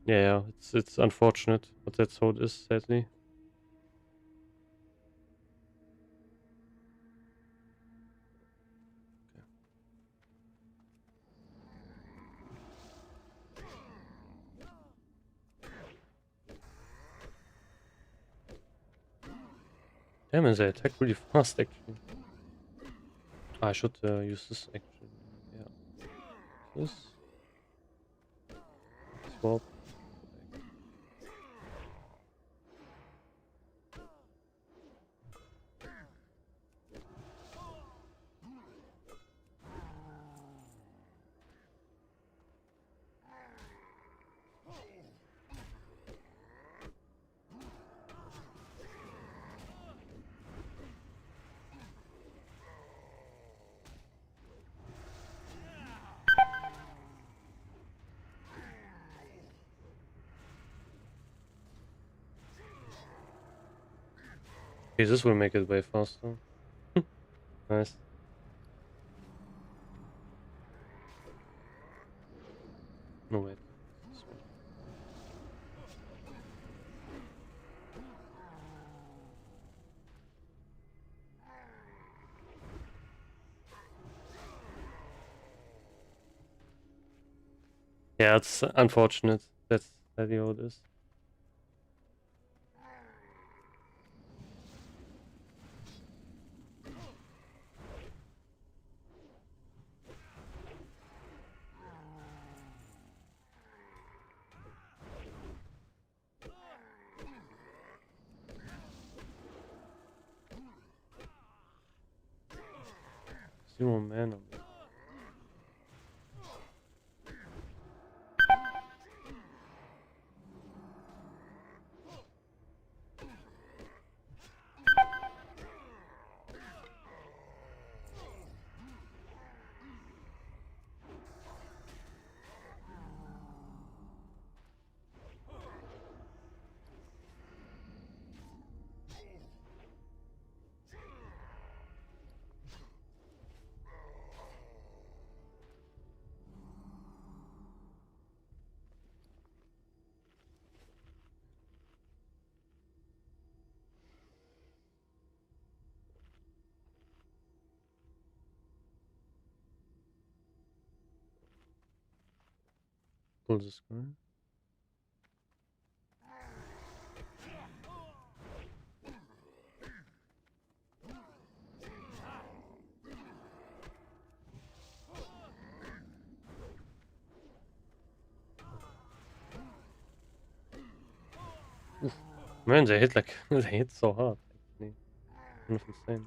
S1: Yeah, it's unfortunate, but that's how it is, sadly. Damn it, they attack really fast actually. I should use this actually. Yeah. This. Swap. Okay, this will make it way faster. Nice. No wait. This one. Yeah, it's unfortunate. That's how it is. Zero mana. Pull this guy. Man, they hit like they hit so hard. Actually, kind of insane.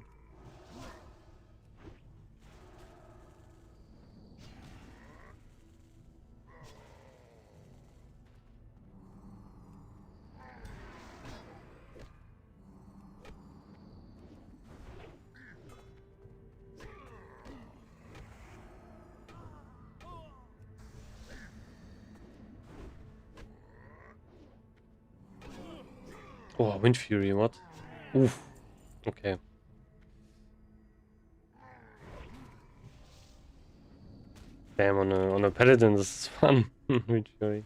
S1: Oh, Wind Fury, what? Oof. Okay. Damn, on a paladin, this is fun. Wind Fury.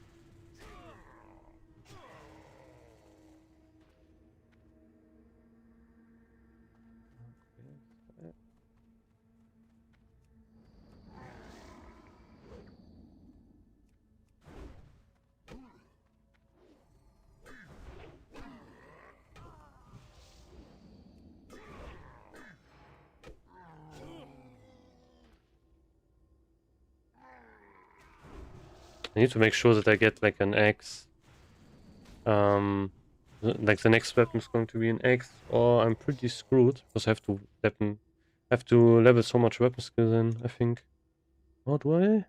S1: I need to make sure that I get like an axe. Like the next weapon is going to be an axe, or I'm pretty screwed because I have to level so much weapon skill in, I think. How do I?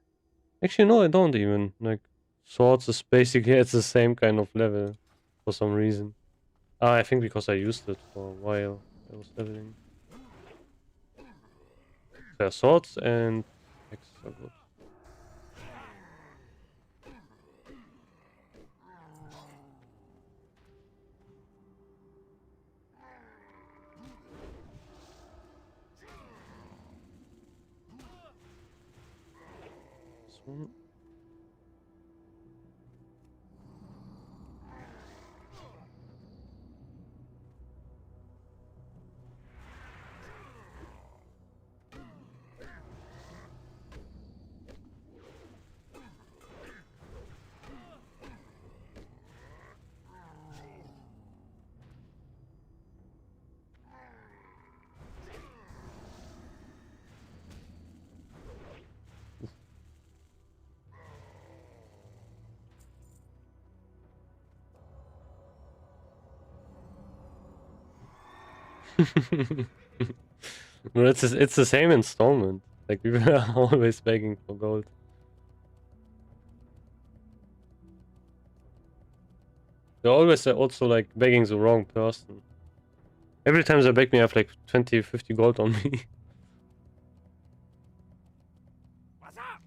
S1: Actually, no, I don't even. Like, swords is basically at the same kind of level for some reason. I think because I used it for a while. I was leveling. Yeah, swords and axes are good. This one. Well, it's the same installment. Like we were always begging for gold. They're always also like begging the wrong person. Every time they beg me, I have like 20, 50 gold on me.
S7: What's up?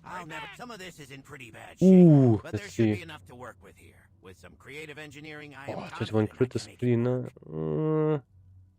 S7: Some of this is in pretty bad shape,
S1: Ooh,
S7: but
S1: let's
S7: there should be
S1: see.
S7: enough to work with here. With some creative engineering, I am
S1: Oh,
S7: confident
S1: 21
S7: I
S1: crit
S7: can
S1: is
S7: make it
S1: pretty
S7: work.
S1: nice.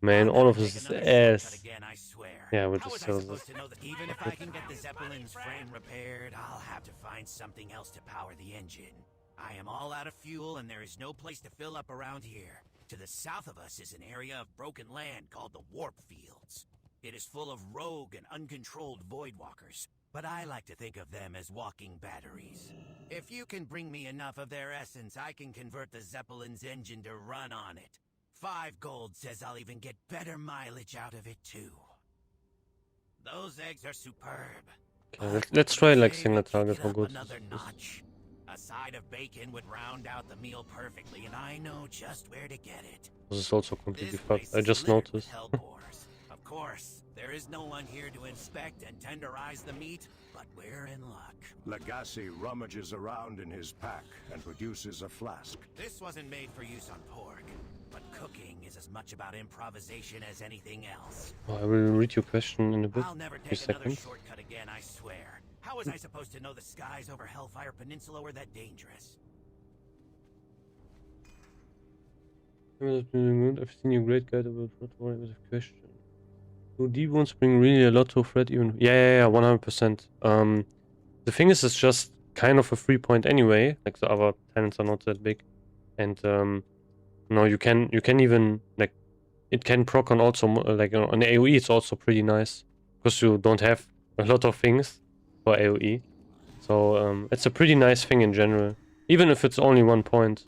S1: Man,
S7: I'll
S1: all
S7: never
S1: of
S7: take
S1: this is
S7: another shortcut
S1: ass.
S7: again, I swear.
S1: Yeah, we'll
S7: How
S1: just
S7: was I
S1: sell
S7: supposed
S1: this.
S7: to know that even if I can get the Zeppelin's frame repaired, I'll have to find something else to power the engine. I am all out of fuel and there is no place to fill up around here. To the south of us is an area of broken land called the Warp Fields. It is full of rogue and uncontrolled Voidwalkers, but I like to think of them as walking batteries. If you can bring me enough of their essence, I can convert the Zeppelin's engine to run on it. 5 gold says I'll even get better mileage out of it too. Those eggs are superb.
S1: Okay, let's try like
S7: Say
S1: single
S7: we kick
S1: target
S7: it
S1: for
S7: up
S1: good.
S7: another notch. A side of bacon would round out the meal perfectly, and I know just where to get it.
S1: This is also completely
S7: This
S1: fucked.
S7: place
S1: I
S7: is
S1: just
S7: littered
S1: noticed.
S7: with hellbores. Of course, there is no one here to inspect and tenderize the meat, but we're in luck.
S6: Legacy rummages around in his pack and produces a flask.
S7: This wasn't made for use on pork, but cooking is as much about improvisation as anything else.
S1: Oh, I will read your question in a bit.
S7: I'll never
S1: 3
S7: take another
S1: seconds.
S7: shortcut again, I swear. How was I supposed to know the skies over Hellfire Peninsula were that dangerous?
S1: I've seen your great guide about not worry with a question. Do deep wounds bring really a lot to Fred even? Yeah, 100%. The thing is, it's just kind of a free point anyway. Like the other talents are not that big, and no, you can even like it can proc on also like on AOE. It's also pretty nice because you don't have a lot of things for AOE. So it's a pretty nice thing in general, even if it's only 1 point.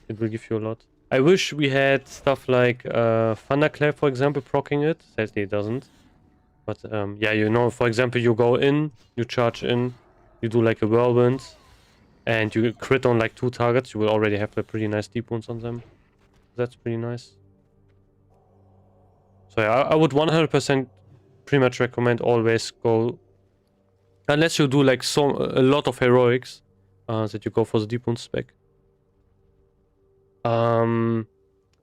S1: It will give you a lot. I wish we had stuff like Thunderclap, for example, proccing it. Sadly, it doesn't. But yeah, you know, for example, you go in, you charge in, you do like a whirlwind, and you crit on like 2 targets, you will already have like pretty nice deep wounds on them. That's pretty nice. So yeah, I would 100% pretty much recommend always go, unless you do like a lot of heroics, that you go for the deep wound spec.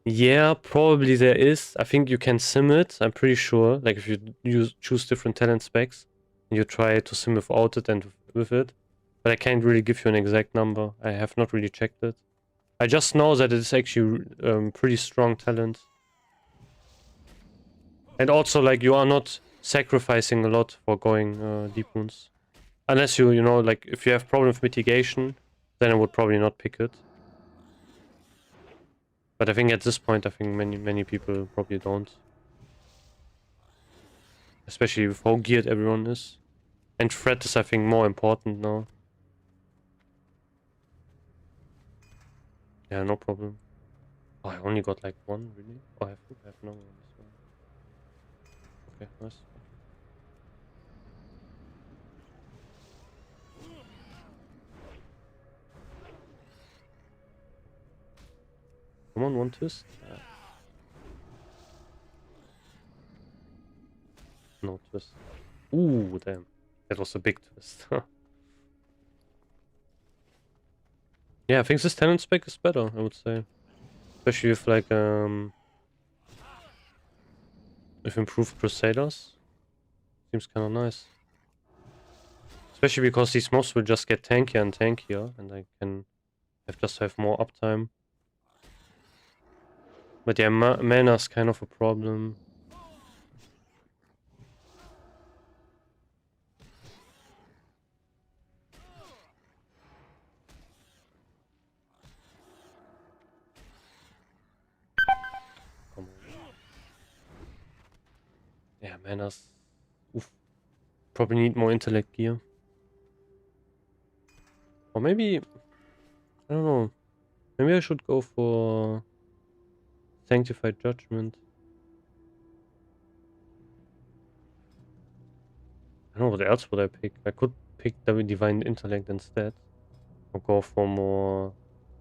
S1: Yeah, probably there is. I think you can sim it, I'm pretty sure. Like if you choose different talent specs, and you try to sim without it and with it. But I can't really give you an exact number. I have not really checked it. I just know that it's actually pretty strong talent. And also, like, you are not sacrificing a lot for going deep wounds. Unless you know, like, if you have problem with mitigation, then I would probably not pick it. But I think at this point, I think many people probably don't. Especially with how geared everyone is. And threat is, I think, more important now. Yeah, no problem. Oh, I only got like 1, really? Oh, I think I have no one. So. Okay, nice. Come on, 1 twist. No twist. Ooh, damn. That was a big twist. Yeah, I think this talent spec is better, I would say. Especially with like with improved Crusaders. Seems kinda nice. Especially because these mobs will just get tankier and tankier, and I can just have more uptime. But yeah, mana's kind of a problem. Come on. Yeah, mana's... Oof. Probably need more intellect gear. Or maybe... I don't know. Maybe I should go for... Sanctified Judgment. I don't know, what else would I pick? I could pick the Divine Intellect instead. Or go for more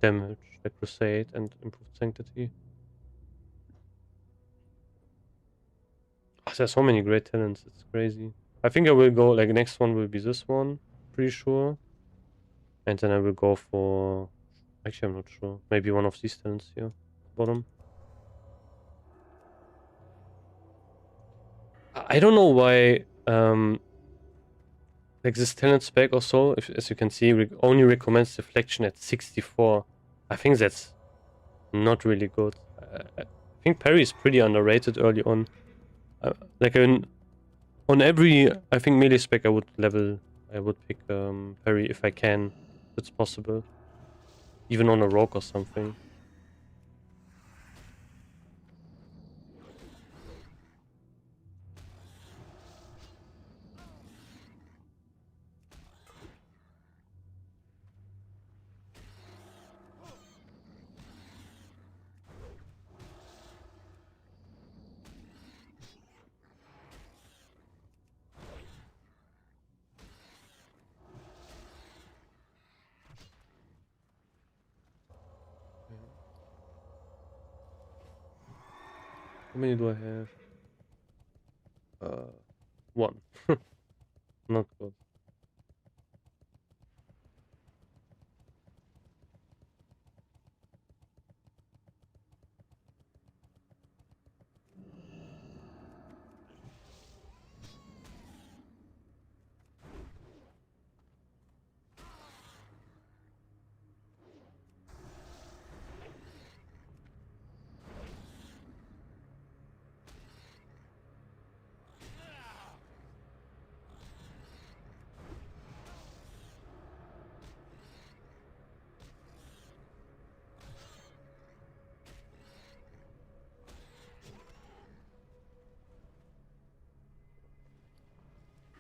S1: damage, like Crusade and Improved Sanctity. Oh, there's so many great talents, it's crazy. I think I will go, like, next one will be this one, pretty sure. And then I will go for... Actually, I'm not sure. Maybe one of these talents here, bottom. I don't know why, like this talent spec or so, if, as you can see, only recommends deflection at 64. I think that's not really good. I think parry is pretty underrated early on. Like on every, I think melee spec I would pick parry if I can, if it's possible. Even on a rogue or something. How many do I have? 1. Not good.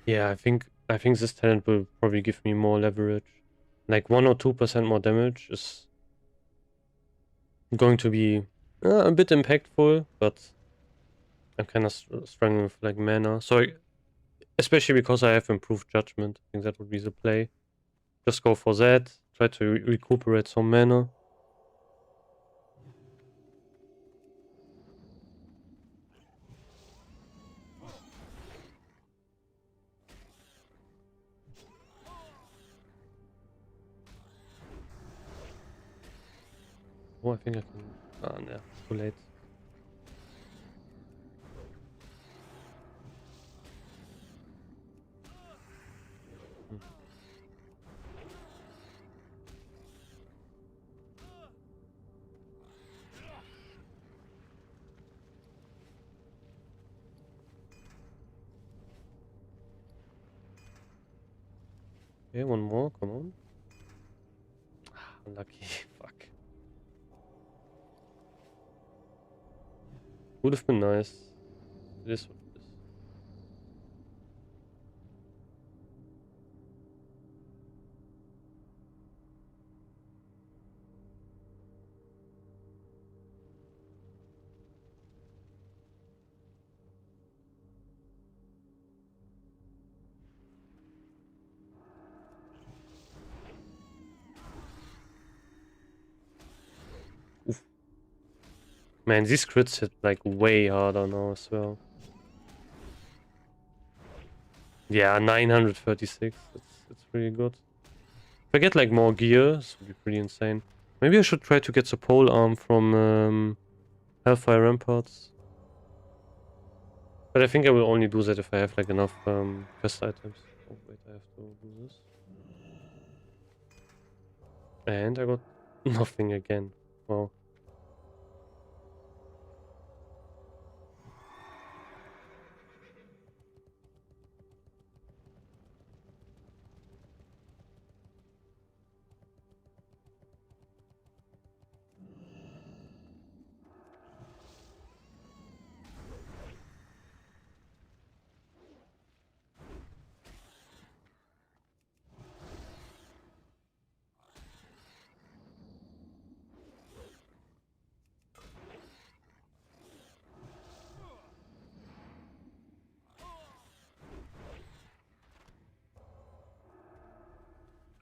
S1: Yeah, I think this talent will probably give me more leverage. Like 1 or 2% more damage is going to be a bit impactful, but I'm kind of struggling with like mana. So especially because I have improved judgment, I think that would be the play. Just go for that. try to recuperate some mana. Oh, I think I can. Ah, no, too late. Okay, one more, come on. Ah, unlucky, fuck. Would have been nice. It is what it is. Oof. Man, these crits hit like way harder now as well. Yeah, 936. It's really good. If I get like more gear, this would be pretty insane. Maybe I should try to get the pole arm from Hellfire Ramparts. But I think I will only do that if I have like enough quest items. Oh wait, I have to do this. And I got nothing again. Wow.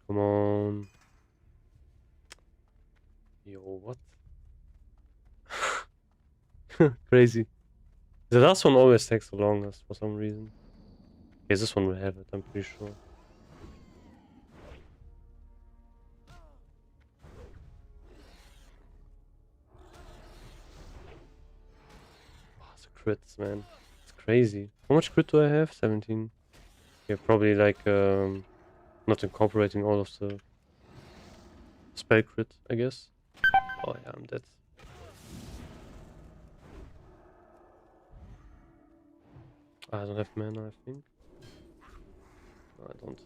S1: Come on. Yo, what? Crazy. The last one always takes the longest for some reason. Okay, this one will have it, I'm pretty sure. Oh, the crits, man. It's crazy. How much crit do I have? 17. Yeah, probably like not incorporating all of the spell crit, I guess. Oh yeah, I'm dead. I don't have mana, I think. No, I don't.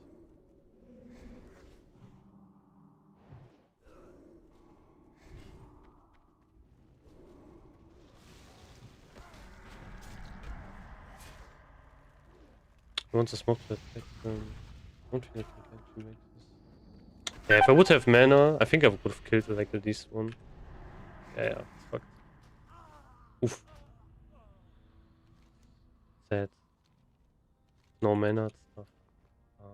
S1: I want to smoke that back. I don't think I can actually make this. Yeah, if I would have mana, I think I would have killed like at least one. Yeah, it's fucked. Oof. Sad. No mana and stuff. I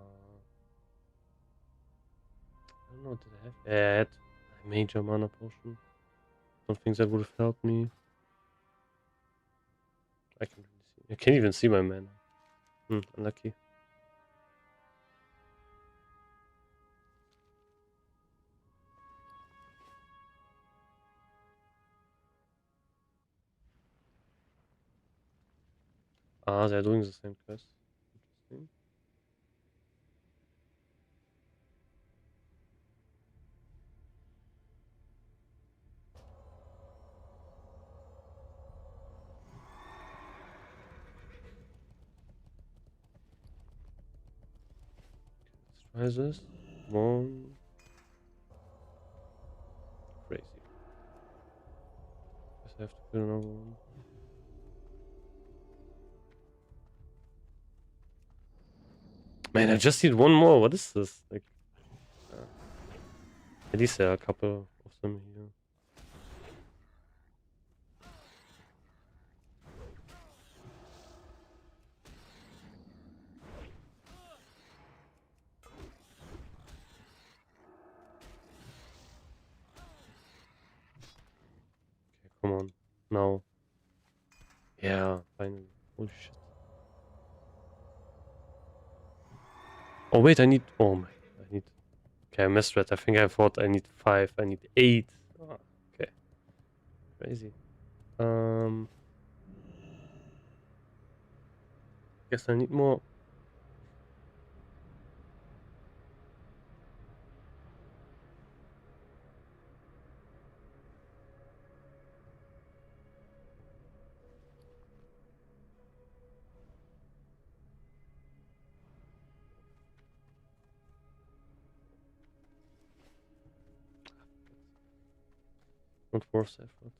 S1: don't know, did I have? Yeah, I had a major mana potion. Don't think that would have helped me. I can really see. I can't even see my mana. Unlucky. Ah, they're doing the same quest. Interesting. Let's try this. Come on. Crazy. Guess I have to kill another one. Man, I just need one more. What is this? Like, at least there are a couple of them here. now. Yeah, finally. Holy shit. Oh wait, I need. Oh my. I need. Okay, I misread. I think I thought I need 5. I need 8. Oh, okay. Crazy. Guess I need more. Not worth effort.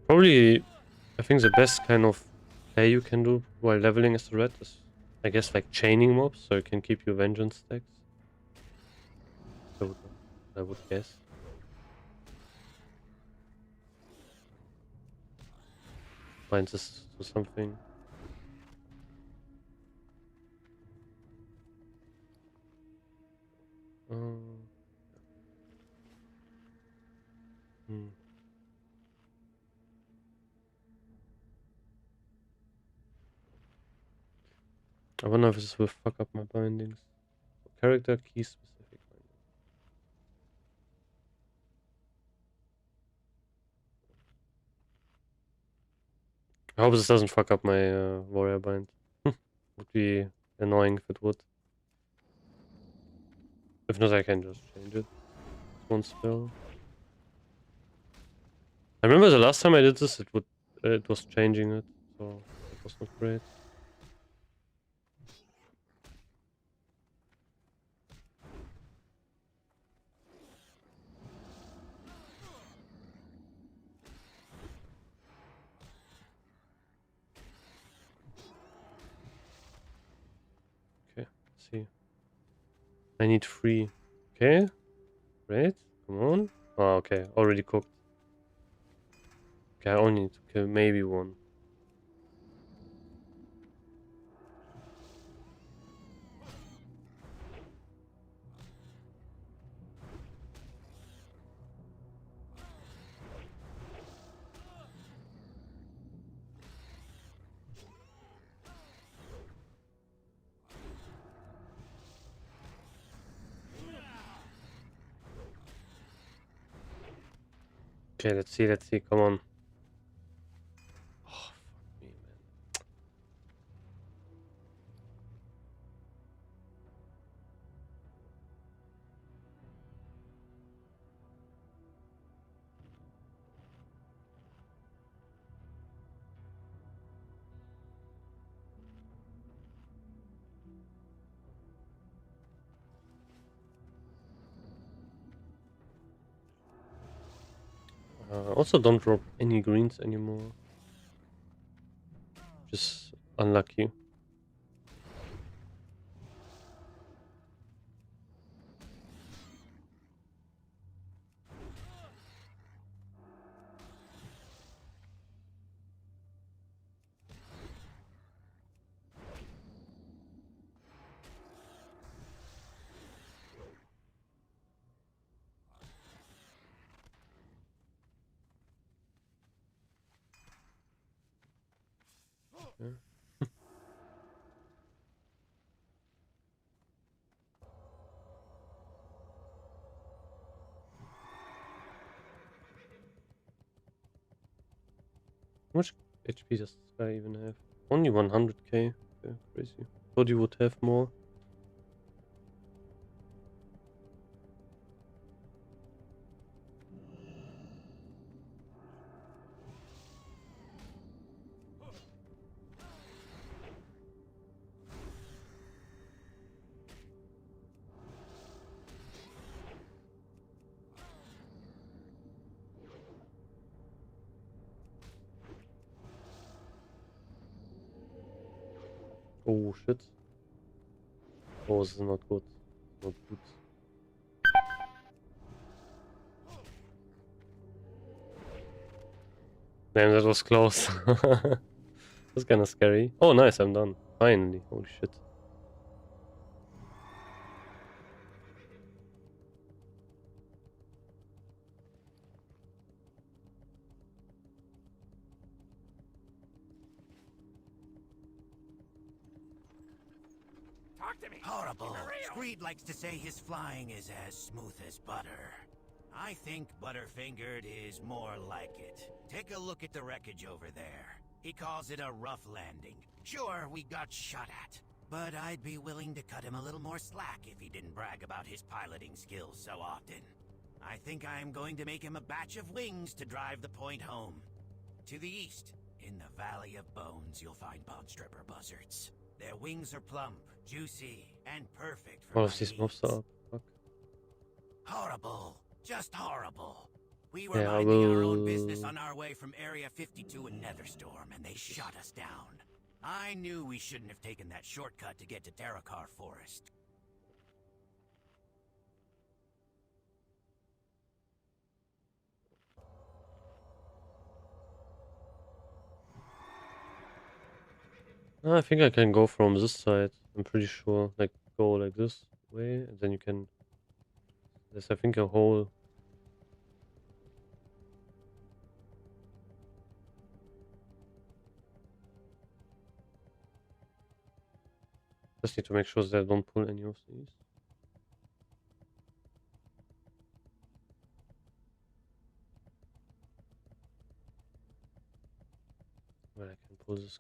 S1: Probably, I think the best kind of play you can do while leveling as a red is, I guess, like chaining mobs, so you can keep your vengeance stacks. I would guess. Binds this to something. Hmm. I wonder if this will fuck up my bindings. Character key specific binding. I hope this doesn't fuck up my warrior bind. Would be annoying if it would. If not, I can just change it. One spell. I remember the last time I did this, it was changing it, so it was not great. Okay, let's see. I need 3. Okay, great. Come on. Oh, okay, already cooked. Okay, I only need to kill maybe 1. Okay, let's see, come on. Oh, fuck me, man. Also, don't drop any greens anymore. Just unlucky. Yeah. How much HP does this guy even have? Only 100k. Okay, crazy. Thought you would have more. Oh shit. Oh, this is not good. Not good. Damn, that was close. That's kind of scary. Oh, nice, I'm done. Finally. Holy shit.
S8: Talk to me.
S7: Horrible.
S8: For real.
S7: Screed likes to say his flying is as smooth as butter. I think Butterfingered is more like it. Take a look at the wreckage over there. He calls it a rough landing. Sure, we got shot at, but I'd be willing to cut him a little more slack if he didn't brag about his piloting skills so often. I think I'm going to make him a batch of wings to drive the point home. To the east, in the Valley of Bones, you'll find Bone Stripper buzzards. Their wings are plump, juicy, and perfect for
S1: All
S7: my
S1: of these
S7: needs.
S1: mobs are up. Fuck.
S7: Horrible. Just horrible. We were
S1: Yeah, I
S7: minding our own business
S1: will-
S7: on our way from Area 52 in Netherstorm, and they shot us down. I knew we shouldn't have taken that shortcut to get to Terakar Forest.
S1: I think I can go from this side. I'm pretty sure. Like, go like this way, and then you can... There's, I think, a hole. Just need to make sure that I don't pull any of these. Well, I can pull this.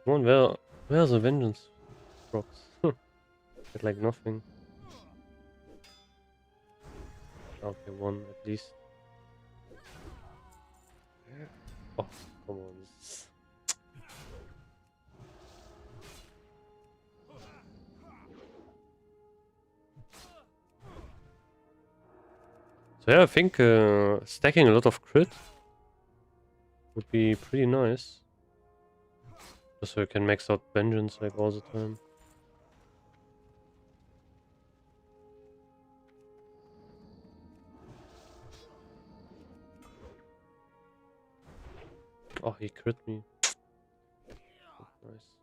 S1: Come on, where are the vengeance rocks? Get like nothing. Okay, one at least. Oh, come on. So yeah, I think stacking a lot of crit would be pretty nice. Just so you can max out vengeance like all the time. Oh, he crit me. Nice.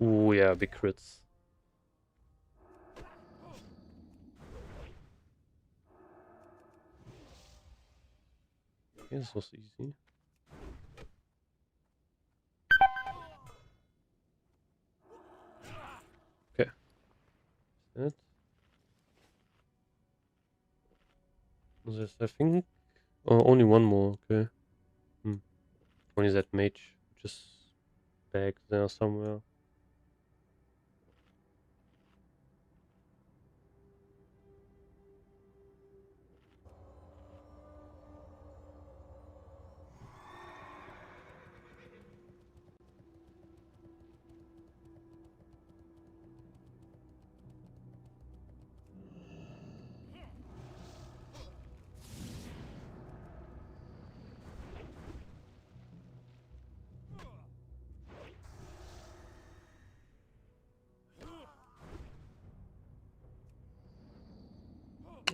S1: Ooh, yeah, big crits. Okay, this was easy. Okay. That. There's, I think, oh, only one more. Okay. Only that mage, just back there somewhere.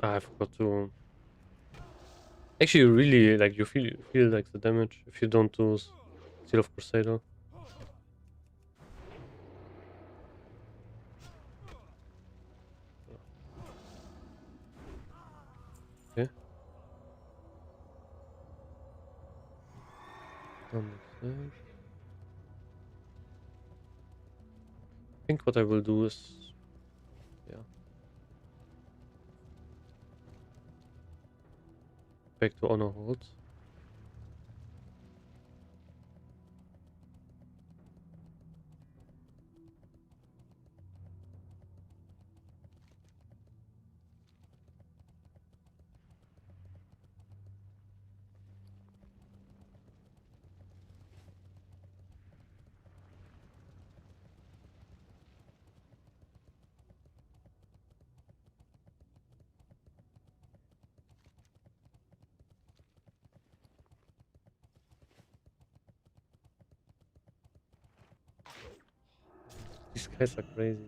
S1: Ah, I forgot to. Actually, really, like you feel like the damage if you don't do Seal of Crusader. Okay. Done with that. I think what I will do is, yeah, back to Honor Hold. These guys are crazy.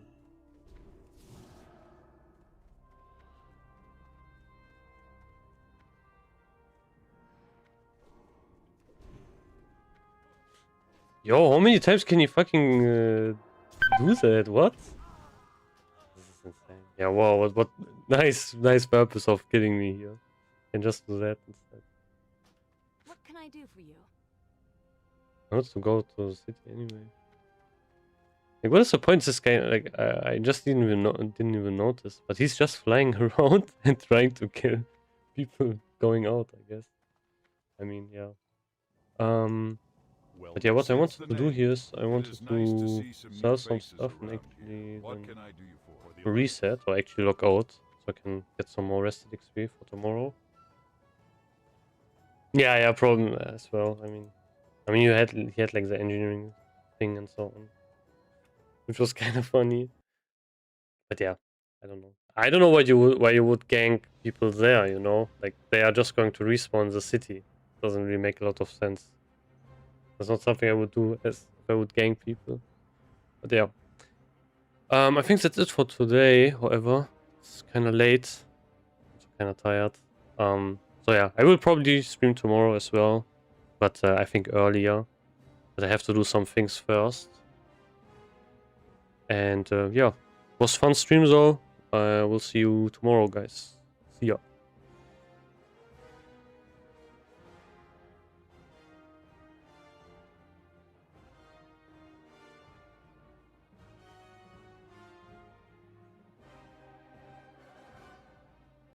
S1: Yo, how many times can you fucking do that? What? This is insane. Yeah, wow, what nice purpose of killing me here. Can just do that instead.
S9: What can I do for you?
S1: I want to go to the city anyway. Like, what is the point? This guy, like, I just didn't even notice, but he's just flying around and trying to kill people going out. I guess. I mean, yeah.
S4: Well,
S1: But yeah, what I
S4: since
S1: wanted
S4: the
S1: to do
S4: name,
S1: here is I
S4: it
S1: wanted
S4: is nice to
S1: to
S4: see some new
S1: sell some
S4: faces
S1: stuff and
S4: around
S1: actually
S4: here. What
S1: then
S4: can I do you for?
S1: reset or actually log out so I can get some more rested XP for tomorrow. Yeah, problem as well. I mean, he had like the engineering thing and so on, which was kind of funny. But yeah, I don't know. I don't know why you would gank people there. You know, like they are just going to respawn the city. Doesn't really make a lot of sense. That's not something I would do as if I would gank people. But yeah. I think that's it for today. However, it's kind of late. I'm kind of tired. So yeah, I will probably stream tomorrow as well, but I think earlier. But I have to do some things first. And yeah, it was fun stream though. We'll see you tomorrow, guys. See ya.